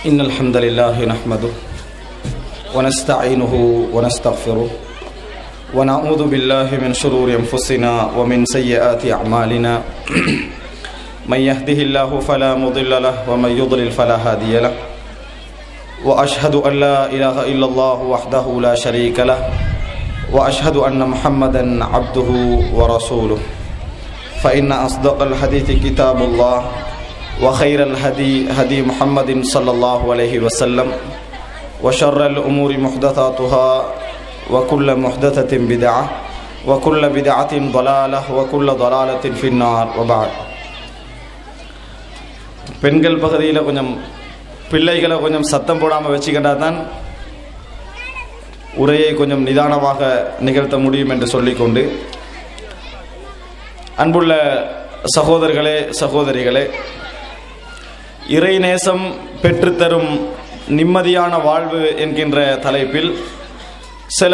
إن الحمد لله نحمده ونستعينه ونستغفره ونعوذ بالله من شرور أنفسنا ومن سيئات أعمالنا من يهده الله فلا مضل له ومن يضلل فلا هادي له وأشهد أن لا إله إلا الله وحده لا شريك له وأشهد أن محمدا عبده ورسوله فإن أصدق الحديث كتاب الله وخير الهدي هدي محمد صلى الله عليه وسلم وشر الأمور محدثاتها وكل محدثة بدعة وكل بدعة ضلالة وكل ضلالة في النار وبعد. பெண்கள் பகுதியில் கொஞ்சம் பிள்ளைகளை கொஞ்சம் சத்தம் போடாமல் வச்சுக்கிட்டா தான் உரையை கொஞ்சம் நிதானமாக நிகழ்த்த முடியும் என்று சொல்லிக்கொண்டு, அன்புள்ள சகோதரர்களே சகோதரிகளே, இறைநேசம் பெற்றுத்தரும் நிம்மதியான வாழ்வு என்கின்ற தலைப்பில் சில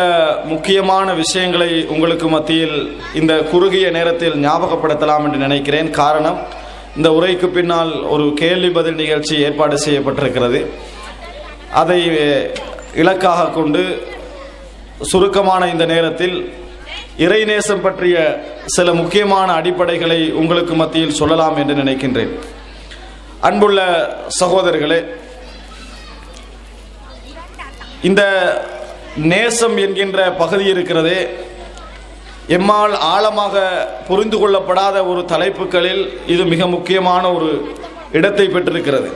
முக்கியமான விஷயங்களை உங்களுக்கு மத்தியில் இந்த குறுகிய நேரத்தில் ஞாபகப்படுத்தலாம் என்று நினைக்கிறேன். காரணம், இந்த உரைக்கு பின்னால் ஒரு கேள்வி பதில் நிகழ்ச்சி ஏற்பாடு செய்யப்பட்டிருக்கிறது. அதை இலக்காக கொண்டு சுருக்கமான இந்த நேரத்தில் இறைநேசம் பற்றிய சில முக்கியமான அடிப்படைகளை உங்களுக்கு மத்தியில் சொல்லலாம் என்று நினைக்கின்றேன். அன்புள்ள சகோதரர்களே, இந்த நேசம் என்கின்ற பகுதி இருக்கிறதே, எம்மால் ஆழமாக புரிந்து கொள்ளப்படாத ஒரு தலைப்புகளில் இது மிக முக்கியமான ஒரு இடத்தை பெற்றிருக்கிறது.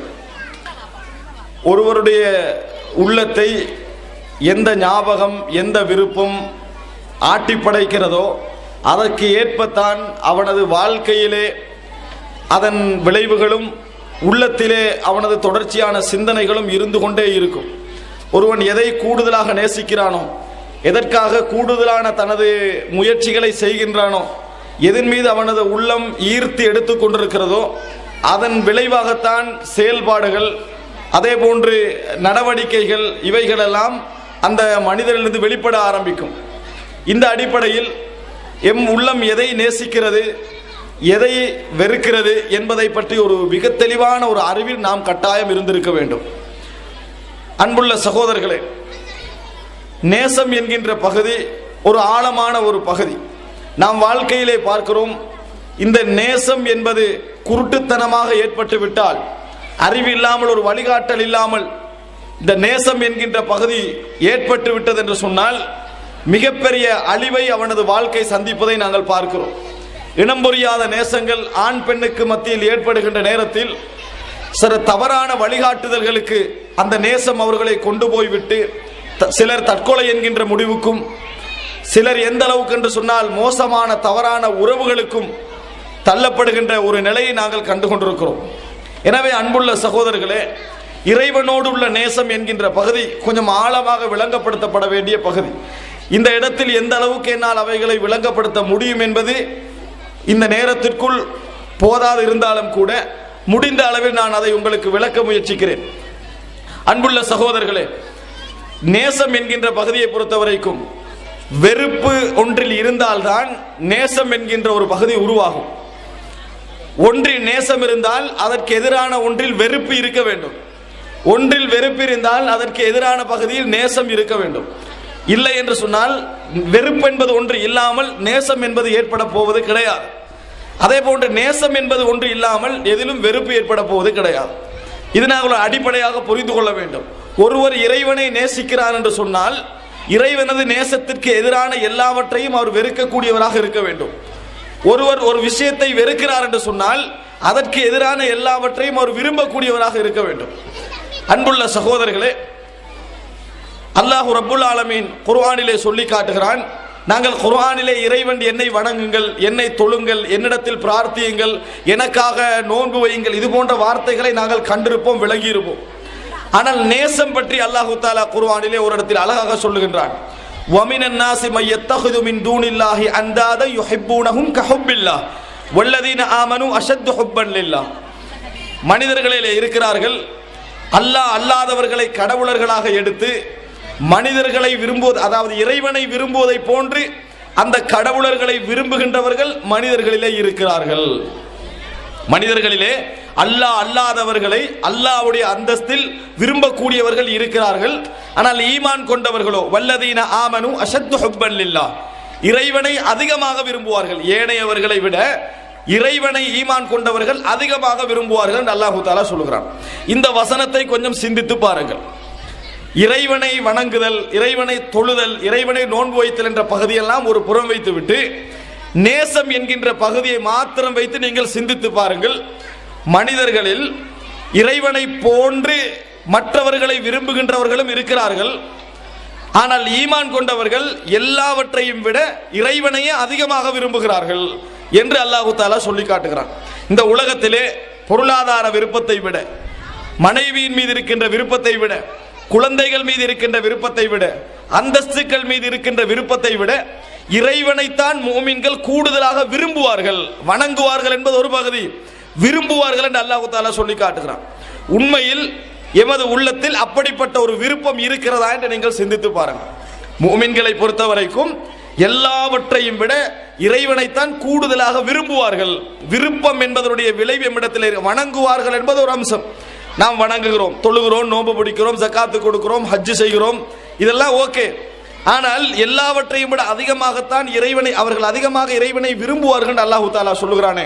ஒருவருடைய உள்ளத்தை எந்த ஞாபகம், எந்த விருப்பம் ஆட்டி படைக்கிறதோ அதற்கு ஏற்பத்தான் அவனது வாழ்க்கையிலே அதன் விளைவுகளும் உள்ளத்திலே அவனது தொடர்ச்சியான சிந்தனைகளும் இருந்து கொண்டே இருக்கும். ஒருவன் எதை கூடுதலாக நேசிக்கிறானோ, எதற்காக கூடுதலான தனது முயற்சிகளை செய்கின்றானோ, எதன் மீது அவனது உள்ளம் ஈர்த்து எடுத்து கொண்டிருக்கிறதோ அதன் விளைவாகத்தான் செயல்பாடுகள், அதே போன்று நடவடிக்கைகள், இவைகளெல்லாம் அந்த மனிதனிலிருந்து வெளிப்பட ஆரம்பிக்கும். இந்த அடிப்படையில் எம் உள்ளம் எதை நேசிக்கிறது, எதை வெறுக்கிறது என்பதை பற்றி ஒரு மிக தெளிவான ஒரு அறிவில் நாம் கட்டாயம் இருந்திருக்க வேண்டும். அன்புள்ள சகோதரர்களே, நேசம் என்கின்ற பகுதி ஒரு ஆழமான ஒரு பகுதி. நாம் வாழ்க்கையிலே பார்க்கிறோம், இந்த நேசம் என்பது குருட்டுத்தனமாக ஏற்பட்டு விட்டால், அறிவு இல்லாமல், ஒரு வழிகாட்டல் இல்லாமல் இந்த நேசம் என்கின்ற பகுதி ஏற்பட்டு விட்டது என்று சொன்னால் மிகப்பெரிய அழிவை அவனது வாழ்க்கை சந்திப்பதை நாங்கள் பார்க்கிறோம். இனம் புரியாத நேசங்கள் ஆண் பெண்ணுக்கு மத்தியில் ஏற்படுகின்ற நேரத்தில் சில தவறான வழிகாட்டுதல்களுக்கு அந்த நேசம் அவர்களை கொண்டு போய்விட்டு சிலர் தற்கொலை என்கின்ற முடிவுக்கும், சிலர் எந்த அளவுக்கு என்று சொன்னால் மோசமான தவறான உறவுகளுக்கும் தள்ளப்படுகின்ற ஒரு நிலையை நாங்கள் கண்டு கொண்டிருக்கிறோம். எனவே அன்புள்ள சகோதரர்களே, இறைவனோடு உள்ள நேசம் என்கின்ற பகுதி கொஞ்சம் ஆழமாக விளங்கப்படுத்தப்பட வேண்டிய பகுதி. இந்த இடத்தில் எந்த அளவுக்கு என்னால் அவைகளை விளங்கப்படுத்த முடியும் என்பது இந்த நேரத்திற்குள் போதாது இருந்தாலும் கூட முடிந்த அளவில் நான் அதை உங்களுக்கு விளக்க முயற்சிக்கிறேன். அன்புள்ள சகோதரர்களே, நேசம் என்கின்ற பகுதியை பொறுத்தவரைக்கும் வெறுப்பு ஒன்றில் இருந்தால்தான் நேசம் என்கின்ற ஒரு பகுதி உருவாகும். ஒன்றில் நேசம் இருந்தால் அதற்கு எதிரான ஒன்றில் வெறுப்பு இருக்க வேண்டும். ஒன்றில் வெறுப்பு இருந்தால் அதற்கு எதிரான பகுதியில் நேசம் இருக்க வேண்டும். இல்லை என்று சொன்னால் வெறுப்பு என்பது ஒன்று இல்லாமல் நேசம் என்பது ஏற்பட போவது கிடையாது. அதே போன்று நேசம் என்பது ஒன்று இல்லாமல் எதிலும் வெறுப்பு ஏற்பட போவது கிடையாது. இது நாங்கள் அடிப்படையாக புரிந்து கொள்ள வேண்டும். ஒருவர் இறைவனை நேசிக்கிறார் என்று சொன்னால் இறைவனது நேசத்திற்கு எதிரான எல்லாவற்றையும் அவர் வெறுக்கக்கூடியவராக இருக்க வேண்டும். ஒருவர் ஒரு விஷயத்தை வெறுக்கிறார் என்று சொன்னால் அதற்கு எதிரான எல்லாவற்றையும் அவர் விரும்பக்கூடியவராக இருக்க வேண்டும். அன்புள்ள சகோதரர்களே, அல்லாஹ் ரப்புல் ஆலமீன் குர்ஆனிலே சொல்லி காட்டுகிறான், நாங்கள் குர்ஆனிலே இறைவன் என்னை வணங்குங்கள், என்னை தொழுங்கள், என்னிடத்தில் பிரார்த்தியுங்கள், எனக்காக நோன்பு வையுங்கள், இது போன்ற வார்த்தைகளை நாங்கள் கண்டிருப்போம், விளங்கியிருப்போம். ஆனால் நேசம் பற்றி அல்லாஹு தஆலா குர்ஆனிலே ஒரு இடத்தில் அழகாக சொல்லுகின்றான், வமினன் நாஸி மை யத்தஹிது மின் தூனில்லாஹி அந்தாத யுஹிப்பூனஹும் கஹுப்பில்லாஹ் வல்லதீன ஆமனு அஷத்து ஹுப்பன் லில்லாஹ். மனிதர்களிலே இருக்கிறார்கள், அல்லாஹ் அல்லாதவர்களை கடவுளர்களாக எடுத்து மனிதர்களை விரும்புவது, அதாவது இறைவனை விரும்புவதை போன்று அந்த கடவுளர்களை விரும்புகின்றவர்கள் மனிதர்களிலே இருக்கிறார்கள். மனிதர்களிலே அல்லாஹ் அல்லாதவர்களை அல்லாஹ்வுடைய அந்தஸ்தில் விரும்பக்கூடியவர்கள் இருக்கிறார்கள். ஆனால் ஈமான் கொண்டவர்களோ வல்லதீன ஆமனு அஷத்து ஹுப்பன் லில்லாஹ், இறைவனை அதிகமாக விரும்புவார்கள். ஏனையவர்களை விட இறைவனை ஈமான் கொண்டவர்கள் அதிகமாக விரும்புவார்கள் என்று அல்லாஹ் தஆலா சொல்கிறான். இந்த வசனத்தை கொஞ்சம் சிந்தித்து பாருங்கள். இறைவனை வணங்குதல், இறைவனை தொழுதல், இறைவனை நோன்பு வைத்தல் என்ற பகுதியெல்லாம் ஒரு புறம் வைத்துவிட்டு நேசம் என்கின்ற பகுதியை மாத்திரம் வைத்து நீங்கள் சிந்தித்து பாருங்கள். மனிதர்களில் இறைவனை போன்று மற்றவர்களை விரும்புகின்றவர்களும் இருக்கிறார்கள். ஆனால் ஈமான் கொண்டவர்கள் எல்லாவற்றையும் விட இறைவனையே அதிகமாக விரும்புகிறார்கள் என்று அல்லாஹ் தஆலா சொல்லி காட்டுகிறான். இந்த உலகத்திலே பொருளாதார விருப்பத்தை விட, மனைவியின் மீது இருக்கின்ற விருப்பத்தை விட, குழந்தைகள் மீது இருக்கின்ற விருப்பத்தை விட, அந்தஸ்துக்கள் மீது இருக்கின்ற விருப்பத்தை விட இறைவனைத்தான் மூமின்கள் கூடுதலாக விரும்புவார்கள், வணங்குவார்கள் என்பது ஒரு பகுதி. விரும்புவார்கள் என்று அல்லாஹ் தஆலா சொல்லி காட்டுகிறான். உண்மையில் எமது உள்ளத்தில் அப்படிப்பட்ட ஒரு விருப்பம் இருக்கிறதா என்று நீங்கள் சிந்தித்து பாருங்கள். மூமின்களை பொறுத்தவரைக்கும் எல்லாவற்றையும் விட இறைவனைத்தான் கூடுதலாக விரும்புவார்கள். விருப்பம் என்பதனுடைய விளைவு எம்மிடத்தில் வணங்குவார்கள் என்பது ஒரு அம்சம். நாம் வணங்குகிறோம், தொழுகிறோம், நோன்பு பிடிக்கிறோம், ஜகாத்து கொடுக்கிறோம், ஹஜ் செய்கிறோம், இதெல்லாம் ஓகே. ஆனால் எல்லாவற்றையும் விட அதிகமாகத்தான் இறைவனை அவர்கள் அதிகமாக இறைவனை விரும்புவார்கள் அல்லாஹ் தஆலா சொல்லுகிறானே.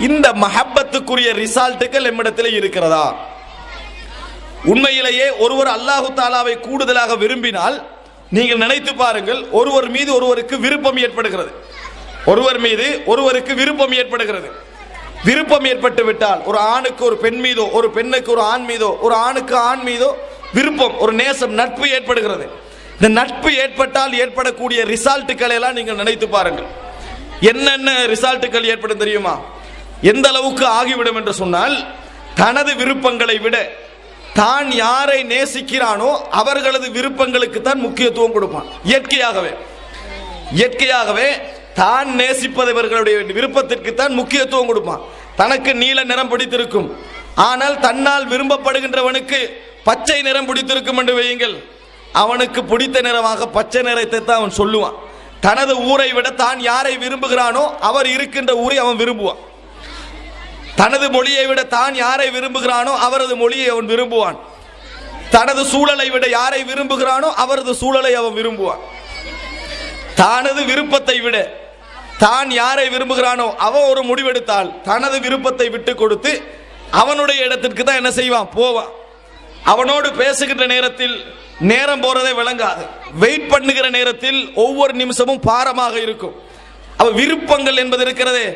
இந்த மஹப்பத்துக்குரிய ரிசல்ட்டுகள் எம்மிடத்தில் இருக்கிறதா? உண்மையிலேயே ஒருவர் அல்லாஹ் தஆலாவை கூடுதலாக விரும்பினால் நீங்கள் நினைத்து பாருங்கள், ஒருவர் மீது ஒருவருக்கு விருப்பம் ஏற்படுகிறது. ஒருவர் மீது ஒருவருக்கு விருப்பம் ஏற்படுகிறது. விருப்பம் ஏற்பட்டு விட்டால் ஒரு ஆணுக்கு ஒரு பெண் மீதோ, ஒரு பெண்ணுக்கு ஒரு ஆண் மீதோ, ஒரு ஆணுக்கு ஆண் மீதோ விருப்பம், ஒரு நேசம், நட்பு ஏற்படுகிறது. இந்த நட்பு ஏற்பட்டால் ஏற்படக்கூடிய ரிசல்ட்டுகளை எல்லாம் நீங்கள் நினைத்து பாருங்கள். என்னென்ன ரிசல்ட்டுகள் ஏற்படும் தெரியுமா? எந்த அளவுக்கு ஆகிவிடும் என்று சொன்னால், தனது விருப்பங்களை விட தான் யாரை நேசிக்கிறானோ அவர்களது விருப்பங்களுக்கு தான் முக்கியத்துவம் கொடுப்பான். இயற்கையாகவே தான் நேசிப்பவர்களுடைய விருப்பத்திற்கு தான் முக்கியத்துவம் கொடுப்பான். தனக்கு நீல நிறம் பிடித்திருக்கும், ஆனால் தன்னால் விரும்பப்படுகின்றவனுக்கு பச்சை நிறம் பிடித்திருக்கும் என்று வையுங்கள், அவனுக்கு பிடித்த நிறமாக பச்சை நிறத்தை தான் அவன் சொல்லுவான். தனது ஊரை விட தான் யாரை விரும்புகிறானோ அவர் இருக்கின்ற ஊரை அவன் விரும்புவான். தனது மொழியை விட தான் யாரை விரும்புகிறானோ அவரது மொழியை அவன் விரும்புவான். தனது சூழலை விட யாரை விரும்புகிறானோ அவரது சூழலை அவன் விரும்புவான். தனது விருப்பத்தை விட தான் யாரை விரும்புகிறானோ அவன் ஒரு முடிவெடுத்தால் தனது விருப்பத்தை விட்டு கொடுத்து அவனுடைய இடத்திற்கு தான் என்ன செய்வான், போவான். அவனோடு பேசுகின்ற நேரத்தில் நேரம் போறதே விளங்காது. வெயிட் பண்ணுகிற நேரத்தில் ஒவ்வொரு நிமிஷமும் பாரமாக இருக்கும். அவ விருப்பங்கள் என்பது இருக்கிறதே,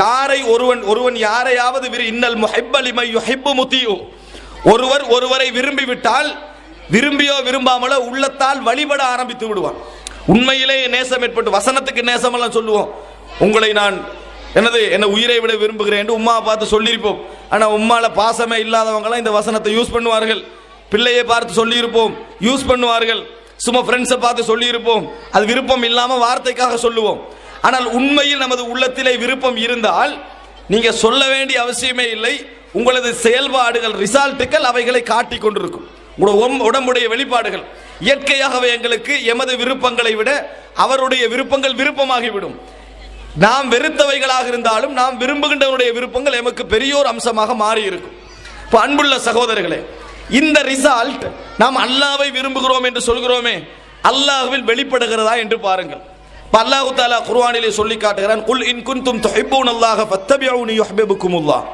யாரை ஒருவன் யாரையாவது இன்னல் முஹிப்ப லிமை யுஹிப்பு முதியு, ஒருவர் ஒருவரை விரும்பிவிட்டால் விரும்பியோ விரும்பாமலோ உள்ளத்தால் வழிபட ஆரம்பித்து விடுவான். உண்மையிலேயே நேசம் ஏற்பட்டு, வசனத்துக்கு நேசம் எல்லாம் சொல்லுவோம், உங்களை நான் என்ன உயிரை விட விரும்புகிறேன் என்று உம்மாவை பார்த்து சொல்லியிருப்போம். ஆனால் உம்மால பாசமே இல்லாதவங்களாம் இந்த வசனத்தை யூஸ் பண்ணுவார்கள். பிள்ளையை பார்த்து சொல்லியிருப்போம், யூஸ் பண்ணுவார்கள். சும்மா ஃப்ரெண்ட்ஸை பார்த்து சொல்லியிருப்போம், அது விருப்பம் இல்லாமல் வார்த்தைக்காக சொல்லுவோம். ஆனால் உண்மையில் நமது உள்ளத்திலே விருப்பம் இருந்தால் நீங்க சொல்ல வேண்டிய அவசியமே இல்லை. உங்களது செயல்பாடுகள், ரிசல்ட்டுகள் அவைகளை காட்டிக் கொண்டிருக்கும். உடம்புடைய வெளிப்பாடுகள் இயற்கையாகவே எங்களுக்கு எமது விருப்பங்களை விட அவருடைய விருப்பங்கள் விருப்பமாகிவிடும். நாம் வெறுத்தவைகளாக இருந்தாலும் நாம் விரும்புகின்றவருடைய விருப்பங்கள் எமக்கு பெரியோர் அம்சமாக மாறி இருக்கும். இப்போ அன்புள்ள சகோதரர்களே, இந்த ரிசல்ட் நாம் அல்லாஹ்வை விரும்புகிறோம் என்று சொல்கிறோமே, அல்லாஹ்வில் வெளிப்படுகிறதா என்று பாருங்கள். அல்லாஹ் தஆலா குர்ஆனிலே சொல்லி காட்டுகிறான், குல் இன் குன்தும் துஹிப்பூனல்லாஹ ஃபத்தபிஊனி யுஹிப்புக்குமுல்லாஹ்.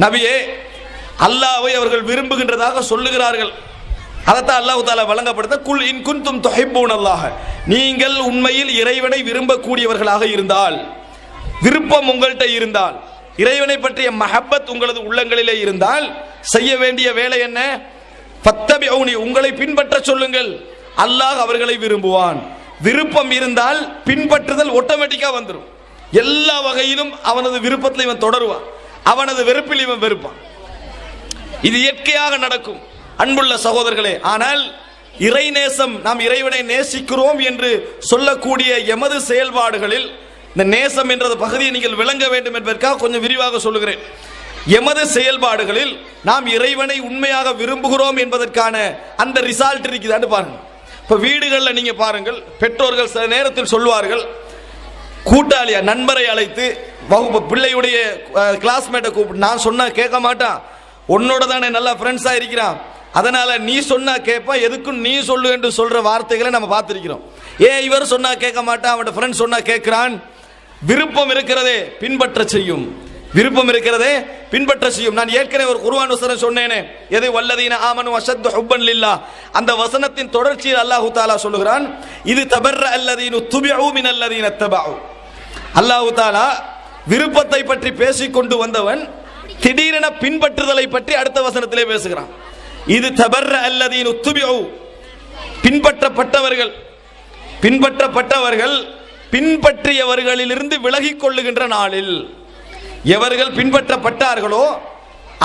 நபியே, அல்லாஹ்வை அவர்கள் விரும்புகின்றதாக சொல்லுகிறார்கள். அதைத்தான் அல்லாஹ் தஆலா வழங்கப்படுத்த, குல் இன் குன்தும் துஹிப்பூனல்லாஹ, நீங்கள் உண்மையில் இறைவனை விரும்பக்கூடியவர்களாக இருந்தால், விருப்பம் உங்கள்கிட்ட இருந்தால், இறைவனை பற்றிய மஹப்பத் உங்களது உள்ளங்களிலே இருந்தால், செய்ய வேண்டிய வேலை என்ன? ஃபத்தபிஊனி, உங்களை பின்பற்ற சொல்லுங்கள், அல்லாஹ் அவர்களை விரும்புவான். விருப்பம் இருந்தால் பின்பற்றுதல் ஆட்டோமேட்டிக்கா வந்துடும். எல்லா வகையிலும் அவனது விருப்பத்தில் இவன் தொடருவான், அவனது வெறுப்பில் இவன் வெறுப்பான். இது இயற்கையாக நடக்கும் அன்புள்ள சகோதரர்களே. ஆனால் இறைநேசம், நாம் இறைவனை நேசிக்கிறோம் என்று சொல்லக்கூடிய எமது செயல்பாடுகளில் இந்த நேசம் என்ற பகுதியை நீங்கள் விளங்க வேண்டும் என்பதற்காக கொஞ்சம் விரிவாக சொல்லுகிறேன். எமது செயல்பாடுகளில் நாம் இறைவனை உண்மையாக விரும்புகிறோம் என்பதற்கான அந்த ரிசல்ட் இருக்குதான்னு பாருங்க. இப்போ வீடுகளில் நீங்க பாருங்கள், பெற்றோர்கள் சில நேரத்தில் சொல்வார்கள், கூட்டாளியா நண்பரை அழைத்து வகுப்பு பிள்ளையுடைய கிளாஸ்மேட்டை கூப்பிட்டு நான் சொன்னா கேட்க மாட்டான், உன்னோட தானே நல்லா ஃப்ரெண்ட்ஸா இருக்கிறான், அதனால நீ சொன்னா கேட்பா, எதுக்கும் நீ சொல்லு என்று சொல்ற வார்த்தைகளை நம்ம பார்த்திருக்கிறோம். ஏன் இவர் சொன்னா கேட்க மாட்டான், அவன் ஃப்ரெண்ட் சொன்னா கேட்கிறான்? விருப்பம் இருக்கிறதே பின்பற்ற செய்யும், விருப்பம் இருக்கிறதே பின்பற்ற செய்யும். நான் ஏற்கனவே ஒரு குர்ஆன் வசனம் சொன்னேனே, எது வல்லதீன ஆமனு அஷத்து ஹுப்பன் லில்லாஹ், அந்த வசனத்தின் தொடர்ச்சியில் அல்லாஹ் தஆலா சொல்லுகிறான், இது தபர்ர அல்லதீனு துபிஉ மின் அல்லதீன தபஉ. அல்லாஹ் தஆலா விருப்பத்தை பற்றி பேசிக் கொண்டு வந்தவன் திடீரென பின்பற்றுதலை பற்றி அடுத்த வசனத்திலே பேசுகிறான். இது தபர்ர அல்லதீனு துபிஉ, பின்பற்றப்பட்டவர்கள் பின்பற்றியவர்களிலிருந்து விலகிக் கொள்ளுகின்ற நாளில், எவர்கள் பின்பற்றப்பட்டார்களோ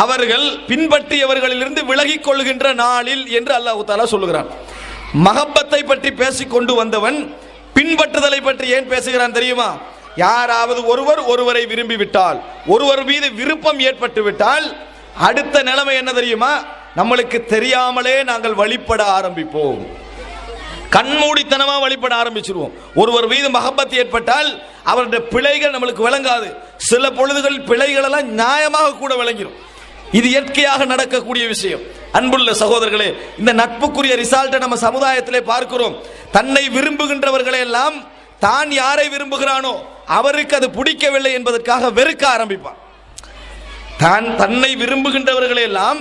அவர்கள் பின்பற்றியவர்களிலிருந்து விலகிக் கொள்ளுகின்ற நாளில் என்று அல்லாஹ் தஆலா சொல்லுகிறான். மஹப்பத்தை பற்றி பேசிக் கொண்டு வந்தவன் பின்பற்றுதலை பற்றி ஏன் பேசுகிறான் தெரியுமா? யாராவது ஒருவரை விரும்பி விட்டால், ஒருவர் மீது விருப்பம் ஏற்பட்டு விட்டால் அடுத்த நிலைமை என்ன தெரியுமா? நம்மளுக்கு தெரியாமலே நாங்கள் வழிபட ஆரம்பிப்போம், கண்மூடித்தனமா வழிபட ஆரம்பிச்சிருவோம். ஒருவர் மீது மஹப்பத் ஏற்பட்டால் அவருடைய பிழைகள் நம்மளுக்கு விளங்காது, சில பொழுதுகள் பிழைகள் எல்லாம் நியாயமாக கூட விளங்கிடும். இது இயற்கையாக நடக்கக்கூடிய விஷயம். அன்புள்ள சகோதரர்களே, இந்த நட்புக்குரிய ரிசல்ட்டை நம்ம சமுதாயத்திலே பார்க்கிறோம். தன்னை விரும்புகின்றவர்களை எல்லாம் தான் யாரை விரும்புகிறானோ அவருக்கு அது பிடிக்கவில்லை என்பதற்காக வெறுக்க ஆரம்பிப்பான். தன்னை விரும்புகின்றவர்களை எல்லாம்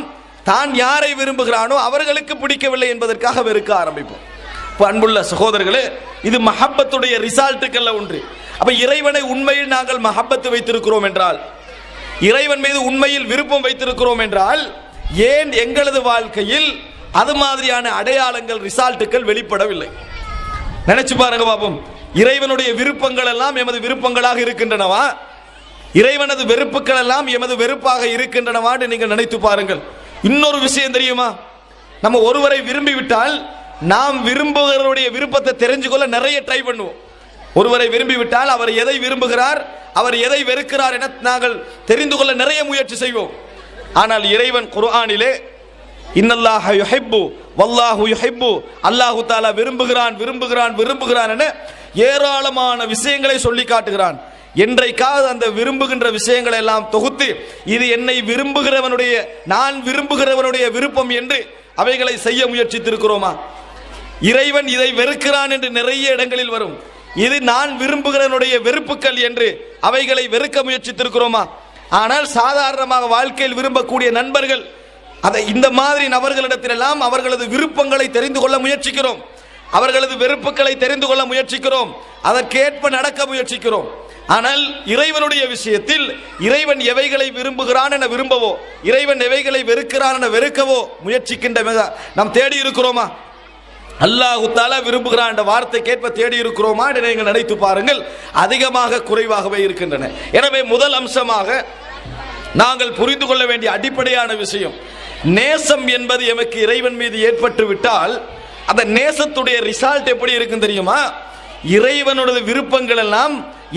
தான் யாரை விரும்புகிறானோ அவர்களுக்கு பிடிக்கவில்லை என்பதற்காக வெறுக்க ஆரம்பிப்போம். அன்புள்ள சகோதரர்களே, இது மஹப்பத்துடைய ரிசல்ட்டுக்கல்ல ஒன்று. அப்ப இறைவனை உண்மையில் நாங்கள் மஹப்பத்து வைத்திருக்கிறோம் என்றால், இறைவன் மீது உண்மையில் விருப்பம் வைத்திருக்கிறோம் என்றால், ஏன் எங்களது வாழ்க்கையில் அது மாதிரியான அடையாளங்கள் ரிசல்ட்டுகள் வெளிப்படவில்லை? நினைச்சு பாருங்க பாப்போம். இறைவனுடைய விருப்பங்கள் எல்லாம் எமது விருப்பங்களாக இருக்கின்றனவா? இறைவனது வெறுப்புகள் எல்லாம் எமது வெறுப்பாக இருக்கின்றனவா என்று நீங்கள் நினைத்து பாருங்கள். இன்னொரு விஷயம் தெரியுமா? நம்ம ஒருவரை விரும்பி விட்டால் நாம் விரும்புகிறவருடைய விருப்பத்தை தெரிஞ்சு கொள்ள நிறைய ட்ரை பண்ணுவோம். ஒருவரை விரும்பிவிட்டால் அவர் எதை விரும்புகிறார், அவர் எதை வெறுக்கிறார் என நாங்கள் தெரிந்து கொள்ள நிறைய முயற்சி செய்வோம். ஆனால் இறைவன் குர்ஆனிலே இன்னல்லாஹ யுஹிப்பு வல்லாஹு யுஹிப்பு, அல்லாஹு தஆலா விரும்புகிறான் என ஏராளமான விஷயங்களை சொல்லி காட்டுகிறான். என்றைக்காவது அந்த விரும்புகின்ற விஷயங்களை எல்லாம் தொகுத்து இது என்னை விரும்புகிறவனுடைய, நான் விரும்புகிறவனுடைய விருப்பம் என்று அவைகளை செய்ய முயற்சித்திருக்கிறோமா? இறைவன் இதை வெறுக்கிறான் என்று நிறைய இடங்களில் வரும். இது நான் விரும்புகிறவனுடைய வெறுப்புக்கள் என்று அவைகளை வெறுக்க முயற்சித்திருக்கிறோமா? ஆனால் சாதாரணமாக வாழ்க்கையில் விரும்பக்கூடிய நண்பர்கள், அதை இந்த மாதிரி நபர்களிடத்திலெல்லாம் அவர்களது விருப்பங்களை தெரிந்து கொள்ள முயற்சிக்கிறோம், அவர்களது வெறுப்புகளை தெரிந்து கொள்ள முயற்சிக்கிறோம், அதற்கேற்ப நடக்க முயற்சிக்கிறோம். ஆனால் இறைவனுடைய விஷயத்தில் இறைவன் எவைகளை விரும்புகிறான் என விரும்பவோ, இறைவன் எவைகளை வெறுக்கிறான் என வெறுக்கவோ முயற்சிக்கின்ற நாம் தேடி இருக்கிறோமா? அல்லாஹ் தஆலா விரும்புகிறான் என்ற வார்த்தை கேட்ப தேடி இருக்கிறோமா என்று நீங்கள் நினைத்து பாருங்கள். அதிகமாக குறைவாகவே இருக்கின்றன. எனவே முதல் அம்சமாக நாங்கள் புரிந்து கொள்ள வேண்டிய அடிப்படையான விஷயம், நேசம் என்பது எமக்கு இறைவன் மீது ஏற்பட்டு விட்டால் அந்த நேசத்துடைய ரிசல்ட் எப்படி இருக்கும் தெரியுமா? இறைவனோட விருப்பங்கள் எல்லாம்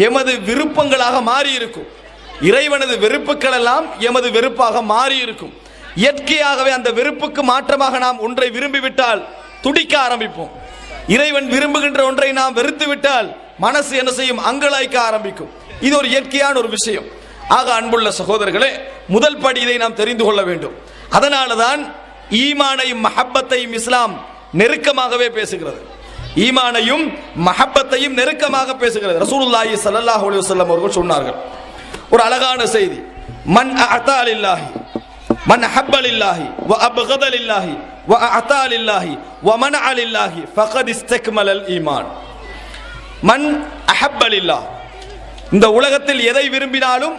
எமது விருப்பங்களாக மாறி இருக்கும், இறைவனது வெறுப்புகள் எல்லாம் எமது வெறுப்பாக மாறி இருக்கும். இயற்கையாகவே அந்த வெறுப்புக்கு மாற்றமாக நாம் ஒன்றை விரும்பிவிட்டால் துடிக்க ஆரம்பிப்போம். இறைவன் விரும்புகின்ற ஒன்றை நாம் வெறுத்து விட்டால் மனசு என்ன செய்யும்? அங்கலாய்க்க ஆரம்பிக்கும். இது ஒரு இயற்கையான ஒரு விஷயம். ஆக அன்புள்ள சகோதரர்களே, முதல் படி இதை நாம் தெரிந்து கொள்ள வேண்டும். அதனாலதான் ஈமானையும் மஹப்பத்தையும் இஸ்லாம் நெருக்கமாகவே பேசுகிறது. ஈமானையும் மஹப்பத்தையும் நெருக்கமாக பேசுகிறது. ரசூலுல்லாஹி ஸல்லல்லாஹு அலைஹி வஸல்லம் அவர்கள் சொன்னார்கள் ஒரு அழகான செய்தி, மன் அஅதா லில்லாஹி மன் ஹப்ப லில்லாஹி வ அப்கத லில்லாஹி வ அஅதா லில்லாஹி வ மனஅ லில்லாஹி ஃபகத் இஸ்தக்மலல் ஈமான். மன் அஹப்ப லில்லாஹ், இந்த உலகத்தில் எதை விரும்பினாலும்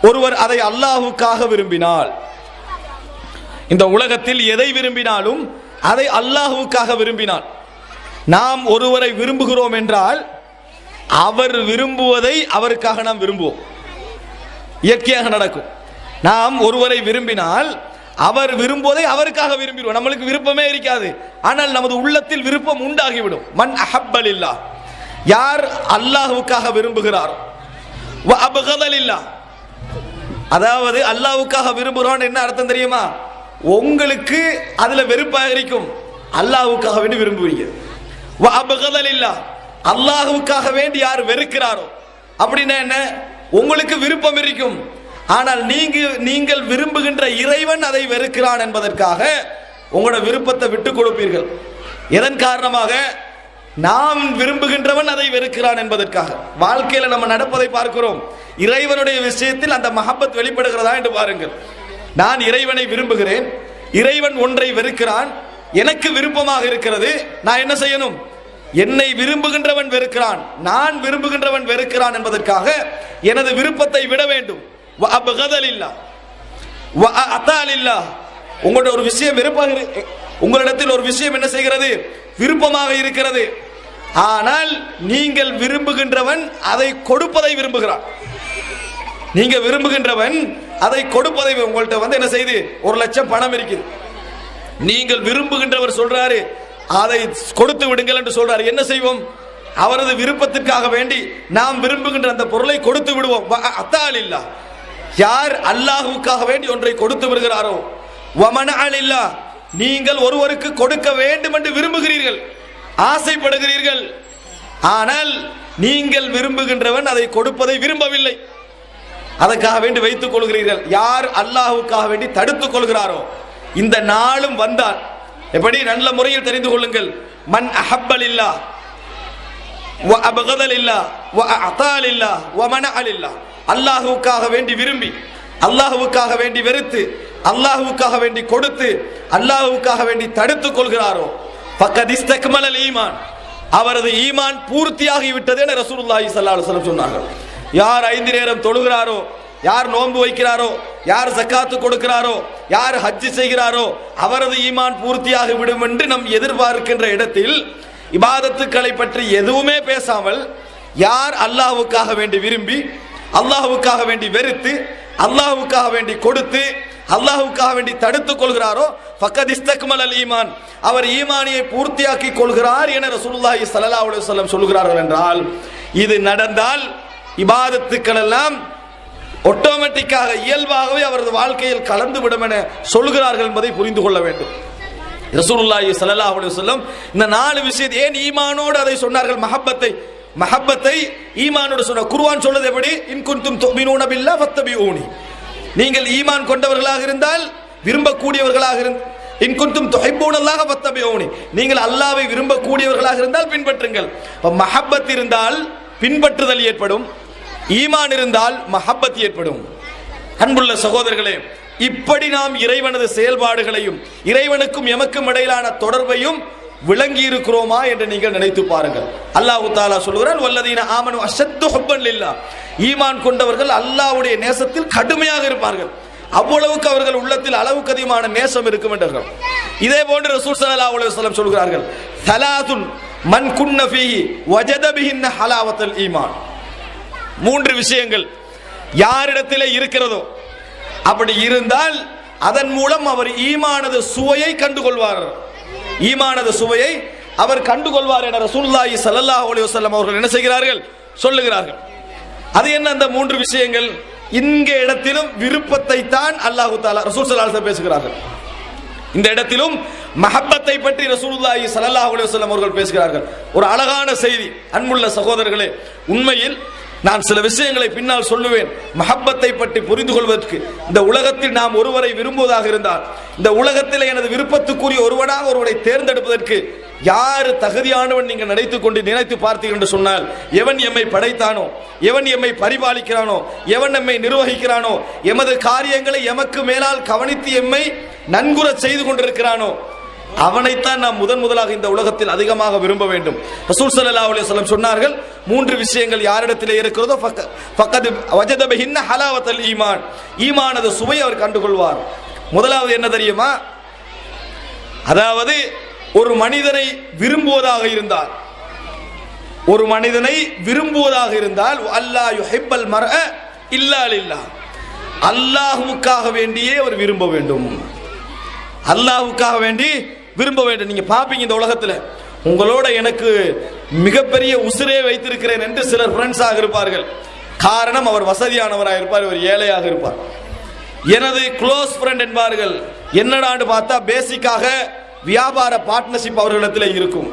ஒருவர் அதை அல்லாஹ்வுக்காக விரும்பினால், இந்த உலகத்தில் எதை விரும்பினாலும் அதை அல்லாஹ்வுக்காக விரும்பினால், நாம் ஒருவரை விரும்புகிறோம் என்றால் அவர் விரும்புவதை அவருக்காக நாம் விரும்புவோம். இயற்கையாக நடக்கும். நாம் ஒருவரை விரும்பினால் அவர் விரும்புவதை அவருக்காக விரும்பிடுவோம். நம்மளுக்கு விருப்பமே இருக்காது, ஆனால் நமது உள்ளத்தில் விருப்பம் உண்டாகிவிடும். மன் அஹப்ப லில்லாஹ், யார் அல்லாஹ்வுக்காக விரும்புகிறார், வ அப்கத லில்லாஹ், அதாவது அல்லாஹ்வுக்காக விரும்புகிறோம் என்ன அர்த்தம் தெரியுமா? உங்களுக்கு அதுல வெறுப்பாக இருக்கும், அல்லாஹ்வுக்காக வேண்டி விரும்புவீங்க. வ அப்கத லில்லாஹ், அல்லாஹ்வுக்காக வேண்டி யார் வெறுக்கிறாரோ, அப்படின்னா என்ன? உங்களுக்கு விருப்பம் இருக்கும், ஆனால் நீங்கள் விரும்புகின்ற இறைவன் அதை வெறுக்கிறான் என்பதற்காக உங்களோட விருப்பத்தை விட்டு கொடுப்பீர்கள். எதன் காரணமாக? நாம் விரும்புகின்றவன் அதை வெறுக்கிறான் என்பதற்காக. வாழ்க்கையில நம்ம நடப்பதை பார்க்கிறோம். இறைவனுடைய விஷயத்தில் அந்த மஹப்பத் வெளிப்படுகிறதா என்று பாருங்கள். நான் இறைவனை விரும்புகிறேன், இறைவன் ஒன்றை வெறுக்கிறான், எனக்கு விருப்பமாக இருக்கிறது, நான் என்ன செய்யணும்? என்னை விரும்புகின்றவன் வெறுக்கிறான், நான் விரும்புகின்றவன் வெறுக்கிறான் என்பதற்காக எனது விருப்பத்தை விட வேண்டும். உங்களோட ஒரு விஷயம் விருப்பமாக, உங்களிடத்தில் ஒரு விஷயம் என்ன செய்கிறது? விருப்பமாக இருக்கிறது. ஆனால் நீங்கள் விரும்புகின்றவன் அதை கொடுப்பதை விரும்புகிறான். நீங்க விரும்புகின்றவன் அதை கொடுப்பதை, உங்கள்கிட்ட என்ன செய்து 1 லட்சம் பணம் இருக்குது, நீங்கள் விரும்புகின்றவர் சொல்றாரு அதை கொடுத்து விடுங்கள் என்று சொல்றாரு. என்ன செய்வோம்? அவரது விருப்பத்திற்காக வேண்டி நாம் விரும்புகின்ற அந்த பொருளை கொடுத்து விடுவோம். அத்தாலில்லா, யார் அல்லாஹ்வுக்காக வேண்டி ஒன்றை கொடுத்து விடுகிறாரோ, வமனஅலில்லா, நீங்கள் ஒருவருக்கு கொடுக்க வேண்டும் என்று விரும்புகிறீர்கள், ஆசைப்படுகிறீர்கள், ஆனால் நீங்கள் விரும்புகின்றவன் அதை கொடுப்பதை விரும்பவில்லை, அதற்காக வேண்டி வைத்துக் கொள்கிறீர்கள். யார் அல்லாஹ்வுக்காக வேண்டி தடுத்துக் கொள்கிறாரோ, இந்த நாளும் வந்தால் எப்படி நல்ல முறையில் தெரிந்து கொள்ளுங்கள். மன் அஹப்பலில்லா வ அபகதலில்லா வ அதாலில்லா வ மனஅலில்லா, அல்லாஹ்வுக்காக வேண்டி விரும்பி, அல்லாஹ்வுக்காக வேண்டி வெறுத்து, அல்லாஹ்வுக்காக வேண்டி கொடுத்து, அல்லாஹ்வுக்காக வேண்டி தடுத்துக் கொள்கிறாரோ, ஃபக்கத் இஸ்தக்மலல் ஈமான், அவரது ஈமான் பூர்த்தியாகி விட்டது என ரசூலுல்லாஹி ஸல்லல்லாஹு அலைஹி வஸல்லம் சொன்னார்கள். யார் 5 நேரம் தொழுகிறாரோ, யார் நோன்பு வைக்கிறாரோ, யார் ஜக்காத்து கொடுக்கிறாரோ, யார் ஹஜ் செய்கிறாரோ, அவரது ஈமான் பூர்த்தியாகி விடும் என்று நம் எதிர்பார்க்கின்ற இடத்தில் இபாதத்துக்களை பற்றி எதுவுமே பேசாமல், யார் அல்லாஹ்வுக்காக வேண்டி விரும்பி, அல்லாஹ்வுக்காக வேண்டி வெறுத்து, அல்லாஹ்வுக்காக வேண்டி கொடுத்து, அல்லாஹ்வுக்காக வேண்டி தடுத்துக் கொள்கிறாரோ, ஃபக்கத் இஸ்தக்மலல் ஈமான், அவர் ஈமானியை பூர்த்தியாக்கி கொள்கிறார் என ரசூலுல்லாஹி ஸல்லல்லாஹு அலைஹி வஸல்லம் சொல்கிறார்கள். என்றால் இது நடந்தால் இபாதத்துக்கள் எல்லாம் ஆட்டோமேட்டிக்காக இயல்பாகவே அவரது வாழ்க்கையில் கலந்து விடும் என சொல்கிறார்கள் என்பதை புரிந்து கொள்ள வேண்டும். ரசூலுல்லாஹி ஸல்லல்லாஹு அலைஹி வஸல்லம் இந்த 4 விஷயத்தை ஏன் ஈமானோடு அதை சொன்னார்கள்? மஹப்பத்தை ஈமானோடு சொன்ன. குர்ஆன் சொல்றது எப்படி? இன் குன்தும் துமினூன பில்லாஹ் ஃபத்தபிஊனி, நீங்கள் ஈமான் கொண்டவர்களாக இருந்தால், விரும்பக்கூடியவர்களாக இருந்தால், இன் குன்தும் துஹிப்பூனல்லாஹ ஃபத்தபிஊனி, நீங்கள் அல்லாஹ்வை விரும்பக்கூடியவர்களாக இருந்தால் பின்பற்றுங்கள். மஹப்பத் இருந்தால் பின்பற்றுதல் ஏற்படும், ஈமான் இருந்தால் மஹப்பத் ஏற்படும். அன்புள்ள சகோதரர்களே, இப்படி நாம் இறைவனது செயல்பாடுகளையும் இறைவனுக்கும் எமக்கும் இடையிலான தொடர்பையும் விளங்கி இருக்கிறோமா என்று நீங்கள் நினைத்து பாருங்கள். அல்லாஹ் தஆலா சொல்கிறான், வல்லதீன ஆமனு அஷத்து ஹுப்பன் லில்லாஹ், ஈமான் கொண்டவர்கள் அல்லாஹ்வுடைய நேசத்தில் கடுமையாக இருப்பார்கள். அவ்வளவுக்கு அவர்கள் உள்ளத்தில் அளவுக்கு அதிகமான நேசம் இருக்கும் என்றார்கள். இதே போன்று ரசூல் ஸல்லல்லாஹு அலைஹி வஸல்லம் சொல்கிறார்கள், ஸலாத்துன் மன் குன்ன ஃபீஹி வஜத பிஹின்ன ஹலாவத்துல் ஈமான், 3 விஷயங்கள் யாரிடத்திலே இருக்கிறதோ, அப்படி இருந்தால் அதன் மூலம் அவர் ஈமானது சுவையை கண்டுகொள்வார், ஈமானது சுவையை அவர் கண்டுகொள்வார் என ரசூலுல்லாஹி ஸல்லல்லாஹு அலைஹி வஸல்லம் அவர்கள் என்ன செய்கிறார்கள்? சொல்லுகிறார்கள். அது என்ன அந்த 3 விஷயங்கள்? இந்த இடத்திலும் விருப்பத்தை தான் அல்லாஹ் தஆலா ரசூல் ஸல்லல்லாஹு அலைஹி வஸல்லம் பேசுகிறார்கள். இந்த இடத்திலும் மஹப்பத்தை பற்றி ரசூலுல்லாஹி ஸல்லல்லாஹு அலைஹி வஸல்லம் அவர்கள் பேசுகிறார்கள். ஒரு அழகான செய்தி. அன்புள்ள சகோதரர்களே, உண்மையில் நான் சில விஷயங்களை பின்னால் சொல்லுவேன். மஹப்பத்தை பற்றி புரிந்து கொள்வதற்கு, இந்த உலகத்தில் நாம் ஒருவரை விரும்புவதாக இருந்தால், இந்த உலகத்தில் எனது விருப்பத்துக்குரிய ஒருவனாக ஒருவரை தேர்ந்தெடுப்பதற்கு யார் தகுதியானவன் நீங்கள் நினைத்து பார்த்தீர்கள் என்று சொன்னால், எவன் எம்மை படைத்தானோ, எவன் எம்மை பரிபாலிக்கிறானோ, எவன் எம்மை நிர்வகிக்கிறானோ, எமது காரியங்களை எமக்கு மேலால் கவனித்து எம்மை நன்குற செய்து கொண்டிருக்கிறானோ, அவனைத்தான் நாம் முதலாக இந்த உலகத்தில் அதிகமாக விரும்ப வேண்டும். ரசூல் ஸல்லல்லாஹு அலைஹி வஸல்லம் சொன்னார்கள், 3 விஷயங்கள் யாரிடத்திலே இருக்கிறதோ ஃபக்கத் வஜத பிஹின்ன ஹலாவத்துல் ஈமான், ஈமானது சுவை அவர் கண்டுகொள்வார். முதலாவது என்ன தெரியுமா? அதாவது ஒரு மனிதனை விரும்புவதாக இருந்தால், ஒரு மனிதனை விரும்புவதாக இருந்தால், அல்லாஹ் யுஹிப்பல் மர்அ இல்லா லில்லாஹ், அல்லாஹ்வுக்காக வேண்டியே அவர் விரும்ப வேண்டும், அல்லாஹ்வுக்காக வேண்டி விரும்ப வேண்டும். நீங்க பாப்பீங்க இந்த உலகத்துல, உங்களோட எனக்கு மிகப்பெரிய உசிரே வைத்திருக்கிறேன் என்று சிலர் ஃப்ரெண்ட்ஸாக இருப்பார்கள். காரணம், அவர் வசதியானவராக இருப்பார், இவர் ஏழையாக இருப்பார். எனது க்ளோஸ் ஃப்ரெண்ட் என்பார்கள். என்னடான்னு பார்த்தா பேசிக்காக வியாபார பார்ட்னர்ஷிப் அவர்களிடத்தில் இருக்கும்.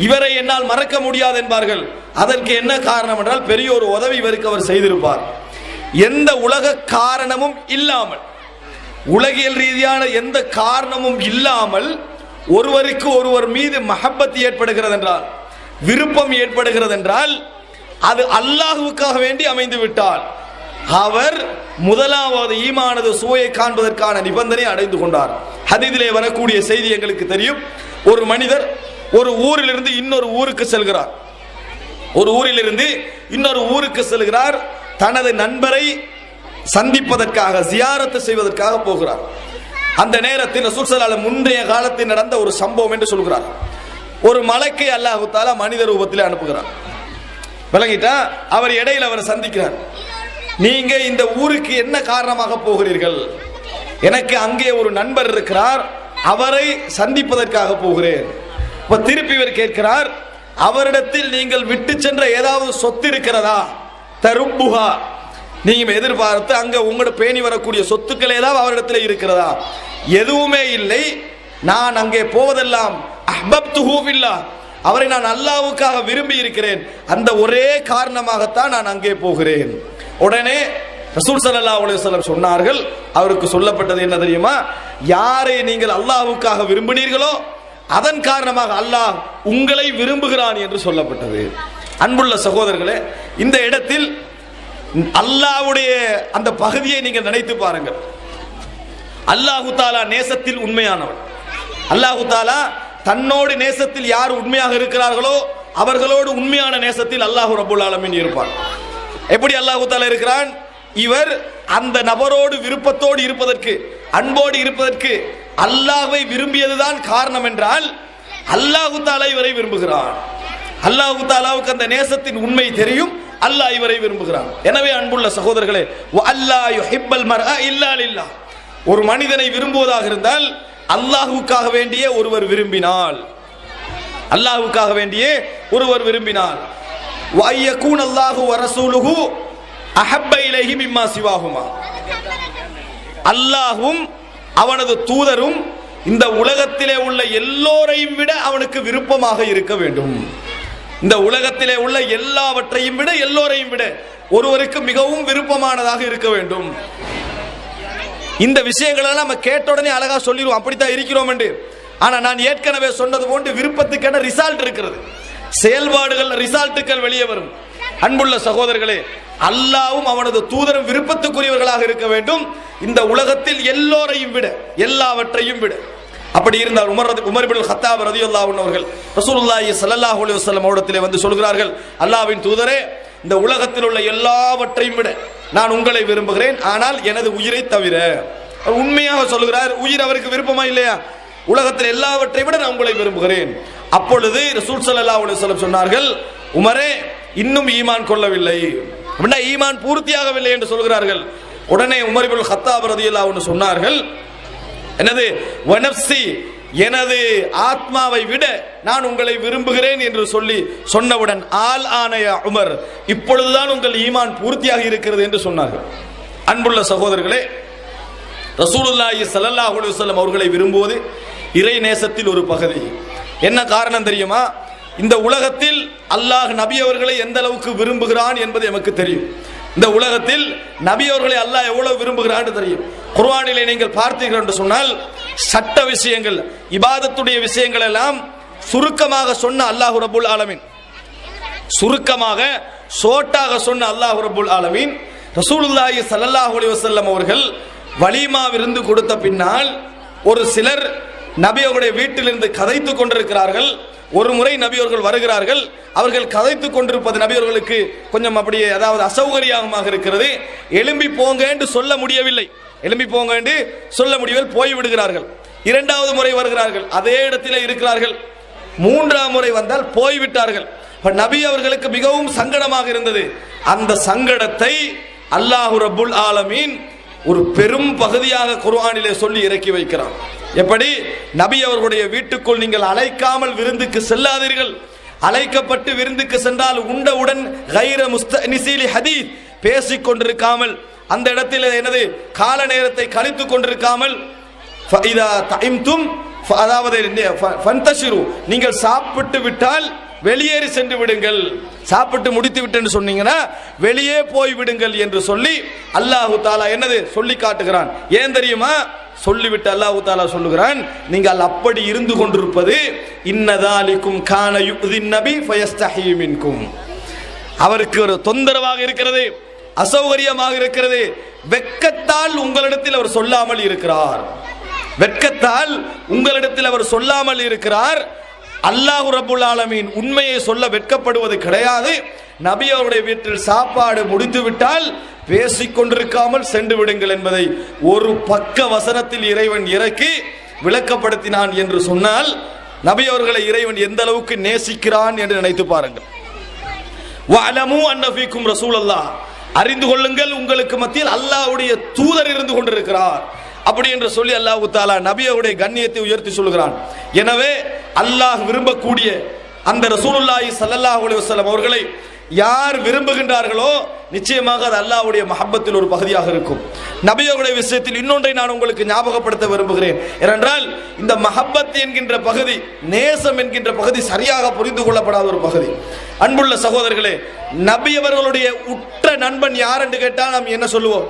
இவரை என்னால் மறக்க முடியாது என்பார்கள். அதற்கு என்ன காரணம் என்றால் பெரிய ஒரு உதவி இவருக்கு அவர் செய்திருப்பார். எந்த உலக காரணமும் இல்லாமல், உலகியல் ரீதியான எந்த காரணமும் இல்லாமல் ஒருவருக்கு ஒருவர் மீது மஹப்பத் ஏற்படுகிறது என்றால், விருப்பம் ஏற்படுகிறது என்றால், அது அல்லாஹ்வுக்காக வேண்டி அமைந்து விட்டால் அவர் முதலாவது ஈமானது சுவையை காண்பதற்கான நிபந்தனை அடைந்து கொண்டார். ஹதீஸிலே வரக்கூடிய செய்தி எங்களுக்கு தெரியும். ஒரு மனிதர் ஒரு ஊரிலிருந்து இன்னொரு ஊருக்கு செல்கிறார். ஒரு ஊரிலிருந்து இன்னொரு ஊருக்கு செல்கிறார். தனது நண்பரை சந்திப்பதற்காக, ஜியாரத்து செய்வதற்காக போகிறார். அந்த நேரத்தில் ரசூல் ஸல்லல்லாஹு அலைஹி வஸல்லம் முந்தைய காலத்தில் நடந்த ஒரு சம்பவம் என்று சொல்கிறார். ஒரு மலக்கை அல்லாஹ் தஆலா மனித ரூபத்தில் அனுப்புகிறார். விளங்கிட்டா? அவர் இடையில் அவர் சந்திக்கிறார். நீங்க இந்த ஊருக்கு என்ன காரணமாக போகிறீர்கள்? எனக்கு அங்கே ஒரு நண்பர் இருக்கிறார், அவரை சந்திப்பதற்காக போகிறேன். இப்ப திருப்பி இவர் கேட்கிறார், அவரிடத்தில் நீங்கள் விட்டு சென்ற ஏதாவது சொத்து இருக்கிறதா? தருப்புஹா, நீங்க எதிர்பார்த்து அங்க உங்களோட பேணி வரக்கூடிய சொத்துக்கள் ஏதாவது அவரிடத்தில் இருக்கிறதா? எதுவுமே இல்லை. நான் அங்கே போவதெல்லாம் அஹ்பப்துஹு ஃபில்லாஹ், அவரை நான் அல்லாஹ்வுக்காக விரும்பி இருக்கிறேன், அந்த ஒரே காரணமாகத்தான் நான் அங்கே போகிறேன். உடனே ரசூல் ஸல்லல்லாஹு அலைஹி வஸல்லம் சொன்னார்கள், அவருக்கு சொல்லப்பட்டது என்ன தெரியுமா? யாரை நீங்கள் அல்லாஹ்வுக்காக விரும்பினீர்களோ அதன் காரணமாக அல்லாஹ் உங்களை விரும்புகிறான் என்று சொல்லப்பட்டது. அன்புள்ள சகோதரர்களே, இந்த இடத்தில் அல்லாஹ்வுடைய அந்த பகுதியை நீங்கள் நினைத்து பாருங்கள். அல்லாஹு தஆலா நேசத்தில் உண்மையானவன். அல்லாஹு தஆலா தன்னோடு நேசத்தில் யார் உண்மையாக இருக்கிறார்களோ அவர்களோடு உண்மையான நேசத்தில் அல்லாஹ் ரப்பல் ஆலமீன் இருப்பான். எப்படி அல்லாஹு தஆலா இருக்கிறான்? இவர் அந்த நபரோடு விருப்பத்தோடு இருப்பதற்கு, அன்போடு இருப்பதற்கு அல்லாஹ்வை விரும்பியதுதான் காரணம் என்றால் அல்லாஹு தஆலா இவரை விரும்புகிறான். அல்லாஹு தஆலாவுக்கு அந்த நேசத்தின் உண்மை தெரியும், அல்லாஹ் இவரை விரும்புகிறான். எனவே அன்புள்ள சகோதரர்களே, வஅல்லா யுஹிப்பல் மர்அ இல்லா லில்லாஹ், ஒரு மனிதனை விரும்புவதாக இருந்தால் அல்லாஹ்வுக்காக வேண்டிய ஒருவர் விரும்பினால், அல்லாஹ்வுக்காக வேண்டிய ஒருவர் விரும்பினால், வஅய்யகூன அல்லாஹு வ ரசூலுஹு அஹப்ப இலைஹி மிம்மா சிவாஹுமா, அல்லாஹ்வும் அவனது தூதரும் இந்த உலகத்திலே உள்ள எல்லோரையும் விட அவனுக்கு விருப்பமாக இருக்க வேண்டும். இந்த உலகத்திலே உள்ள எல்லாவற்றையும் விட, எல்லோரையும் விட ஒருவருக்கு மிகவும் விருப்பமானதாக இருக்க வேண்டும். இந்த விஷயங்களை நம்ம கேட்ட உடனே அழகா சொல்லிடுவோம், அப்படித்தான் இருக்கிறோம் என்று. ஆனா நான் ஏற்கனவே சொன்னது போன்று விருப்பத்துக்கான ரிசல்ட் இருக்கிறது, செயல்பாடுகள் ரிசல்ட்டுகள் வெளியே வரும். அன்புள்ள சகோதரர்களே, அல்லாஹ்வும் அவனது தூதரும் விருப்பத்துக்குரியவர்களாக இருக்க வேண்டும், இந்த உலகத்தில் எல்லோரையும் விட, எல்லாவற்றையும் விட. அப்படி இருந்தால் உமர் இப்னு கத்தாப் ரலியல்லாஹு அன்ஹு அவர்கள் ரசூலுல்லாஹி ஸல்லல்லாஹு அலைஹி வஸல்லம் அவரிடத்திலே வந்து சொல்கிறார்கள், அல்லாஹ்வின் தூதரே, இந்த உலகத்தில் உள்ள எல்லாவற்றையும் விட நான் உங்களை விரும்புகிறேன், ஆனால் எனது உயிரை தவிர. உண்மையாக சொல்கிறார், உயிர் அவருக்கு விருப்பமா இல்லையா? உலகத்தில் எல்லாவற்றை விட நான் உங்களை விரும்புகிறேன். அப்பொழுது ரசூல் ஸல்லல்லாஹு அலைஹி வஸல்லம் சொன்னார்கள், உமரே, இன்னும் ஈமான் கொள்ளவில்லை, அப்படின்னா ஈமான் பூர்த்தியாகவில்லை என்று சொல்கிறார்கள். உடனே உமர் இப்னு கத்தாப் ரலியல்லாஹு அன்ஹு சொன்னார்கள், எனது வனப்சி, எனது ஆத்மாவை விட நான் உங்களை விரும்புகிறேன் என்று சொல்லி சொன்னவுடன் ஆல் ஆனய உமர், இப்பொழுதுதான் உங்கள் ஈமான் பூர்த்தியாக இருக்கிறது என்று சொன்னார்கள். அன்புள்ள சகோதரர்களே, ரசூலுல்லாஹி ஸல்லல்லாஹு அலைஹி வஸல்லம் அவர்களை விரும்புவது இறை நேசத்தில் ஒரு பகுதி. என்ன காரணம் தெரியுமா? இந்த உலகத்தில் அல்லாஹ் நபி அவர்களை எந்த அளவுக்கு விரும்புகிறான் என்பது நமக்கு தெரியும். இந்த உலகத்தில் நபி அவர்களை அல்லாஹ் எவ்வளவு விரும்புகிறான்னு தெரியும். குர்ஆனிலே நீங்கள் பார்த்தீர்கள் என்று சொன்னால், சட்ட விஷயங்கள், இபாதத்துடைய விஷயங்கள் எல்லாம் சுருக்கமாக சொன்ன அல்லாஹ் ரப்பல் ஆலமீன், சுருக்கமாக ஷோட்டாக சொன்ன அல்லாஹ் ரப்பல் ஆலமீன் ரசூலுல்லாஹி ஸல்லல்லாஹு அலைஹி வஸல்லம் அவர்கள் வலிமா விருந்து கொடுத்த பின்னால் ஒரு சிலர் நபி அவருடைய வீட்டிலிருந்து கதைத்துக் கொண்டிருக்கிறார்கள். ஒரு முறை நபி அவர்கள் வருகிறார்கள். அவர்கள் கதைத்துக் கொண்டிருப்பது நபி அவர்களுக்கு கொஞ்சம் அப்படியே, அதாவது அசௌகரியமாக இருக்கிறது. எழும்பி போங்க என்று சொல்ல முடியவில்லை, எழும்பி போங்க என்று சொல்ல முடியவில்லை, போய் விடுகிறார்கள். இரண்டாவது முறை வருகிறார்கள், அதே இடத்திலே இருக்கிறார்கள். மூன்றாம் முறை வந்தால் போய்விட்டார்கள். நபி அவர்களுக்கு மிகவும் சங்கடமாக இருந்தது. அந்த சங்கடத்தை அல்லாஹ் ரப்புல் ஆலமீன் ஒரு பெரும் பகுதியாக குர்ஆனிலே சொல்லி இறக்கி வைக்கிறான். எப்படி? நபி அவர்களுடைய வீட்டுக்குள் நீங்கள் அழைக்காமல் விருந்துக்கு செல்லாதீர்கள், அழைக்கப்பட்டு விருந்துக்கு சென்றால் உண்டவுடன் கைர முஸ்தனிசிலி ஹதீத், பேசிக் கொண்டிருக்காமல், அந்த இடத்தில் எனது கால நேரத்தை கழித்துக் கொண்டிருக்காமல், ஃபஇதா தஇம்தும் அதாவது ஃபந்தஷிரு, நீங்கள் சாப்பிட்டு விட்டால் வெளியேறி சென்று விடுங்கள், சாப்பிட்டு முடித்து விட்டு சொன்னீங்கன்னா வெளியே போய் விடுங்கள் என்று சொல்லி அல்லாஹு தாலா என்னது சொல்லி காட்டுகிறான். ஏன் தெரியுமா? சொல்லிவிட்டு அல்லாஹு தாலா சொல்லுகிறான், நீங்கள் அப்படி இருந்து கொண்டிருப்பது இன்னதாலிக்கும் கான யுதின் நபி ஃபயஸ்தஹி மின்கும், அவருக்கு ஒரு தொந்தரவாக இருக்கிறது, அசௌகரியமாக இருக்கிறது, வெட்கத்தால் உங்களிடத்தில் அவர் சொல்லாமல் இருக்கிறார், வெட்கத்தால் உங்களிடத்தில் அவர் சொல்லாமல் இருக்கிறார். அல்லாஹ் ரப்புல் ஆலமீன் உண்மையை சொல்ல வெட்கப்படுவது கிடையாது. நபி அவருடைய வீட்டில் சாப்பாடு முடித்து விட்டால் பேசிக் கொண்டிருக்காமல் சென்று விடுங்கள் என்பதை ஒரு பக்க வசனத்தில் இறைவன் இறக்கி விளக்கப்படுத்தினான் என்று சொன்னால் நபி அவர்களை இறைவன் எந்த அளவுக்கு நேசிக்கிறான் என்று நினைத்து பாருங்கள். வஅலமு அன்ன ஃபீக்கும் ரசூலல்லாஹ், அறிந்து கொள்ளுங்கள் உங்களுக்கு மத்தியில் அல்லாஹ்வுடைய தூதர் இருந்து கொண்டிருக்கிறார் அப்படி என்று சொல்லி அல்லாஹ் தஆலா நபியுடைய கண்ணியத்தை உயர்த்தி சொல்கிறான். எனவே அல்லாஹ் விரும்பக்கூடிய அந்த ரசூலுல்லாஹி ஸல்லல்லாஹு அலைஹி வஸல்லம் அவர்களை யார் விரும்புகின்றார்களோ நிச்சயமாக அது அல்லாஹ்வுடைய மஹப்பத்தில் ஒரு பகுதியாக இருக்கும். நபியுடைய விஷயத்தில் இன்னொன்றை நான் உங்களுக்கு ஞாபகப்படுத்த விரும்புகிறேன். ஏனென்றால் இந்த மஹப்பத் என்கின்ற பகுதி, நேசம் என்கின்ற பகுதி சரியாக புரிந்து கொள்ளப்படாத ஒரு பகுதி. அன்புள்ள சகோதரர்களே, நபி அவர்களுடைய உற்ற நண்பன் யார் என்று கேட்டால் நாம் என்ன சொல்லுவோம்?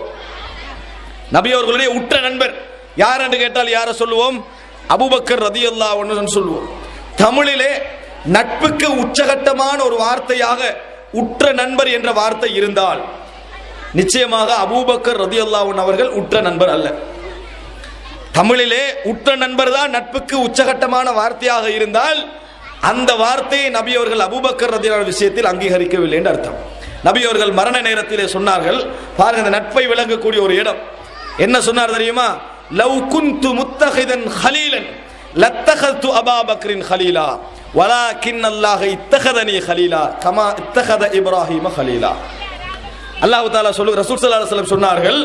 நபி அவர்களுடைய உற்ற நண்பர் யார் என்று கேட்டால் யாரை சொல்லுவோம்? அபூபக்கர் ரலியல்லாஹு அன்ஹு சொல்லுவோம். தமிழிலே நட்புக்கு உச்சகட்டமான ஒரு வார்த்தையாக உற்ற நண்பர் என்ற வார்த்தை இருந்தால் நிச்சயமாக அபூபக்கர் ரலியல்லாஹு அன்ஹு அவர்கள் உற்ற நண்பர் அல்ல. தமிழிலே உற்ற நண்பர் தான் நட்புக்கு உச்சகட்டமான வார்த்தையாக இருந்தால் அந்த வார்த்தையை நபி அவர்கள் அபூபக்கர் ரலியல்லாஹு அன்ஹு விஷயத்தில் அங்கீகரிக்கவில்லை என்று அர்த்தம். நபி அவர்கள் மரண நேரத்திலே சொன்னார்கள், பாருங்க இந்த நட்பை விளங்கக்கூடிய ஒரு இடம். என்ன சொன்னார் தெரியுமா? லவ் குன்து முத்தஹிதன் ஹலீலன் லத்தஹது அபா பக்ரின் ஹலீலா வலாக்கின் அல்லாஹ் இத்தஹதனி ஹலீலா கமா இத்தஹத இப்ராஹீம ஹலீலா. அல்லாஹ் தஆலா ரசூல் ஸல்லல்லாஹு அலைஹி வஸல்லம் சொன்னார்கள்,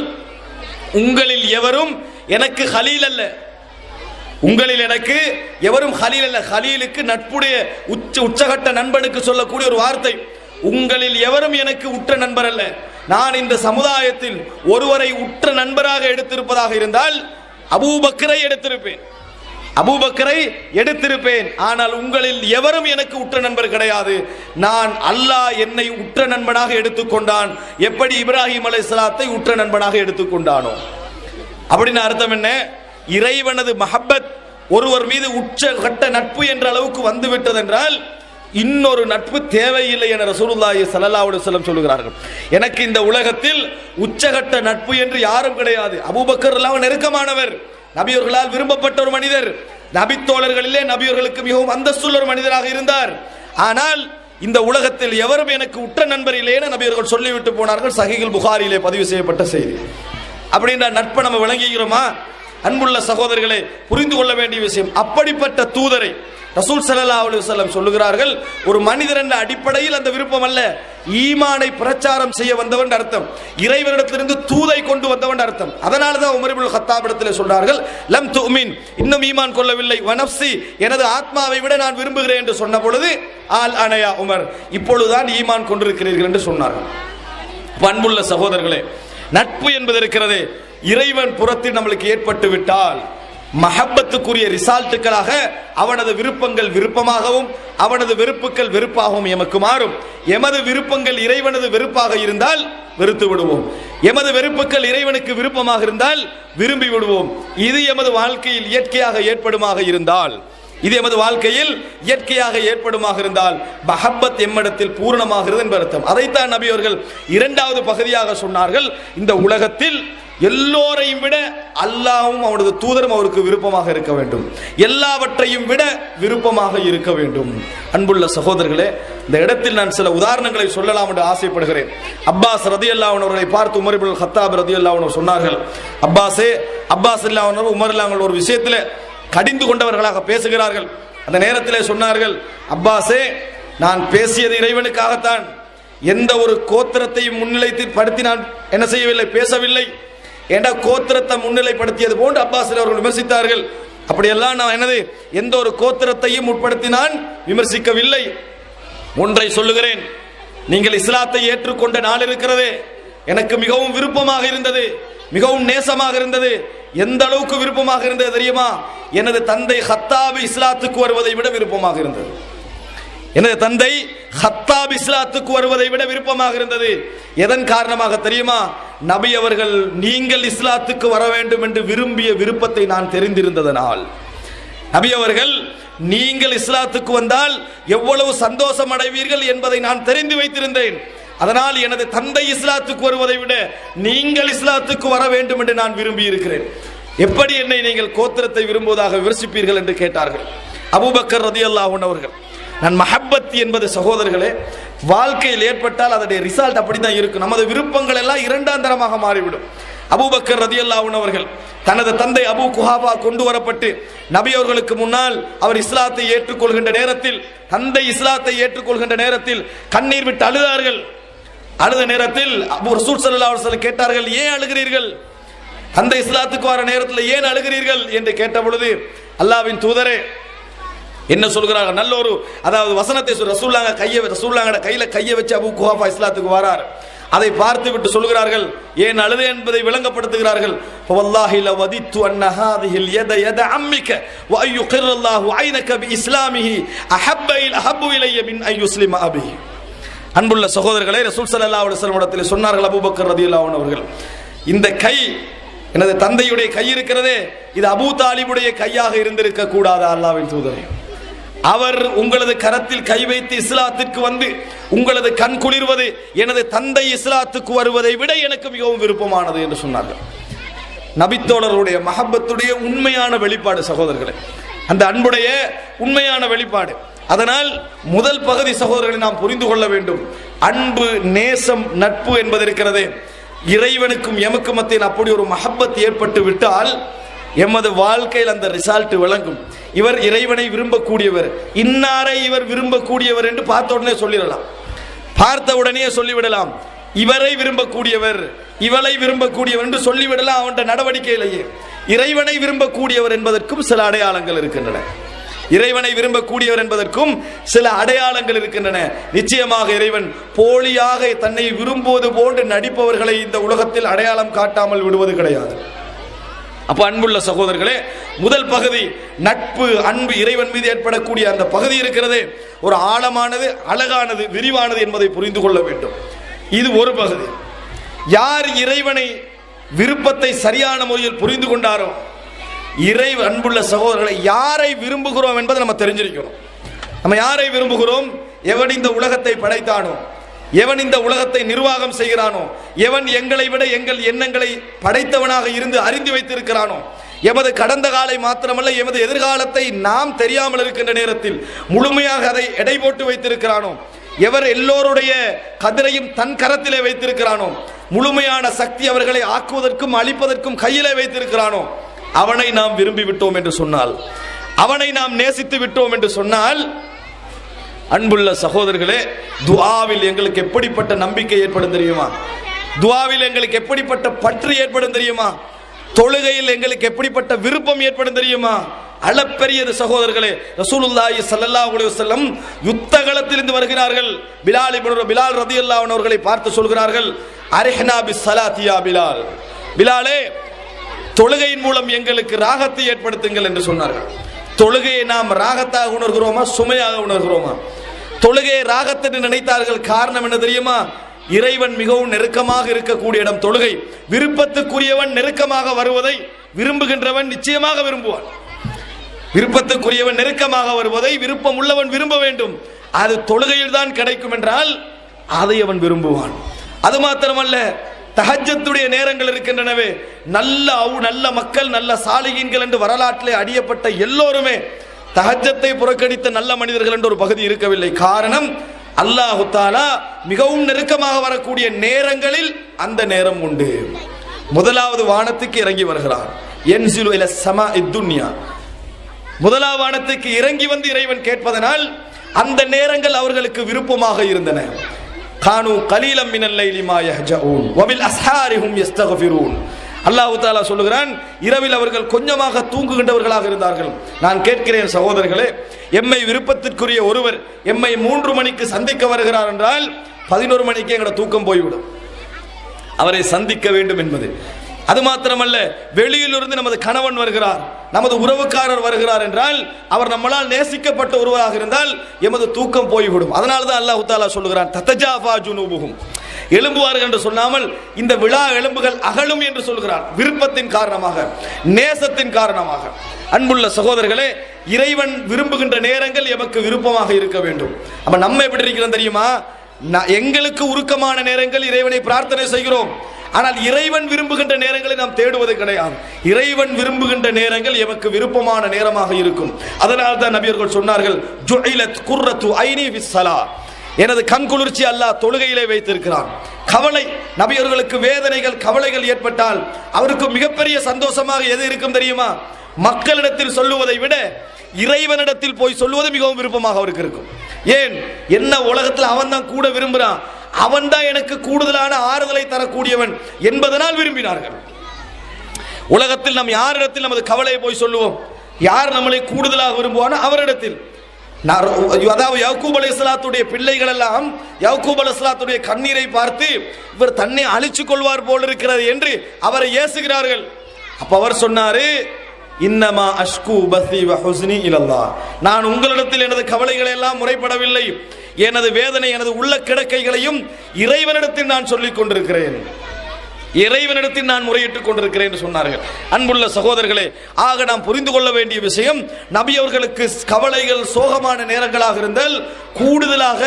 உங்களில் எவரும் எனக்கு ஹலீல் அல்ல, உங்களில் எனக்கு எவரும் ஹலீல் அல்ல. ஹலீலுக்கு நட்புடைய உச்சகட்ட நண்பனுக்கு சொல்லக்கூடிய ஒரு வார்த்தை. உங்களில் எவரும் எனக்கு உற்ற நண்பர் அல்ல. நான் இந்த சமுதாயத்தில் ஒருவரை உற்ற நண்பராக எடுத்திருப்பதாக இருந்தால் அபூபக்கரை எடுத்திருப்பேன், அபூபக்கரை எடுத்திருப்பேன். ஆனால் உங்களில் எவரும் எனக்கு உற்ற நண்பர் கிடையாது. நான் அல்லாஹ் என்னை உற்ற நண்பனாக எடுத்துக்கொண்டான், எப்படி இப்ராஹிம் அலைஹிஸ்ஸலாத்தை உற்ற நண்பனாக எடுத்துக்கொண்டானோ. அப்படின்னு அர்த்தம் என்ன? இறைவனது மஹப்பத் ஒருவர் மீது உச்சகட்ட நட்பு என்ற அளவுக்கு வந்து விட்டது என்றால் இன்னொரு நட்பு தேவையில்லை என ரசூலுல்லாஹி ஸல்லல்லாஹு அலைஹி வஸல்லம் சொல்கிறார்கள். எனக்கு இந்த உலகத்தில் உச்சகட்ட நட்பு என்று யாரும் கிடையாது. அபூபக்கர் எல்லாம் நெருக்கமானவர், நபியவர்களால் விரும்பப்பட்ட ஒரு மனிதர், நபித்தோழர்களிலே நபியவர்களுக்கு மிகவும் அந்தஸ்துள்ள ஒரு மனிதராக இருந்தார். ஆனால் இந்த உலகத்தில் எவரும் எனக்கு உற்ற நண்பர் இல்லை என நபியவர்கள் சொல்லிவிட்டு போனார்கள். சஹீஹுல் புகாரியிலே பதிவு செய்யப்பட்ட செய்தி. அப்படின்ற நட்பை நம்ம விளங்குகிறோமா? அன்புள்ள சகோதரர்களே, புரிந்து கொள்ள வேண்டிய விஷயம், அப்படிப்பட்ட தூதரை ரசூல் ஸல்லல்லாஹு அலைஹி வஸல்லம் சொல்லுகிறார்கள், ஒரு மனிதர் என்ற அடிப்படையில் அந்த விருப்பம் அல்ல, ஈமானை பிரச்சாரம் செய்ய வந்தவன் அர்த்தம், இறைவனிடத்திலிருந்து தூதை கொண்டு வந்தவன் அர்த்தம். அதனால தான் உமர் இப்னு கத்தாப் இடத்திலே சொன்னார்கள், லம் துமின், இன்னும் ஈமான் கொள்ளவில்லை, வனப்சி, எனது ஆத்மாவை விட நான் விரும்புகிறேன் என்று சொன்ன பொழுது ஆல் அனயா உமர், இப்பொழுதுதான் ஈமான் கொண்டிருக்கிறீர்கள் என்று சொன்னார்கள். அன்புள்ள சகோதரர்களே, நட்பு என்பது இருக்கிறது, இறைவன் புறத்தில் நம்மளுக்கு ஏற்பட்டு விட்டால் மஹப்பத்துக்குரிய ரிசால்ட்டுகளாக அவனது விருப்பங்கள் விருப்பமாகவும் அவனது வெறுப்புகள் வெறுப்பாகவும் எமக்கு மாறும். எமது விருப்பங்கள் இறைவனது வெறுப்பாக இருந்தால் வெறுத்து விடுவோம், எமது வெறுப்புகள் இறைவனுக்கு விருப்பமாக இருந்தால் விரும்பி விடுவோம். இது எமது வாழ்க்கையில் இயற்கையாக ஏற்படுமாக இருந்தால், இது எமது வாழ்க்கையில் இயற்கையாக ஏற்படுமாக இருந்தால் மஹப்பத் எம்மிடத்தில் பூரணமாகிறது என்பது அர்த்தம். அதைத்தான் நபி அவர்கள் இரண்டாவது பகுதியாக சொன்னார்கள், இந்த உலகத்தில் எல்லோரையும் விட அல்லாஹ்வும் அவனது தூதரும் அவருக்கு விருப்பமாக இருக்க வேண்டும், எல்லாவற்றையும் விட விருப்பமாக இருக்க வேண்டும். அன்புள்ள சகோதரர்களே, இந்த இடத்தில் நான் சில உதாரணங்களை சொல்லலாம் என்று ஆசைப்படுகிறேன். அப்பாஸ் ரலியல்லாஹு அன்ஹு அவர்களை பார்த்து உமர் இப்னு கத்தாப் ரலியல்லாஹு அன்ஹு சொன்னார்கள், அப்பாஸ் ரலியல்லாஹு அன்ஹு உமர் ரலியல்லாஹு ஒரு விஷயத்தில் கடிந்து கொண்டவர்களாக பேசுகிறார்கள். அந்த நேரத்திலே சொன்னார்கள், அப்பாஸே, நான் பேசியது இறைவனுக்காகத்தான், எந்த ஒரு கோத்திரத்தையும் முன்னிலைப்படுத்தி நான் என்ன செய்யவில்லை, பேசவில்லை. என்ற கோத்திரத்தை முன்னிலைப்படுத்தியது போன்று அப்பாஸ் அவர்கள் விமர்சித்தார்கள். அப்படியெல்லாம் நான் என்னது எந்த ஒரு கோத்திரத்தையும் உட்படுத்தி நான் விமர்சிக்கவில்லை. ஒன்றை சொல்லுகிறேன், நீங்கள் இஸ்லாத்தை ஏற்றுக்கொண்ட நாள் இருக்கிறது, எனக்கு மிகவும் விருப்பமாக இருந்தது, மிகவும் நேசமாக இருந்தது. எந்த அளவுக்கு விருப்பமாக இருந்தது தெரியுமா? எனது தந்தை ஹத்தாப் இஸ்லாத்துக்கு வருவதை விட விருப்பமாக இருந்தது. எனது தந்தை ஹத்தாப் இஸ்லாத்துக்கு வருவதை விட விருப்பமாக இருந்தது. எதன் காரணமாக தெரியுமா? நபி அவர்கள் நீங்கள் இஸ்லாத்துக்கு வர வேண்டும் என்று விரும்பிய விருப்பத்தை நான் தெரிந்திருந்ததனால். நபி அவர்கள் நீங்கள் இஸ்லாத்துக்கு வந்தால் எவ்வளவு சந்தோஷம் அடைவீர்கள் என்பதை நான் தெரிந்து வைத்திருந்தேன். அதனால் எனது தந்தை இஸ்லாத்துக்கு வருவதை விட நீங்கள் இஸ்லாத்துக்கு வர வேண்டும் என்று நான் விரும்பி இருக்கிறேன். எப்படி என்னை நீங்கள் கோத்திரத்தை விரும்புவதாக விமர்சிப்பீர்கள் என்று கேட்டார்கள். அபூபக்கர் ரலியல்லாஹு அன்ஹு அவர்கள், நான் மஹப்பத் என்பது சகோதரர்களே வாழ்க்கையில் ஏற்பட்டால் அதனுடைய ரிசல்ட் அப்படித்தான் இருக்கும். நமது விருப்பங்கள் எல்லாம் இரண்டாம் தரமாக மாறிவிடும். அபூபக்கர் ரலியல்லாஹு அன்ஹு அவர்கள் தனது தந்தை அபூ குஹாஃபா கொண்டு வரப்பட்டு நபி அவர்களுக்கு முன்னால் அவர் இஸ்லாத்தை ஏற்றுக்கொள்கின்ற நேரத்தில், தந்தை இஸ்லாத்தை ஏற்றுக்கொள்கின்ற நேரத்தில் கண்ணீர் விட்டு அழுதார்கள். அழுத நேரத்தில் ரசூல் ஸல்லல்லாஹு அலைஹி வஸல்லம் கேட்டார்கள், ஏன் அழுகிறீர்கள்? தந்தை இஸ்லாத்துக்கு வர நேரத்தில் ஏன் அழுகிறீர்கள் என்று கேட்ட பொழுது, அல்லாஹ்வின் தூதரே என்ன சொல்கிறார்கள்? நல்ல ஒரு அதாவது வசனத்தை ரசூலுல்லாஹ் கையில கையை வச்சு அபூ குஹாஃபா இஸ்லாத்துக்கு வரார். அதை பார்த்து விட்டு சொல்கிறார்கள், ஏன் அழுது என்பதை விளங்கப்படுத்துகிறார்கள். வல்லாஹி லவதித்து அன்ன ஹாதிஹில் யத யத அம்மிக வ அய்யுகிர்ரல்லாஹு ஐனக பிஇஸ்லாமிஹி அஹப்பு இலைய மின் அய்யுஸ்லிம அபி. அன்புள்ள சகோதரர்களே, ரசூல் ஸல்லல்லாஹு அலைஹி வஸல்லம் இடத்தில் சொன்னார்கள் அபூபக்கர் ரலியல்லாஹு அன்ஹு அவர்கள், இந்த கை எனது தந்தையுடைய கை இருக்கிறதே, இது அபூ தாலிபுடைய கையாக இருந்திருக்க கூடாதா அல்லாஹ்வின் தூதரே? அவர் உங்களது கரத்தில் கை வைத்து இஸ்லாத்திற்கு வந்து உங்களது கண் குளிர்வது எனது தந்தை இஸ்லாத்துக்கு வருவதை விட எனக்கு மிகவும் விருப்பமானது என்று சொன்னார்கள். நபித்தோழருடைய மஹப்பத்துடைய உண்மையான வெளிப்பாடு சகோதரர்களே, அந்த அன்புடைய உண்மையான வெளிப்பாடு. அதனால் முதல் பகுதி சகோதரர்களை நாம் புரிந்து கொள்ள வேண்டும். அன்பு, நேசம், நட்பு என்பது இருக்கிறதே, இறைவனுக்கும் எமக்கு மத்தியில் அப்படி ஒரு மஹப்பத் ஏற்பட்டு விட்டால் எமது வாழ்க்கையில் அந்த ரிசல்ட் விளங்கும். இவர் இறைவனை விரும்பக்கூடியவர், இன்னாரை இவர் விரும்பக்கூடியவர் என்று பார்த்த உடனே சொல்லிடலாம், பார்த்த உடனே சொல்லிவிடலாம். இவரை விரும்பக்கூடியவர், இவளை விரும்பக்கூடியவர் என்று சொல்லிவிடலாம் அவன் நடவடிக்கையிலேயே. இறைவனை விரும்பக்கூடியவர் என்பதற்கும் சில அடையாளங்கள் இருக்கின்றன. இறைவனை விரும்பக்கூடியவர் என்பதற்கும் சில அடையாளங்கள் இருக்கின்றன. நிச்சயமாக இறைவன் போலியாக தன்னை விரும்புவது போன்று நடிப்பவர்களை இந்த உலகத்தில் அடையாளம் காட்டாமல் விடுவது கிடையாது. அப்ப அன்புள்ள சகோதரர்களே, முதல் பகுதி நட்பு, அன்பு, இறைவன் மீது ஏற்படக்கூடிய அந்த பகுதி இருக்கிறது, ஒரு ஆழமானது, அழகானது, விரிவானது என்பதை புரிந்து கொள்ள வேண்டும். இது ஒரு பகுதி. யார் இறைவனை விருப்பத்தை சரியான முறையில் புரிந்து கொண்டாரோ, அன்புள்ள சகோதரர்களை, யாரை விரும்புகிறோம் என்பதை நம்ம தெரிஞ்சிருக்கிறோம். நம்ம யாரை விரும்புகிறோம்? எவன் இந்த உலகத்தை படைத்தானோ, எவன் இந்த உலகத்தை நிர்வாகம் செய்கிறானோ, எவன் எங்களை விட எங்கள் எண்ணங்களை படைத்தவனாக இருந்து அறிந்து வைத்திருக்கிறானோ, எமது கடந்த காலை மாத்திரமல்ல எமது எதிர்காலத்தை நாம் தெரியாமல் இருக்கின்ற நேரத்தில் முழுமையாக அதை எடை போட்டு வைத்திருக்கிறானோ, எவர் எல்லோருடைய கதிரையும் தன் கரத்திலே வைத்திருக்கிறானோ, முழுமையான சக்தி அவர்களை ஆக்குவதற்கும் அழிப்பதற்கும் கையிலே வைத்திருக்கிறானோ, அவனை நாம் விரும்பி விட்டோம் என்று சொன்னால், அவனை நாம் நேசித்து விட்டோம் என்று சொன்னால், அன்புள்ள சகோதரர்களே, துஆவில் எங்களுக்கு எப்படிப்பட்ட நம்பிக்கை ஏற்படும் தெரியுமா? துஆவில் எங்களுக்கு எப்படிப்பட்ட பற்று ஏற்படும் தெரியுமா? தொழுகையில் எங்களுக்கு எப்படிப்பட்ட விருப்பம் ஏற்படும் தெரியுமா? அளப்பெரியது சகோதரர்களே. ரசூலுல்லாஹி ஸல்லல்லாஹு அலைஹி வஸல்லம் யுத்த களத்திலிருந்து வருகிறார்கள். பிலால் ரலியல்லாஹு அன்ஹு அவர்களை பார்த்து சொல்கிறார்கள், அரிஹ்னா பிஸ்ஸலாத்தி யா பிலால், பிலாலே தொழுகையின் மூலம் எங்களுக்கு ராகத்தை ஏற்படுத்துங்கள் என்று சொன்னார்கள். தொழுகையை நாம் ராகத்தாக உணர்கிறோமா, சுமையாக உணர்கிறோமா? தொழுகையை ராகத்தை நினைத்தார்கள். காரணம் என்ன தெரியுமா? இறைவன் மிகவும் நெருக்கமாக இருக்கக்கூடிய இடம் தொழுகை. விருப்பத்துக்குரியவன் நெருக்கமாக வருவதை விரும்புகின்றவன் நிச்சயமாக விரும்புவான். விருப்பத்துக்குரியவன் நெருக்கமாக வருவதை விருப்பம் உள்ளவன் விரும்ப வேண்டும். அது தொழுகையில் தான் கிடைக்கும் என்றால் அதை அவன் விரும்புவான். அது மாத்திரமல்ல, தஹஜ்ஜுடைய நேரங்கள் இருக்கின்றனவே, நல்ல மக்கள், நல்ல சாலிகீன்கள் என்று வரலாற்றிலே அடியப்பட்ட எல்லோருமே தஹஜ்ஜத்தை புறக்கணித்த நல்ல மனிதர்கள் என்ற ஒரு பகுதி இருக்கவில்லை. காரணம், அல்லாஹு தஆலா மிகவும் நெருக்கமாக வரக்கூடிய நேரங்களில் அந்த நேரம் உண்டு. முதலாவது வானத்துக்கு இறங்கி வருகிறார். யன்சிலு இல ஸமாஇத் துன்யா, முதலாவது வானத்துக்கு இறங்கி வந்து இறைவன் கேட்பதனால் அந்த நேரங்கள் அவர்களுக்கு விருப்பமாக இருந்தன. கானு கலீலம் மினல் லைலி மா யஹ்ஜஊன் வ பில் அஸ்ஹாரி ஹும் யஸ்தக்ஃபிரூன். அல்லாஹ் தஆலா சொல்லுகிறான், இரவில் அவர்கள் கொஞ்சமாக தூங்குகின்றவர்களாக இருந்தார்கள். நான் கேட்கிறேன் சகோதரர்களே, எம்மை விருப்பத்திற்குரிய ஒருவர் எம்மை 3 மணிக்கு சந்திக்க வருகிறார் என்றால் 11 மணிக்கு எங்களோட தூக்கம் போய்விடும். அவரை சந்திக்க வேண்டும் என்பது அது மாத்திரமல்ல, வெளியிலிருந்து நமது கணவன் வருகிறார், நமது உறவுக்காரர் வருகிறார் என்றால் அவர் நம்மளால் நேசிக்கப்பட்ட ஒருவராக இருந்தால் எமது தூக்கம் போய்விடும். அதனால தான் அல்லாஹ் தஆலா சொல்கிறான், ததஜாஃபா ஜுனூபுஹும், எழும்புவார்கள் என்று சொல்லாமல் இந்த விழா எலும்புகள் அகலும் என்று சொல்கிறான். விருப்பத்தின் காரணமாக, நேசத்தின் காரணமாக. அன்புள்ள சகோதரர்களே, இறைவன் விரும்புகின்ற நேரங்கள் எமக்கு விருப்பமாக இருக்க வேண்டும். அப்ப நம்ம எப்படி இருக்கிறோம் தெரியுமா? எங்களுக்கு உருக்கமான நேரங்கள் இறைவனை பிரார்த்தனை செய்கிறோம். ஆனால் இறைவன் விரும்புகின்ற நேரங்களை நாம் தேடுவது கிடையாது. இறைவன் விரும்புகின்ற நேரங்கள் எமக்கு விருப்பமான நேரமாக இருக்கும். அதனால் தான் நபியர்கள் சொன்னார்கள், ஜுஇலத் குர்ரத்து ஐனி ஃபிஸ்ஸலா, எனது கண் குளிர்ச்சி அல்லாஹ் தொழுகையிலே வைத்திருக்கிறான். கவலை, நபியர்களுக்கு வேதனைகள் கவலைகள் ஏற்பட்டால் அவருக்கு மிகப்பெரிய சந்தோஷமாக எது இருக்கும் தெரியுமா? மக்களிடத்தில் சொல்லுவதை விட இறைவனிடத்தில் போய் சொல்லுவது மிகவும் விருப்பமாக அவருக்கு இருக்கும். ஏன்? என்ன உலகத்தில் அவன் தான் கூட விரும்புகிறான், அவன் தான் எனக்கு கூடுதலான ஆறுதலை தரக்கூடியவன் என்பதனால் விரும்பினார்கள். உலகத்தில் நாம் யாரிடத்தில் நமது கவலையை போய் சொல்லுவோம்? யார் நம்மளை கூடுதலாக விரும்புவானோ அவரிடத்தில். அதாவது யாக்கூப் அலைஹிஸ்ஸலாத்துடைய பிள்ளைகள் எல்லாம் யாக்கூப் அலைஹிஸ்ஸலாத்துடைய கண்ணீரை பார்த்து இவர் தன்னை அழிச்சுக் கொள்வார் போல் இருக்கிறது என்று அவரை ஏசுகிறார்கள். அப்ப அவர் சொன்னாரு, இன்னமா அஷ்கு பஸி வ ஹுஸ்னி இலல்லாஹ், நான் உங்களிடத்தில் எனது கவலைகளை எல்லாம் முறைப்படவில்லை, எனது வேதனை எனது உள்ள கிடக்கைகளையும் இறைவனிடத்தில் நான் சொல்லிக் கொண்டிருக்கிறேன், இறைவனிடத்தில் நான் முறையிட்டுக் கொண்டிருக்கிறேன் என்று சொன்னார்கள். அன்புள்ள சகோதரர்களே, ஆக நாம் புரிந்து கொள்ள வேண்டிய விஷயம், நபி அவர்களுக்கு கவலைகள் சோகமான நேரங்களாக இருந்தால் கூடுதலாக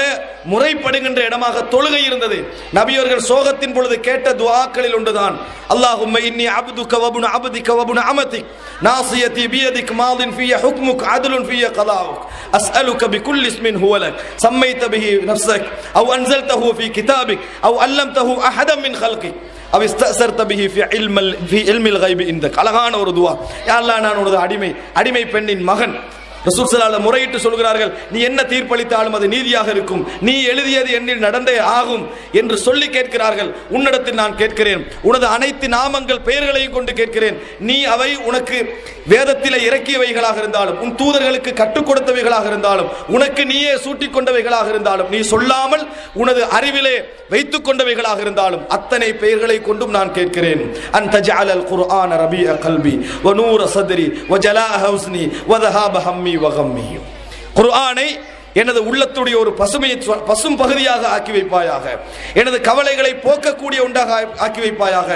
முறைப்படுகின்ற இடமாக தொழுகை இருந்தது. நபி அவர்கள் சோகத்தின் பொழுது கேட்ட துஆக்களில் ஒன்றுதான், அல்லாஹும்ம இன்னி அப்துக வப்னு அப்திக வப்னு அமதிக் நாசியதி பியதிக் மாதின் ஃபிய ஹுக்முக் அத்லுன் ஃபிய கலாஉக் அஸ்அலுக பிகுல்லி இஸ்மின் ஹுவ லக் சம்மைத பிஹி நஃப்ஸக் அவ் அன்ஸல்தஹு ஃபீ கிதாபிக் அவ் அல்லம்தஹு அஹதம் மின் ஹல்கிக் அவ் இஸ்தஸர்த பிஹி ஃபீ இல்மில் கைபி இன்தக். அழகான ஒரு துஆ. யா அல்லாஹ், நான் உனது அடிமை பெண்ணின் மகன். ரசூல் ஸல்லல்லாஹு அலைஹி முறையிட்டு சொல்கிறார்கள், நீ என்ன தீர்ப்பளித்தாலும் அது நீதியாக இருக்கும், நீ எழுதியது என்னில் நடந்தே ஆகும் என்று சொல்லி கேட்கிறார்கள். உன்னிடத்தில் நான் கேட்கிறேன், உனது அனைத்து நாமங்கள் பெயர்களையும் கொண்டு கேட்கிறேன், நீ அவை உனக்கு வேதத்திலே இறக்கியவைகளாக இருந்தாலும், உன் தூதர்களுக்கு கற்றுக் கொடுத்தவைகளாக இருந்தாலும், உனக்கு நீயே சூட்டிக் கொண்டவைகளாக இருந்தாலும், நீ சொல்லாமல் உனது அறிவிலே வைத்துக் கொண்டவைகளாக இருந்தாலும் அத்தனை பெயர்களை கொண்டும் நான் கேட்கிறேன். அன் தஜஅலல் குர்ஆன ரபீஅ கல்பி வ நூர ஸத்ரி வ ஜலாஅ ஹுஸ்னி வ ذهاب ஹம்மி வ கம்மி. குர்ஆனை எனது உள்ளத்துடைய ஒரு பசும் பகுதியாக ஆக்கி வைப்பாயாக, எனது கவலைகளை போக்கக்கூடிய ஒன்றாக ஆக்கி வைப்பாயாக,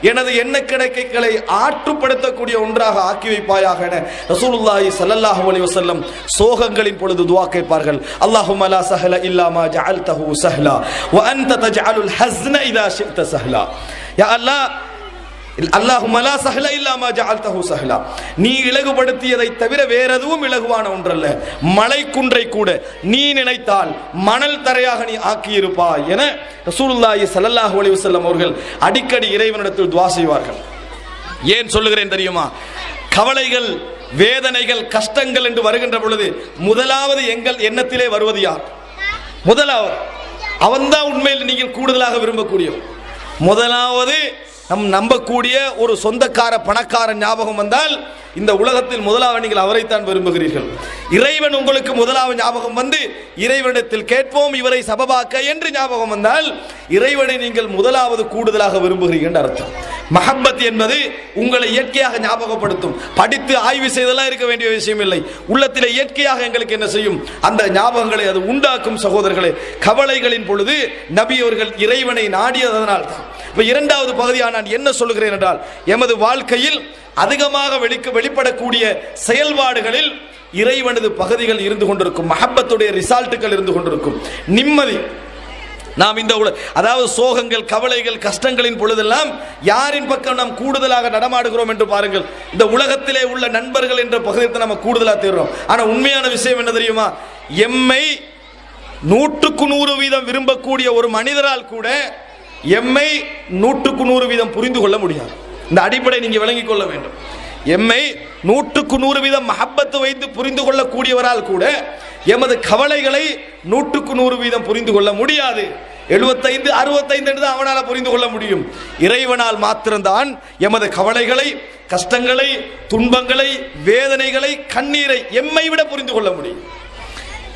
எனது எண்ண கிடைக்கைகளை ஆற்றுப்படுத்தக்கூடிய ஒன்றாக ஆக்கி வைப்பாயாக என ரசூலுல்லாஹி ஸல்லல்லாஹு அலைஹி வஸல்லம் சோகங்களின் பொழுது துஆ கேட்பார்கள். அல்லாஹும்ம லா ஸஹல இல்லா மா ஜஅல்தஹு ஸஹலா வ அன்த தஜஅலுல் ஹஸ்ன இதா ஷி'த ஸஹலா. யா அல்லாஹ், அல்லாஹும்ம லா ஸஹல இல்லா மா ஜஅல்தஹு ஸஹலா, நீ இலகுபடுத்தியதை தவிர வேற எதுவும் இலகுவான ஒன்றல்ல. மலை குன்றை கூட நீ நினைத்தால் மணல் தரையாக நீ ஆக்கியிருப்பாய் என ரசூலுல்லாஹி ஸல்லல்லாஹு அலைஹி வஸல்லம் அவர்கள் அடிக்கடி இறைவனிடத்தில் துஆ செய்வார்கள். ஏன் சொல்லுகிறேன் தெரியுமா? கவலைகள், வேதனைகள், கஷ்டங்கள் என்று வருகின்ற பொழுது முதலாவது எங்கள் எண்ணத்திலே வருவது யார்? முதலாவது அவன்தான் உண்மையில் நீங்கள் கூடுதலாக விரும்பக்கூடியவன். முதலாவது நம் நம்பக்கூடிய ஒரு சொந்தக்கார பணக்கார ஞாபகம் வந்தால் இந்த உலகத்தில் முதலாவது நீங்கள் அவரைத்தான் விரும்புகிறீர்கள். இறைவன் உங்களுக்கு முதலாவது ஞாபகம் வந்து இறைவனிடத்தில் கேட்போம் இவரை சபபாக்க என்று ஞாபகம் வந்தால் இறைவனை நீங்கள் முதலாவது கூடுதலாக விரும்புகிறீர்கள் என்று அர்த்தம். மஹப்பத் என்பது உங்களை இயற்கையாக ஞாபகப்படுத்தும். படித்து ஆய்வு செய்தெல்லாம் இருக்க வேண்டிய விஷயம் இல்லை. உள்ளத்தில் இயற்கையாக எங்களுக்கு என்ன செய்யும்? அந்த ஞாபகங்களை அது உண்டாக்கும். சகோதரர்களே, கவலைகளின் பொழுது நபி அவர்கள் இறைவனை நாடியதனால் தான். இப்ப இரண்டாவது பகுதியாக நான் என்ன சொல்லுகிறேன் என்றால், எமது வாழ்க்கையில் அதிகமாக வெளிப்படக்கூடிய செயல்பாடுகளில் இறைவனது பகுதிகள் இருந்து கொண்டிருக்கும், மஹப்பத்துடைய ரிசால்ட்டுகள் இருந்து கொண்டிருக்கும். நிம்மதி, நாம் இந்த அதாவது சோகங்கள், கவலைகள், கஷ்டங்களின் பொழுதெல்லாம் யாரின் பக்கம் நாம் கூடுதலாக நடமாடுகிறோம் என்று பாருங்கள். இந்த உலகத்திலே உள்ள நண்பர்கள் என்ற பகுதியை நம்ம கூடுதலாக தேடுறோம். ஆனா உண்மையான விஷயம் என்ன தெரியுமா? எம்மை 100% விரும்பக்கூடிய ஒரு மனிதரால் கூட எம்மை 100% புரிந்து கொள்ள முடியாது. இந்த அடிப்படை நீங்க விளங்கிக் கொள்ள வேண்டும். எம்மை 100% மஹப்பத்து வைத்து புரிந்து கொள்ளக்கூடியவரால் கூட எமது கவலைகளை 100% புரிந்து கொள்ள முடியாது. 75, 65 என்று தான் அவனால் புரிந்து கொள்ள முடியும். இறைவனால் மாத்திரம்தான் எமது கவலைகளை, கஷ்டங்களை, துன்பங்களை, வேதனைகளை, கண்ணீரை எம்மை விட புரிந்து கொள்ள முடியும்.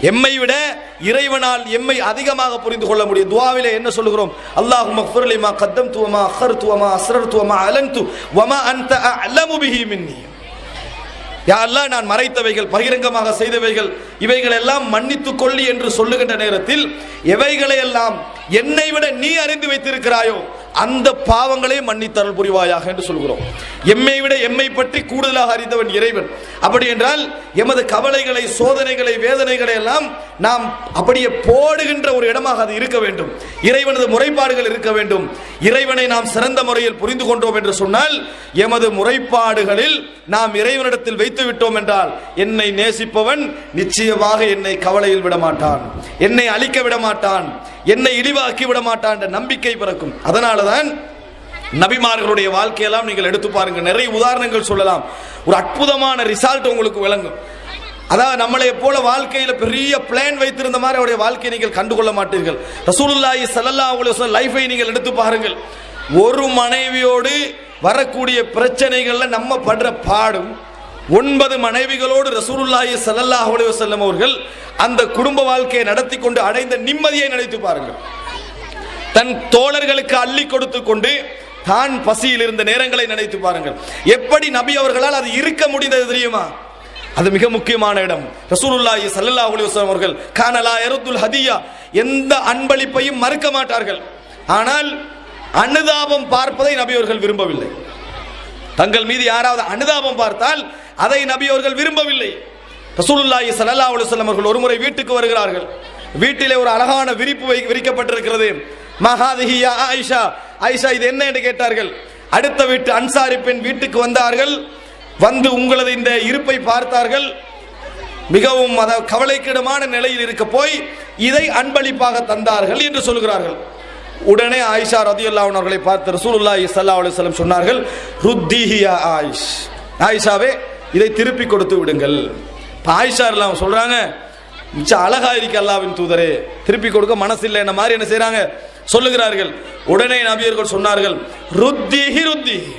எம்மை விட இறைவனால் எம்மை அதிகமாக புரிந்து கொள்ள முடியும். துஆவிலே என்ன சொல்லுகிறோம்? அல்லாஹும்ம ஃபிர் லி மா கத்தம்து வ மா அഖர்து வ மா அஸ்ரர்து வ மா அலன்து வ மா அன்த அஅலமு பிஹி மின்னி. யா அல்லாஹ், நான் மறைத்தவைகள், பகிரங்கமாக செய்தவைகள், இவைகள் எல்லாம் மன்னித்துக் கொள்ளி என்று சொல்லுகின்ற நேரத்தில் எவைகளை எல்லாம் என்னை விட நீ அறிந்து வைத்திருக்கிறாயோ அந்த பாவங்களே மன்னித்தருள் புரிவாயாக என்று சொல்கிறோம். எம்மை விட எம்மை பற்றி கூடுதலாக அறிந்தவன் இறைவன். அப்படி என்றால் எமது கவலைகளை, சோதனைகளை, வேதனைகளை எல்லாம் நாம் அப்படியே போடுகின்ற ஒரு இடமாக அது இருக்க வேண்டும். இறைவனது முறைப்பாடுகள் இருக்க வேண்டும். இறைவனை நாம் சிறந்த முறையில் புரிந்து கொண்டோம் என்று சொன்னால், எமது முறைப்பாடுகளில் நாம் இறைவனிடத்தில் வைத்து விட்டோம் என்றால், என்னை நேசிப்பவன் நிச்சயமாக என்னை கவலையில் விட மாட்டான், என்னை அழிக்க விட மாட்டான், என்னை இழிவாக்கி விட மாட்டான் என்ற நம்பிக்கை பிறக்கும். அதனாலதான் நபிமார்களுடைய வாழ்க்கையெல்லாம் நீங்கள் எடுத்து பாருங்க, நிறைய உதாரணங்கள் சொல்லலாம். ஒரு அற்புதமான ரிசல்ட் உங்களுக்கு விளங்கும். அதாவது நம்மளை போல வாழ்க்கையில பெரிய பிளான் வைத்திருந்த மாதிரி அவருடைய வாழ்க்கையை நீங்கள் கண்டுகொள்ள மாட்டீர்கள். ரசூலுல்லாஹி ஸல்லல்லாஹு அலைஹி வஸல்லம் லைஃபை நீங்கள் எடுத்து பாருங்கள். ஒரு மனைவியோடு வரக்கூடிய பிரச்சனைகள்ல நம்ம படுற பாடும் 9 மனைவிகளோடு ரசூலுல்லாஹி ஸல்லல்லாஹு அலைஹி வஸல்லம் அவர்கள் அந்த குடும்ப வாழ்க்கையை நடத்தி கொண்டு அடைந்த நிம்மதியை நினைத்து பாருங்கள். தன் தோழர்களுக்கு அள்ளி கொடுத்து கொண்டு தான் பசியில் இருந்த நேரங்களை நினைத்து பாருங்கள். எப்படி நபி அவர்களால் அது இருக்க முடிந்தது தெரியுமா? அது மிக முக்கியமான இடம். ரசூலுல்லாஹி ஸல்லல்லாஹு அலைஹி வஸல்லம் அவர்கள் கானலா யருதுல் ஹதியா, எந்த அன்பளிப்பையும் மறுக்க மாட்டார்கள். ஆனால் அனுதாபம் பார்ப்பதை நபி அவர்கள் விரும்பவில்லை. தங்கள் மீது யாராவது அனுதாபம் பார்த்தால் அதை நபி அவர்கள் விரும்பவில்லை. ரசூலுல்லாஹி ஸல்லல்லாஹு அலைஹி வஸல்லம் அவர்கள் ஒருமுறை வீட்டுக்கு வருகிறார்கள். வீட்டிலே ஒரு அழகான விரிப்பு விரிக்கப்பட்டிருக்கிறது. மஹாதிஹி யா ஆயிஷா, ஆயிஷா இது என்ன என்று கேட்டார்கள். அடுத்த வீட்டு அன்சாரி பெண் வீட்டுக்கு வந்தார்கள். வந்து உங்களது இந்த இருப்பை பார்த்தார்கள். மிகவும் கவலைக்கிடமான நிலையில் இருக்க போய் இதை அன்பளிப்பாக தந்தார்கள் என்று சொல்கிறார்கள். உடனே ஆயிஷா ரலியல்லாஹு அன்ஹா அவர்களை பார்த்து ரசூலுல்லாஹி ஸல்லல்லாஹு அலைஹி வஸல்லம் சொன்னார்கள், ருத்திஹி யா ஆயிஷ், ஆயிஷாவே இதை திருப்பி கொடுத்து விடுங்கள். ஆயிஷா எல்லாம் சொல்றாங்க, மிச்ச அழகா இருக்கு அல்லாஹ்வின் தூதரே, திருப்பி கொடுக்க மனசில்லை என்ன மாதிரி என்ன செய்றாங்க சொல்லுகிறார்கள். உடனே நபியர்கள் சொன்னார்கள், ருத்திஹி ருத்திஹி,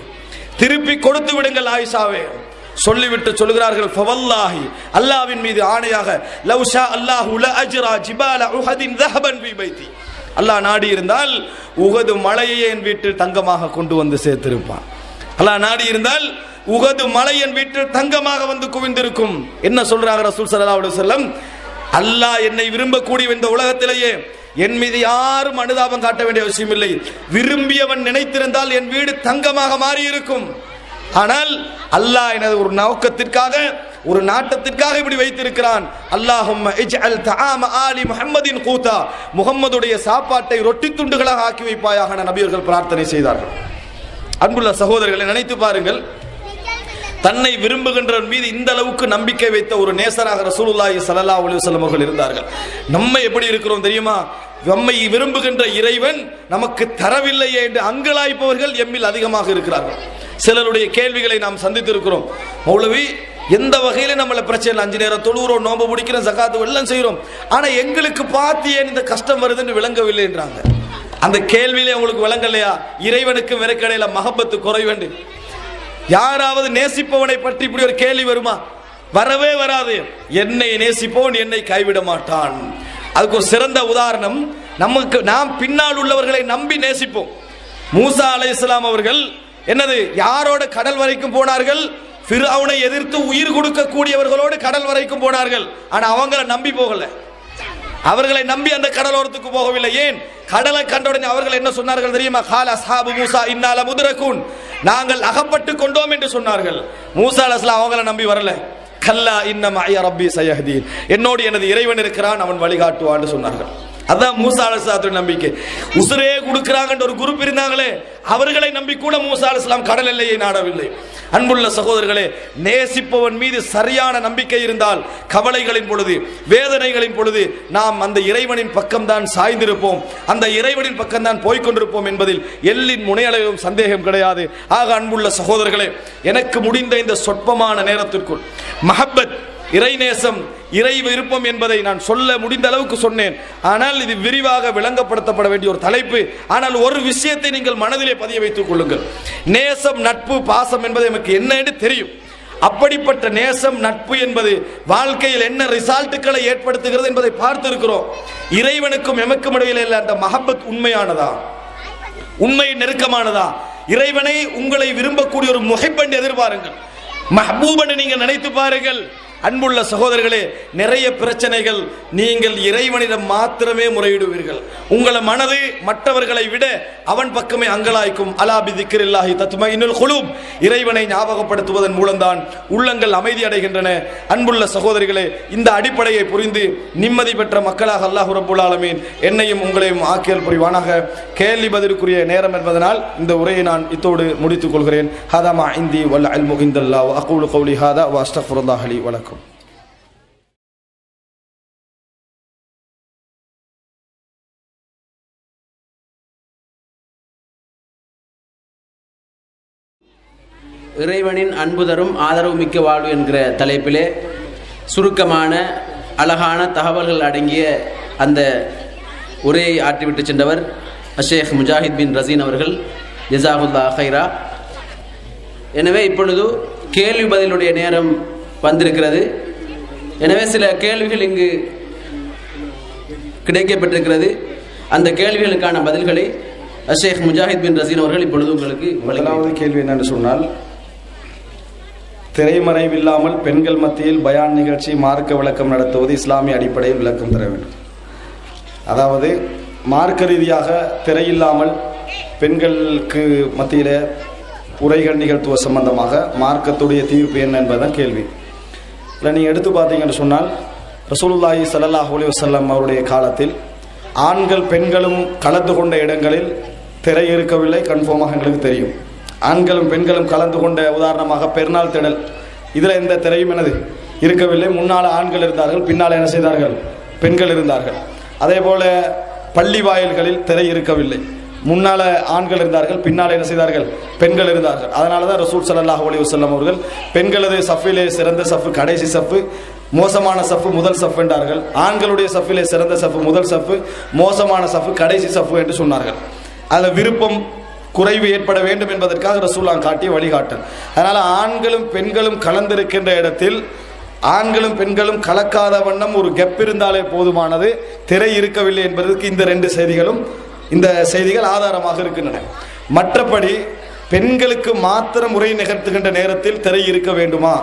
திருப்பி கொடுத்து விடுங்கள் ஆயிஷாவே. சொல்லிவிட்டு சொல்கிறார்கள், ஃபவல்லாஹி, அல்லாஹ்வின் மீது ஆணையாக, லவ் ஷா அல்லாஹு லஅஜ்ரா ஜிபால உஹதின் ذهبا في பைத்தி, அல்லாஹ் நாடி இருந்தால் உஹது மலையை என் வீட்டில் தங்கமாக கொண்டு வந்து சேர்த்திருப்பான். அல்லாஹ் நாடி இருந்தால் உஹது மலை என் வீட்டில் தங்கமாக வந்து குவிந்திருக்கும். என்ன சொல்றாங்க ரசூல் ஸல்லல்லாஹு அலைஹி வஸல்லம்? அல்லாஹ் என்னை விரும்பக்கூடிய இந்த உலகத்திலேயே என் மீது யாரும் அனுதாபம் காட்ட வேண்டிய அவசியம் இல்லை. விரும்பியவன் நினைத்திருந்தால் என் வீடு தங்கமாக மாறி இருக்கும். ஆனால் அல்லாஹ் எனது ஒரு நோக்கத்திற்காக, ஒரு நாட்டத்திற்காக இப்படி வைத்திருக்கிறான். அல்லாஹும்ம இஜ்அல் தஆம ஆலி முஹம்மதின் கூதா, முஹம்மதுடைய சாப்பாட்டை ரொட்டி துண்டுகளாக ஆக்கி வைப்பாயாக நபியர்கள் பிரார்த்தனை செய்தார்கள். அன்புள்ள சகோதரர்களை நினைத்து பாருங்கள், தன்னை விரும்புகின்றவன் மீது இந்த அளவுக்கு நம்பிக்கை வைத்த ஒரு நேசராக ரசூலுல்லாஹி ஸல்லல்லாஹு அலைஹி வஸல்லம் அவர்கள் இருந்தார்கள். நம்ம எப்படி இருக்கிறோம் தெரியுமா? நம்மை விரும்புகின்ற இறைவன் நமக்கு தரவில்லையே என்று அங்கலாய்ப்பவர்கள் எம்மில் அதிகமாக இருக்கிறார்கள். சிலருடைய கேள்விகளை நாம் சந்தித்திருக்கிறோம். மௌலவி, எந்த வகையில நம்மள பிரச்சனை, 5 நேரம் தொழுகிறோம், நோன்பு பிடிக்கிறோம், ஜகாத்து எல்லாம் செய்யறோம், ஆனா எங்களுக்கு பார்த்து ஏன் இந்த கஷ்டம் வருதுன்னு விளங்கவில்லை என்றாங்க. அந்த கேள்வியிலே உங்களுக்கு விளங்கலையா? இறைவனுக்கு விரக்கடையில மஹப்பத்து குறைவேண்டு. யாராவது நேசிப்பவனை பற்றி இப்படி ஒரு கேள்வி வருமா? வரவே வராது. என்னை நேசிப்பவன் என்னை கைவிட மாட்டான். அதுக்கு ஒரு சிறந்த உதாரணம், நமக்கு நாம் பின்னால் உள்ளவர்களை நம்பி நேசிப்போம். மூசா அலைஹிஸ்ஸலாம் அவர்கள் என்னது யாரோட கடல் வரைக்கும் போனார்கள்? ஃபிர்அவுனை எதிர்த்து உயிர் கொடுக்க கூடியவர்களோடு கடல் வரைக்கும் போனார்கள். ஆனா அவங்களை நம்பி போகல. அவர்களை நம்பி அந்த கடலோரத்துக்கு போகவில்லை. ஏன்? கடலை கண்டவுடனே அவர்கள் என்ன சொன்னார்கள் தெரியுமா? கால அஸ்ஹாபு மூசா இன்னா லமுத்ரகூன், நாங்கள் அகப்பட்டு கொண்டோம் என்று சொன்னார்கள். மூசா அலைஹிஸ்ஸலாம் அவங்களை நம்பி வரல. கல்லா இன்ன மஅய ரப்பி சயஹ்தீன், என்னோடு எனது இறைவன் இருக்கிறான், அவன் வழிகாட்டுவான்னு சொன்னார்கள். அதான் மூசா அலைஹிஸ்ஸலாத்துடைய நம்பிக்கை. உசுரே கொடுக்கிறாங்கன்ற ஒரு குரூப் இருந்தாங்களே, அவர்களை நம்பி கூட மூசா அலைஹிஸ்ஸலாம் கடல் எல்லையை நாடவில்லை. அன்புள்ள சகோதரர்களே, நேசிப்பவன் மீது சரியான நம்பிக்கை இருந்தால் கவலைகளின் பொழுது, வேதனைகளின் பொழுது நாம் அந்த இறைவனின் பக்கம்தான் சாய்ந்திருப்போம், அந்த இறைவனின் பக்கம்தான் போய்கொண்டிருப்போம் என்பதில் எல்லின் முனையளவும் சந்தேகம் கிடையாது. ஆக அன்புள்ள சகோதரர்களே, எனக்கு முடிந்த இந்த சொற்பமான நேரத்திற்குள் மஹப்பத், இறைநேசம், இறை விருப்பம் என்பதை நான் சொல்ல முடிந்த அளவுக்கு சொன்னேன். ஆனால் இது விரிவாக விளங்கப்படுத்தப்பட வேண்டிய ஒரு தலைப்பு. ஆனால் ஒரு விஷயத்தை நீங்கள் மனதிலே பதிய வைத்துக் கொள்ளுங்கள். நேசம், நட்பு, பாசம் என்பது நமக்கு என்ன என்று தெரியும். அப்படிப்பட்ட நேசம் நட்பு என்பது வாழ்க்கையில் என்ன ரிசல்ட்டுகளை ஏற்படுத்துகிறது என்பதை பார்த்திருக்கிறோம். இறைவனுக்கும் எமக்கும் இடையில அந்த மஹப்பத் உண்மையானதா, உண்மை நெருக்கமானதா? இறைவனை உங்களை விரும்பக்கூடிய ஒரு முஹிப்பன் எதிர்பாருங்கள், மஹ்பூபன் நீங்க நினைத்து பாருங்கள். அன்புள்ள சகோதரர்களே, நிறைய பிரச்சனைகள் நீங்கள் இறைவனிடம் மாத்திரமே முறையிடுவீர்கள். உங்களை மனது மற்றவர்களை விட அவன் பக்கமே அங்கலாய்க்கும். அலா பிதிக்ரில்லாஹி தத்மஇன்னுல் குலூப். இறைவனை ஞாபகப்படுத்துவதன் மூலம்தான் உள்ளங்கள் அமைதி அடைகின்றன. அன்புள்ள சகோதரிகளே, இந்த அடிப்படையை புரிந்து நிம்மதி பெற்ற மக்களாக அல்லாஹ் ரப்பல் ஆலமீன் என்னையும் உங்களையும் ஆக்கியல் புரிவானாக. கேள்வி பதிலுக்குரிய நேரம் என்பதனால் இந்த உரையை நான் இத்தோடு முடித்துக் கொள்கிறேன். ஹதா மா இந்தி வல் இல்மு இந்தல்லாஹ் வ அகூலு கௌலி ஹதா வ அஸ்தக்ஃபிருல்லாஹ் லி வ லக்கும். இறைவனின் அன்பு தரும் ஆதரவு மிக்க வாழ்வு என்கிற தலைப்பிலே சுருக்கமான அழகான தகவல்கள் அடங்கிய அந்த உரையை ஆற்றிவிட்டு சென்றவர் ஷேக் முஜாஹித் பின் ரசீன் அவர்கள். ஜஸாகுல்லா ஹைரா. எனவே இப்பொழுது கேள்வி பதிலுடைய நேரம் வந்திருக்கிறது. எனவே சில கேள்விகள் இங்கு கிடைக்கப்பட்டிருக்கிறது. அந்த கேள்விகளுக்கான பதில்களை ஷேக் முஜாஹித் பின் ரசீன் அவர்கள் இப்பொழுது உங்களுக்கு. முதலாவது கேள்வி என்னென்று சொன்னால், திரைமறைவில்லாமல் பெண்கள் மத்தியில் பயான் நிகழ்ச்சி மார்க்க விளக்கம் நடத்துவது இஸ்லாமிய அடிப்படையில் விளக்கம் தர வேண்டும். அதாவது மார்க்க ரீதியாக திரையில்லாமல் பெண்களுக்கு மத்தியில் உரைகள் நிகழ்த்துவ சம்பந்தமாக மார்க்கத்துடைய தீர்ப்பு என்ன என்பதுதான் கேள்வி. இல்லை, நீங்கள் எடுத்து பார்த்தீங்கன்னு சொன்னால் ரசூலுல்லாஹி ஸல்லல்லாஹு அலைஹி வஸல்லம் அவருடைய காலத்தில் ஆண்கள் பெண்களும் கலந்து கொண்ட இடங்களில் திரை இருக்கவில்லை. கன்ஃபார்மாக எங்களுக்கு தெரியும். ஆண்களும் பெண்களும் கலந்து கொண்ட, உதாரணமாக பெருநாள் திடல், இதில் எந்த திரையும் எனது இருக்கவில்லை. முன்னால் ஆண்கள் இருந்தார்கள், பின்னால் என்ன செய்தார்கள்? பெண்கள் இருந்தார்கள். அதே போல பள்ளி வாயில்களில் திரை இருக்கவில்லை. முன்னால ஆண்கள் இருந்தார்கள், பின்னால் என்ன செய்தார்கள்? பெண்கள் இருந்தார்கள். அதனால தான் ரசூல் ஸல்லல்லாஹு அலைஹி வஸல்லம் அவர்கள் பெண்களது சஃபிலே சிறந்த சஃப் கடைசி சஃப், மோசமான சஃப் முதல் சஃப் என்றார்கள். ஆண்களுடைய சஃபிலே சிறந்த சஃப் முதல் சஃப், மோசமான சஃப் கடைசி சஃப் என்று சொன்னார்கள். அதில் விருப்பம் குறைவு ஏற்பட வேண்டும் என்பதற்காக ரசூலுல்லாஹ் காட்டிய வழிகாட்டல். அதனால ஆண்களும் பெண்களும் கலந்திருக்கின்ற இடத்தில் ஆண்களும் பெண்களும் கலக்காத வண்ணம் ஒரு கெப் இருந்தாலே போதுமானது. திரை இருக்கவில்லை என்பதற்கு இந்த செய்திகள் ஆதாரமாக இருக்கின்றன. மற்றபடி பெண்களுக்கு மாத்திரம் உரை நிகழ்த்துகின்ற நேரத்தில் திரை இருக்க வேண்டுமா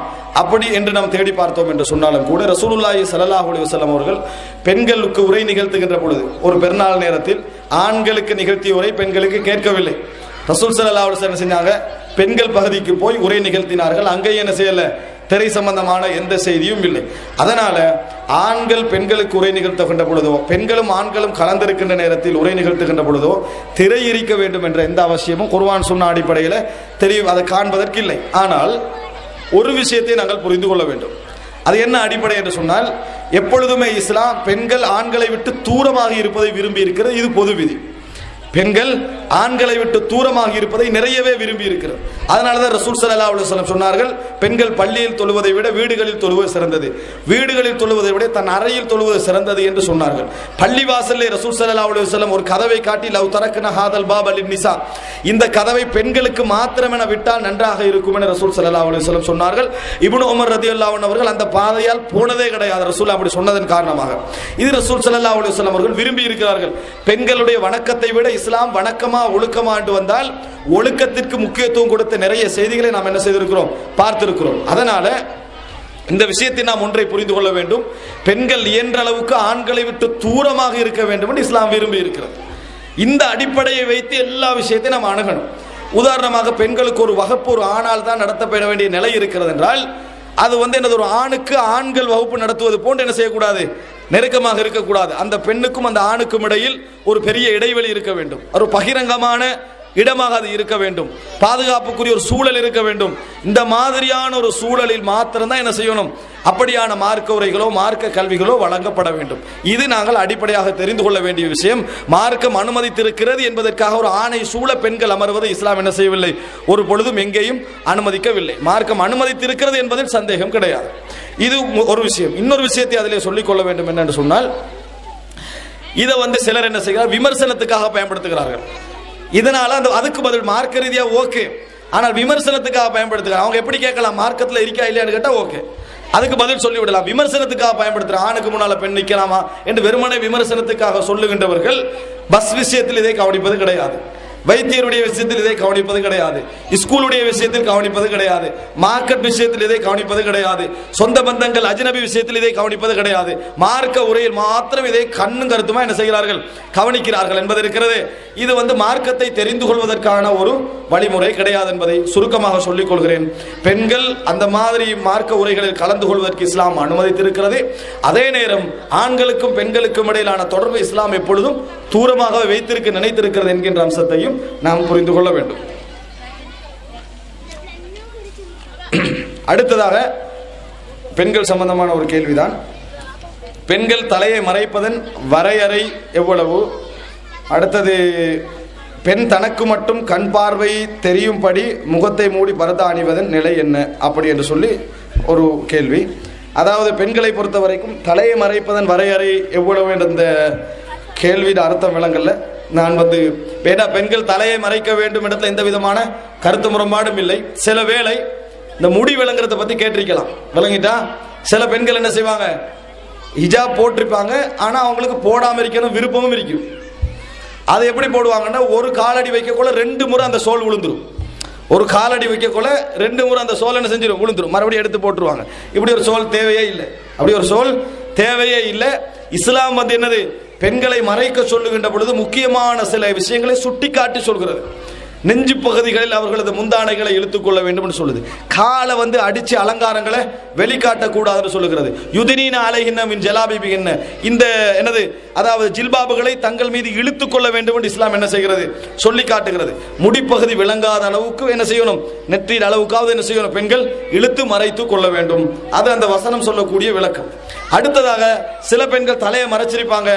அப்படி என்று நாம் தேடி பார்த்தோம் என்று சொன்னாலும் கூட ரசூலுல்லாஹி ஸல்லல்லாஹு அலைஹி வஸல்லம் அவர்கள் பெண்களுக்கு உரை நிகழ்த்துகின்ற பொழுது ஒரு பெருநாள் நேரத்தில் ஆண்களுக்கு நிகழ்த்திய உரை பெண்களுக்கு கேட்கவில்லை. ரசூல் ஸல்லல்லாஹு அலைஹி வஸல்லம் செஞ்சாங்க, பெண்கள் பகுதிக்கு போய் உரை நிகழ்த்தினார்கள். அங்கே என்ன செய்யல? திரை சம்பந்தமான எந்த செய்தியும் இல்லை. அதனால ஆண்கள் பெண்களுக்கு உரை நிகழ்த்துகின்ற பொழுதோ, பெண்களும் ஆண்களும் கலந்திருக்கின்ற நேரத்தில் உரை நிகழ்த்துகின்ற பொழுதோ திரை இருக்க வேண்டும் என்ற எந்த அவசியமும் குர்ஆன் சுன்னா அடிப்படையில் தெரியும், அதை காண்பதற்கு இல்லை. ஆனால் ஒரு விஷயத்தை நாங்கள் புரிந்து கொள்ள வேண்டும். அது என்ன அடிப்படை என்று சொன்னால், எப்பொழுதுமே இஸ்லாம் பெண்கள் ஆண்களை விட்டு தூரமாக இருப்பதை விரும்பி இருக்கிறது. இது பொது விதி. பெண்கள் ஆண்களை விட்டு தூரமாக இருப்பதை நிறையவே விரும்பி இருக்கிறது. அதனாலதான் ரசூல் ஸல்லல்லாஹு அலைஹி வஸல்லம் சொன்னார்கள், பெண்கள் பள்ளியில் தொழுவதை விட வீடுகளில் தொழுவது சிறந்தது, வீடுகளில் தொழுவதை விட தன் அறையில் தொழுவது சிறந்தது என்று சொன்னார்கள். பள்ளிவாசல்லே ரசூல் ஸல்லல்லாஹு அலைஹி வஸல்லம் ஒரு கதவை காட்டி, லவ் தரக்னா ஹாதல் பாப் லின்னிசா, இந்த கதவை பெண்களுக்கு மாத்திரம் என விட்டால் நன்றாக இருக்கும் என ரசூல் ஸல்லல்லாஹு அலைஹி வஸல்லம் சொன்னார்கள். இப்னு உமர் ரலியல்லாஹு அன்ஹு அவர்கள் அந்த பாதையால் போனதே கிடையாது. ரசூல் அப்படி சொன்னதன் காரணமாக இது ரசூல் ஸல்லல்லாஹு அலைஹி வஸல்லம் அவர்கள் விரும்பி இருக்கிறார்கள். பெண்களுடைய வணக்கத்தை விட இஸ்லாம் வணக்கமா ஒழுக்கமா என்று வந்தால் ஒழுக்கத்திற்கு முக்கியத்துவம் கொடுத்த நிறைய செய்திகளை நாம் என்ன செய்திருக்கிறோம்? பார்த்திருக்கிறோம். அதனால இந்த விஷயத்தை நாம் ஒன்றை புரிந்து கொள்ள வேண்டும். பெண்கள் இயன்ற அளவுக்கு ஆண்களை விட்டு தூரமாக இருக்க வேண்டும் என்று இஸ்லாம் விரும்பி இருக்கிறது. இந்த அடிப்படையை வைத்து எல்லா விஷயத்தையும் நாம் அணுகணும். உதாரணமாக பெண்களுக்கு ஒரு வகுப்பு ஒரு ஆணால் தான் நடத்தப்பட வேண்டிய நிலை இருக்கிறது என்றால், அது என்னது, ஒரு ஆணுக்கு ஆண்கள் வகுப்பு நடத்துவது போன்று என்ன செய்யக்கூடாது? நெருக்கமாக இருக்கக்கூடாது. அந்த பெண்ணுக்கும் அந்த ஆணுக்கும் இடையில் ஒரு பெரிய இடைவெளி இருக்க வேண்டும். ஒரு பகிரங்கமான இடமாக அது இருக்க வேண்டும். பாதுகாப்புக்குரிய ஒரு சூழல் இருக்க வேண்டும். இந்த மாதிரியான ஒரு சூழலில் மாத்திரம்தான் என்ன செய்யணும்? அப்படியான மார்க்க உரைகளோ மார்க்க கல்விகளோ வழங்கப்பட வேண்டும். இது நாங்கள் அடிப்படையாக தெரிந்து கொள்ள வேண்டிய விஷயம். மார்க்கம் அனுமதித்திருக்கிறது என்பதற்காக ஒரு ஆணை சூழ பெண்கள் அமர்வதை இஸ்லாம் என்ன செய்யவில்லை? ஒரு பொழுதும் எங்கேயும் அனுமதிக்கவில்லை. மார்க்கம் அனுமதித்திருக்கிறது என்பதில் சந்தேகம் கிடையாது. இது ஒரு விஷயம். இன்னொரு விஷயத்தை அதிலே சொல்லிக் கொள்ள வேண்டும் என்னென்று சொன்னால், இதை சிலர் என்ன செய்கிறார்? விமர்சனத்துக்காக பயன்படுத்துகிறார்கள். இதனால அதுக்கு பதில் மார்க்க ரீதியா ஓகே, ஆனால் விமர்சனத்துக்காக பயன்படுத்துகிறாங்க. அவங்க எப்படி கேட்கலாம், மார்க்கத்தில் இருக்கா இல்லையான்னு கேட்டால் ஓகே, அதுக்கு பதில் சொல்லிவிடலாம். விமர்சனத்துக்காக பயன்படுத்துகிற ஆணுக்கு முன்னால் பெண் நிற்கலாமா என்று வெறுமனே விமர்சனத்துக்காக சொல்லுகின்றவர்கள் பஸ் விஷயத்தில் இதை கவனிப்பது கிடையாது, வைத்தியருடைய விஷயத்தில் இதை கவனிப்பது கிடையாது, ஸ்கூலுடைய விஷயத்தில் கவனிப்பது கிடையாது, மார்க்கெட் விஷயத்தில் இதை கவனிப்பது கிடையாது, சொந்த பந்தங்கள் அஜ்னபி விஷயத்தில் இதை கவனிப்பது கிடையாது. மார்க்க உரையில் மாத்திரம் இதை கண்ணும் கருத்துமா என்ன செய்கிறார்கள், கவனிக்கிறார்கள் என்பது இருக்கிறது. இது மார்க்கத்தை தெரிந்து கொள்வதற்கான ஒரு வழிமுறை கிடையாது என்பதை சுருக்கமாக சொல்லிக் கொள்கிறேன். பெண்கள் அந்த மாதிரி மார்க்க உரைகளில் கலந்து கொள்வதற்கு இஸ்லாம் அனுமதித்திருக்கிறது. அதே நேரம் ஆண்களுக்கும் பெண்களுக்கும் இடையிலான தொடர்பு இஸ்லாம் எப்பொழுதும் தூரமாக வைத்திருக்க நினைத்திருக்கிறது என்கின்ற அம்சத்தையும் நாம் புரிந்து கொள்ள வேண்டும். அடுத்ததாக பெண்கள் சம்பந்தமான ஒரு கேள்விதான். பெண்கள் தலையை மறைப்பதன் வரையறை எவ்வளவு? அடுத்தது, பெண் தனக்கு மட்டும் கண் பார்வை தெரியும்படி முகத்தை மூடி பரதா அணிவதன் நிலை என்ன, அப்படி என்று சொல்லி ஒரு கேள்வி. அதாவது பெண்களை பொறுத்த வரைக்கும் தலையை மறைப்பதன் வரையறை எவ்வளவு என்ற இந்த கேள்வியின் அர்த்தம் விளங்கல்ல. நான் வேணா பெண்கள் தலையை மறைக்க வேண்டும் இடத்துல எந்த விதமான கருத்து முரண்பாடும் இல்லை. சில வேளை இந்த முடி விளங்குறத பத்தி கேட்டிருக்கலாம், விளங்கிட்டா சில பெண்கள் என்ன செய்வாங்க, ஹிஜாப் போட்டிருப்பாங்க, ஆனா அவங்களுக்கு போடாம இருக்கணும் விருப்பமும் இருக்கும். அதை எப்படி போடுவாங்கன்னா, ஒரு காலடி வைக்கக்குள்ள 2 முறை அந்த சோல் விழுந்துரும். ஒரு காலடி வைக்கக்குள்ள 2 முறை அந்த சோல் என்ன செஞ்சிடும், விழுந்துரும், மறுபடியும் எடுத்து போட்டுருவாங்க. இப்படி ஒரு சோல் தேவையே இல்லை, அப்படி ஒரு சோல் தேவையே இல்லை. இஸ்லாம் என்னது, பெண்களை மறைக்க சொல்லுகின்ற பொழுது முக்கியமான சில விஷயங்களை சுட்டி காட்டி சொல்கிறது. நெஞ்சு பகுதிகளில் அவர்களது முந்தானைகளை இழுத்துக் கொள்ள வேண்டும் என்று சொல்லுது. காலை அடிச்சு அலங்காரங்களை வெளிக்காட்டக்கூடாதுன்னு சொல்லுகிறது. யுதினீன அலைஹின்ன மின் ஜலாபிபிஹின்ன, இந்த என்னது, அதாவது ஜில்பாபுகளை தங்கள் மீது இழுத்துக் கொள்ள வேண்டும் என்று இஸ்லாம் என்ன செய்கிறது, சொல்லி காட்டுகிறது. முடிப்பகுதி விளங்காத அளவுக்கு என்ன செய்யணும், நெற்றியின் அளவுக்காவது என்ன செய்யணும், பெண்கள் இழுத்து மறைத்து கொள்ள வேண்டும். அது அந்த வசனம் சொல்லக்கூடிய விளக்கம். அடுத்ததாக, சில பெண்கள் தலையை மறைச்சிருப்பாங்க,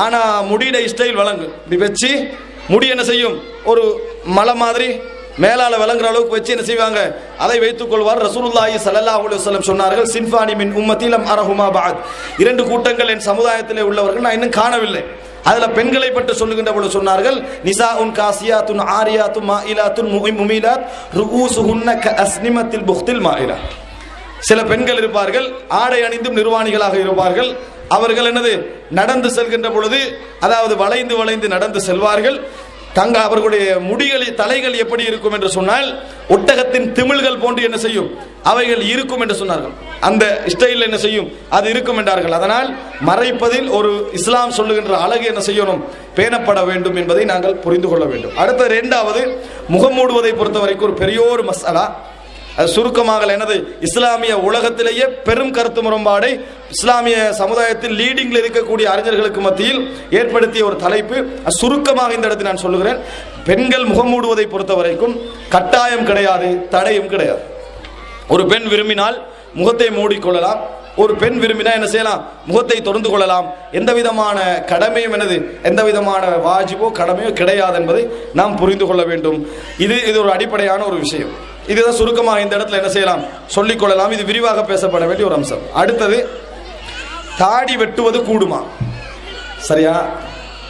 ஆனா முடியிட ஸ்டைல் வழங்கு இப்படி வச்சு முடி என்ன செய்யும், ஒரு மலை மாதிரி மேலால விளங்குற அளவுக்கு வச்சு என்ன செய்வாங்க, அதை வைத்துக் கொள்வார். ரசூலுல்லாஹி ஸல்லல்லாஹு அலைஹி வஸல்லம் சொன்னார்கள், சின்ஃபானி மின் உம்மத்தி லம் அரஹுமா பஅத், 2 கூட்டங்கள் என் சமுதாயத்திலே உள்ளவர்கள் நான் இன்னும் காணவில்லை. அதுல பெண்களை பற்றி சொல்லுகின்ற பொழுது சொன்னார்கள், நிசாஉன் காசியாத்துன் ஆரியாத்துன் மாயிலாத்துன் முமீலாத் ருஊசுஹுன்ன கஅஸ்னிமத்தில் புக்தில் மாயிலா. சில பெண்கள் இருப்பார்கள், ஆடை அணிந்தும் நிர்வாணிகளாக இருப்பார்கள். அவர்கள் என்னது, நடந்து செல்கின்ற பொழுது, அதாவது வளைந்து வளைந்து நடந்து செல்வார்கள். அவர்களுடைய முடிகளில் தலைகள் எப்படி இருக்கும் என்று சொன்னால், ஒட்டகத்தின் திமிழ்கள் போன்று என்ன செய்யும், அவைகள் இருக்கும் என்று சொன்னார்கள். அந்த ஸ்டைல் என்ன செய்யும், அது இருக்கும் என்றார்கள். அதனால் மறைப்பதில் ஒரு இஸ்லாம் சொல்லுகின்ற அழகு என்ன செய்யணும், பேணப்பட வேண்டும் என்பதை நாங்கள் புரிந்து கொள்ள வேண்டும். அடுத்த 2வது, முகம் மூடுவதை பொறுத்த வரைக்கும் ஒரு பெரியோர் மசாலா. சுருக்கமாக என்னது, இஸ்லாமிய உலகத்திலேயே பெரும் கருத்து முரண்பாடை இஸ்லாமிய சமுதாயத்தில் லீடிங்கில் இருக்கக்கூடிய அறிஞர்களுக்கு மத்தியில் ஏற்படுத்திய ஒரு தலைப்பு. சுருக்கமாக இந்த இடத்தில் நான் சொல்லுகிறேன், பெண்கள் முகம் மூடுவதை பொறுத்த வரைக்கும் கட்டாயம் கிடையாது, தடையும் கிடையாது. ஒரு பெண் விரும்பினால் முகத்தை மூடிக்கொள்ளலாம், ஒரு பெண் விரும்பினா என்ன செய்யலாம், முகத்தை தொடர்ந்து கொள்ளலாம். எந்த விதமான கடமையும் என்னது, எந்த விதமான வாஜிபோ கடமையோ கிடையாது என்பதை நாம் புரிந்து கொள்ள வேண்டும். இது ஒரு அடிப்படையான ஒரு விஷயம். இதுதான் சுருக்கமாக இந்த இடத்துல என்ன செய்யலாம், சொல்லிக் கொள்ளலாம். இது விரிவாக பேசப்பட வேண்டிய ஒரு அம்சம். அடுத்தது, தாடி வெட்டுவது கூடுமா? சரியா,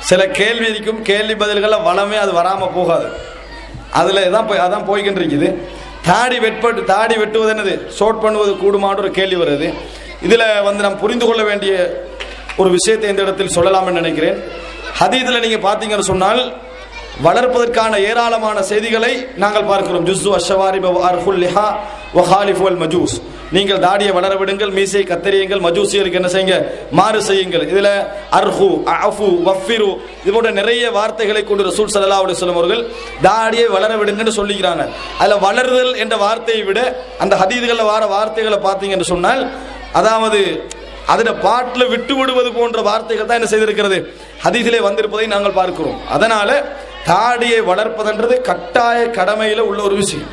சில கேள்வி இருக்கும், கேள்வி பதில்கள் வளமே அது வராம போகாது, அதுல அதான் போய்கிட்டு இருக்குது. தாடி வெட்டுவது என்னது, ஷோட் பண்ணுவது கூடுமான்னு ஒரு கேள்வி வருது. இதுல நாம் புரிந்து கொள்ள வேண்டிய ஒரு விஷயத்தை இந்த இடத்தில் சொல்லலாம் நினைக்கிறேன். ஹதீஸ்ல நீங்க பாத்தீங்கன்னு சொன்னால், வளர்ப்பதற்கான ஏராளமான செய்திகளை நாங்கள் பார்க்கிறோம். ஜுஸ்ஸு அஷ்ஷவாரிப வ அர்ஹுல் லிஹா வ ஹாலிஃபு வல் மஜூஸ், நீங்கள் தாடியை வளர விடுங்கள், மீசை கத்தரியுங்கள், மஜூசியருக்கு என்ன செய்யுங்க, மாறு செய்யுங்கள். இதுல அர்ஹு, அஃபு, வஃபிரு இது போன்ற நிறைய வார்த்தைகளை கொண்டு ரசூல் ஸல்லல்லாஹு அலைஹி வஸல்லம் அவர்கள் தாடியை வளர விடுங்கன்னு சொல்லிக்கிறாங்க. அதுல வளருதல் என்ற வார்த்தையை விட அந்த ஹதீஸ்களில் வர வார்த்தைகளை பார்த்தீங்கன்னு சொன்னால், அதாவது அதில் பாட்டில் விட்டு விடுவது போன்ற வார்த்தைகள் தான் என்ன செய்திருக்கிறது, ஹதீஸிலே வந்திருப்பதை நாங்கள் பார்க்கிறோம். அதனால தாடியை வளர்ப்பதுன்றது கட்டாய கடமையில உள்ள ஒரு விஷயம்.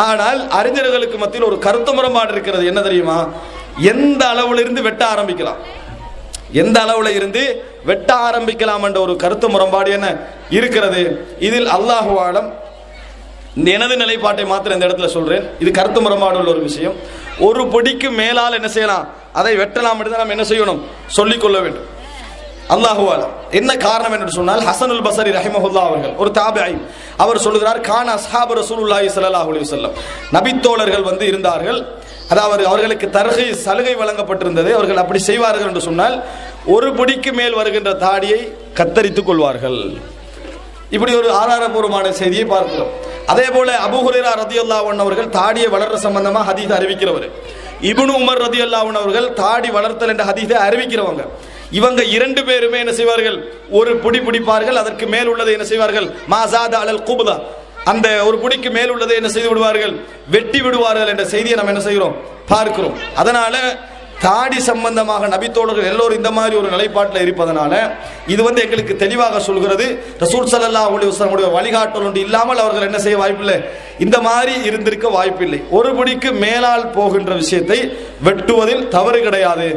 ஆனால் அறிஞர்களுக்கு மத்தியில் ஒரு கருத்து முரண்பாடு இருக்கிறது. என்ன தெரியுமா, எந்த அளவுல இருந்து வெட்ட ஆரம்பிக்கலாம், எந்த அளவுல இருந்து வெட்ட ஆரம்பிக்கலாம் என்ற ஒரு கருத்து முரண்பாடு என்ன இருக்கிறது. இதில் அல்லாஹு ஆலம், எனது நிலைப்பாட்டை மாத்திரம் இந்த இடத்துல சொல்றேன். இது கருத்து முரண்பாடு உள்ள ஒரு விஷயம். ஒரு பொடிக்கு மேலால் என்ன செய்யலாம், அதை வெட்டலாம் என்று நாம் என்ன செய்யணும், சொல்லிக்கொள்ள வேண்டும். அல்லாஹு அலம். என்ன காரணம் என்று சொன்னால் ஹசனுல் பஸரி ரஹிமஹுல்லாஹ் அவர்கள் ஒரு தாபிஈ, அவர் சொல்லுகிறார், கான அஸ்ஹாபு ரசூலுல்லாஹி ஸல்லல்லாஹு அலைஹி வஸல்லம், நபித்தோழர்கள் இருந்தார்கள், அதாவது அவர்களுக்கு சலுகை வழங்கப்பட்டிருந்தது. அவர்கள் அப்படி செய்வார்கள் என்று சொன்னால் ஒரு பிடிக்கு மேல் வருகின்ற தாடியை கத்தரித்துக் கொள்வார்கள். இப்படி ஒரு ஆதாரபூர்வமான செய்தியை பார்க்கிறோம். அதே போல அபூ ஹுரைரா ரலியல்லாஹு அன்ஹு அவர்கள் தாடியை வளர்ற சம்பந்தமா ஹதீஸ் அறிவிக்கிறவர். இப்னு உமர் ரலியல்லாஹு அன்ஹு அவர்கள் தாடி வளர்த்தல் என்ற ஹதீஸை அறிவிக்கிறவங்க. இவங்க இரண்டு பேருமே என்ன செய்வார்கள், ஒரு புடி பிடிப்பார்கள், அதற்கு மேல் உள்ளதை என்ன செய்வார்கள், மாசாத அலல் குபுதா, அந்த ஒரு புடிக்கு மேல் உள்ளதை என்ன செய்து விடுவார்கள், வெட்டி விடுவார்கள் என்ற செய்தியை நம்ம என்ன செய்கிறோம், பார்க்கிறோம். அதனால தாடி சம்பந்தமாக நபித்தோழர்கள் எல்லோரும் இந்த மாதிரி ஒரு நிலைப்பாட்டில் இருப்பதனால இது எங்களுக்கு தெளிவாக சொல்கிறது, ரசூல் ஸல்லல்லாஹு அலைஹி வஸல்லம் வழிகாட்டல் ஒன்று இல்லாமல் அவர்கள் என்ன செய்ய வாய்ப்பில்லை, இந்த மாதிரி இருந்திருக்க வாய்ப்பில்லை. ஒரு படிக்கு மேலால் போகின்ற விஷயத்தை வெட்டுவதில் தவறு கிடையாது.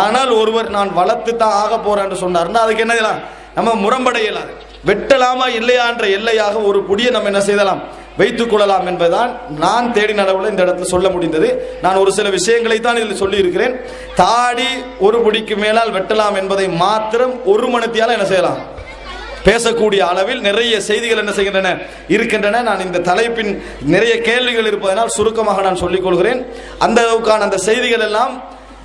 ஆனால் ஒருவர் நான் வளர்த்து தான் ஆக போறேன் என்று சொன்னார்னா அதுக்கு என்ன செய்யலாம், நம்ம முரம்படையலாது. வெட்டலாமா இல்லையா என்ற எல்லையாக ஒரு புடியை நம்ம என்ன செய்யலாம், வைத்துக் கொள்ளலாம் என்பதுதான் நான் தேடின அளவில் இந்த இடத்துல சொல்ல முடிந்தது. நான் ஒரு சில விஷயங்களை தான் இதில் சொல்லி இருக்கிறேன். தாடி ஒரு புடிக்கு மேலால் வெட்டலாம் என்பதை மாத்திரம் ஒரு மணித்தியால என்ன செய்யலாம், பேசக்கூடிய அளவில் நிறைய செய்திகள் என்ன செய்கின்றன இருக்கின்றன. நான் இந்த தலைப்பின் நிறைய கேள்விகள் இருப்பதனால் சுருக்கமாக நான் சொல்லிக் கொள்கிறேன். அந்த அளவுக்கான அந்த செய்திகள் எல்லாம்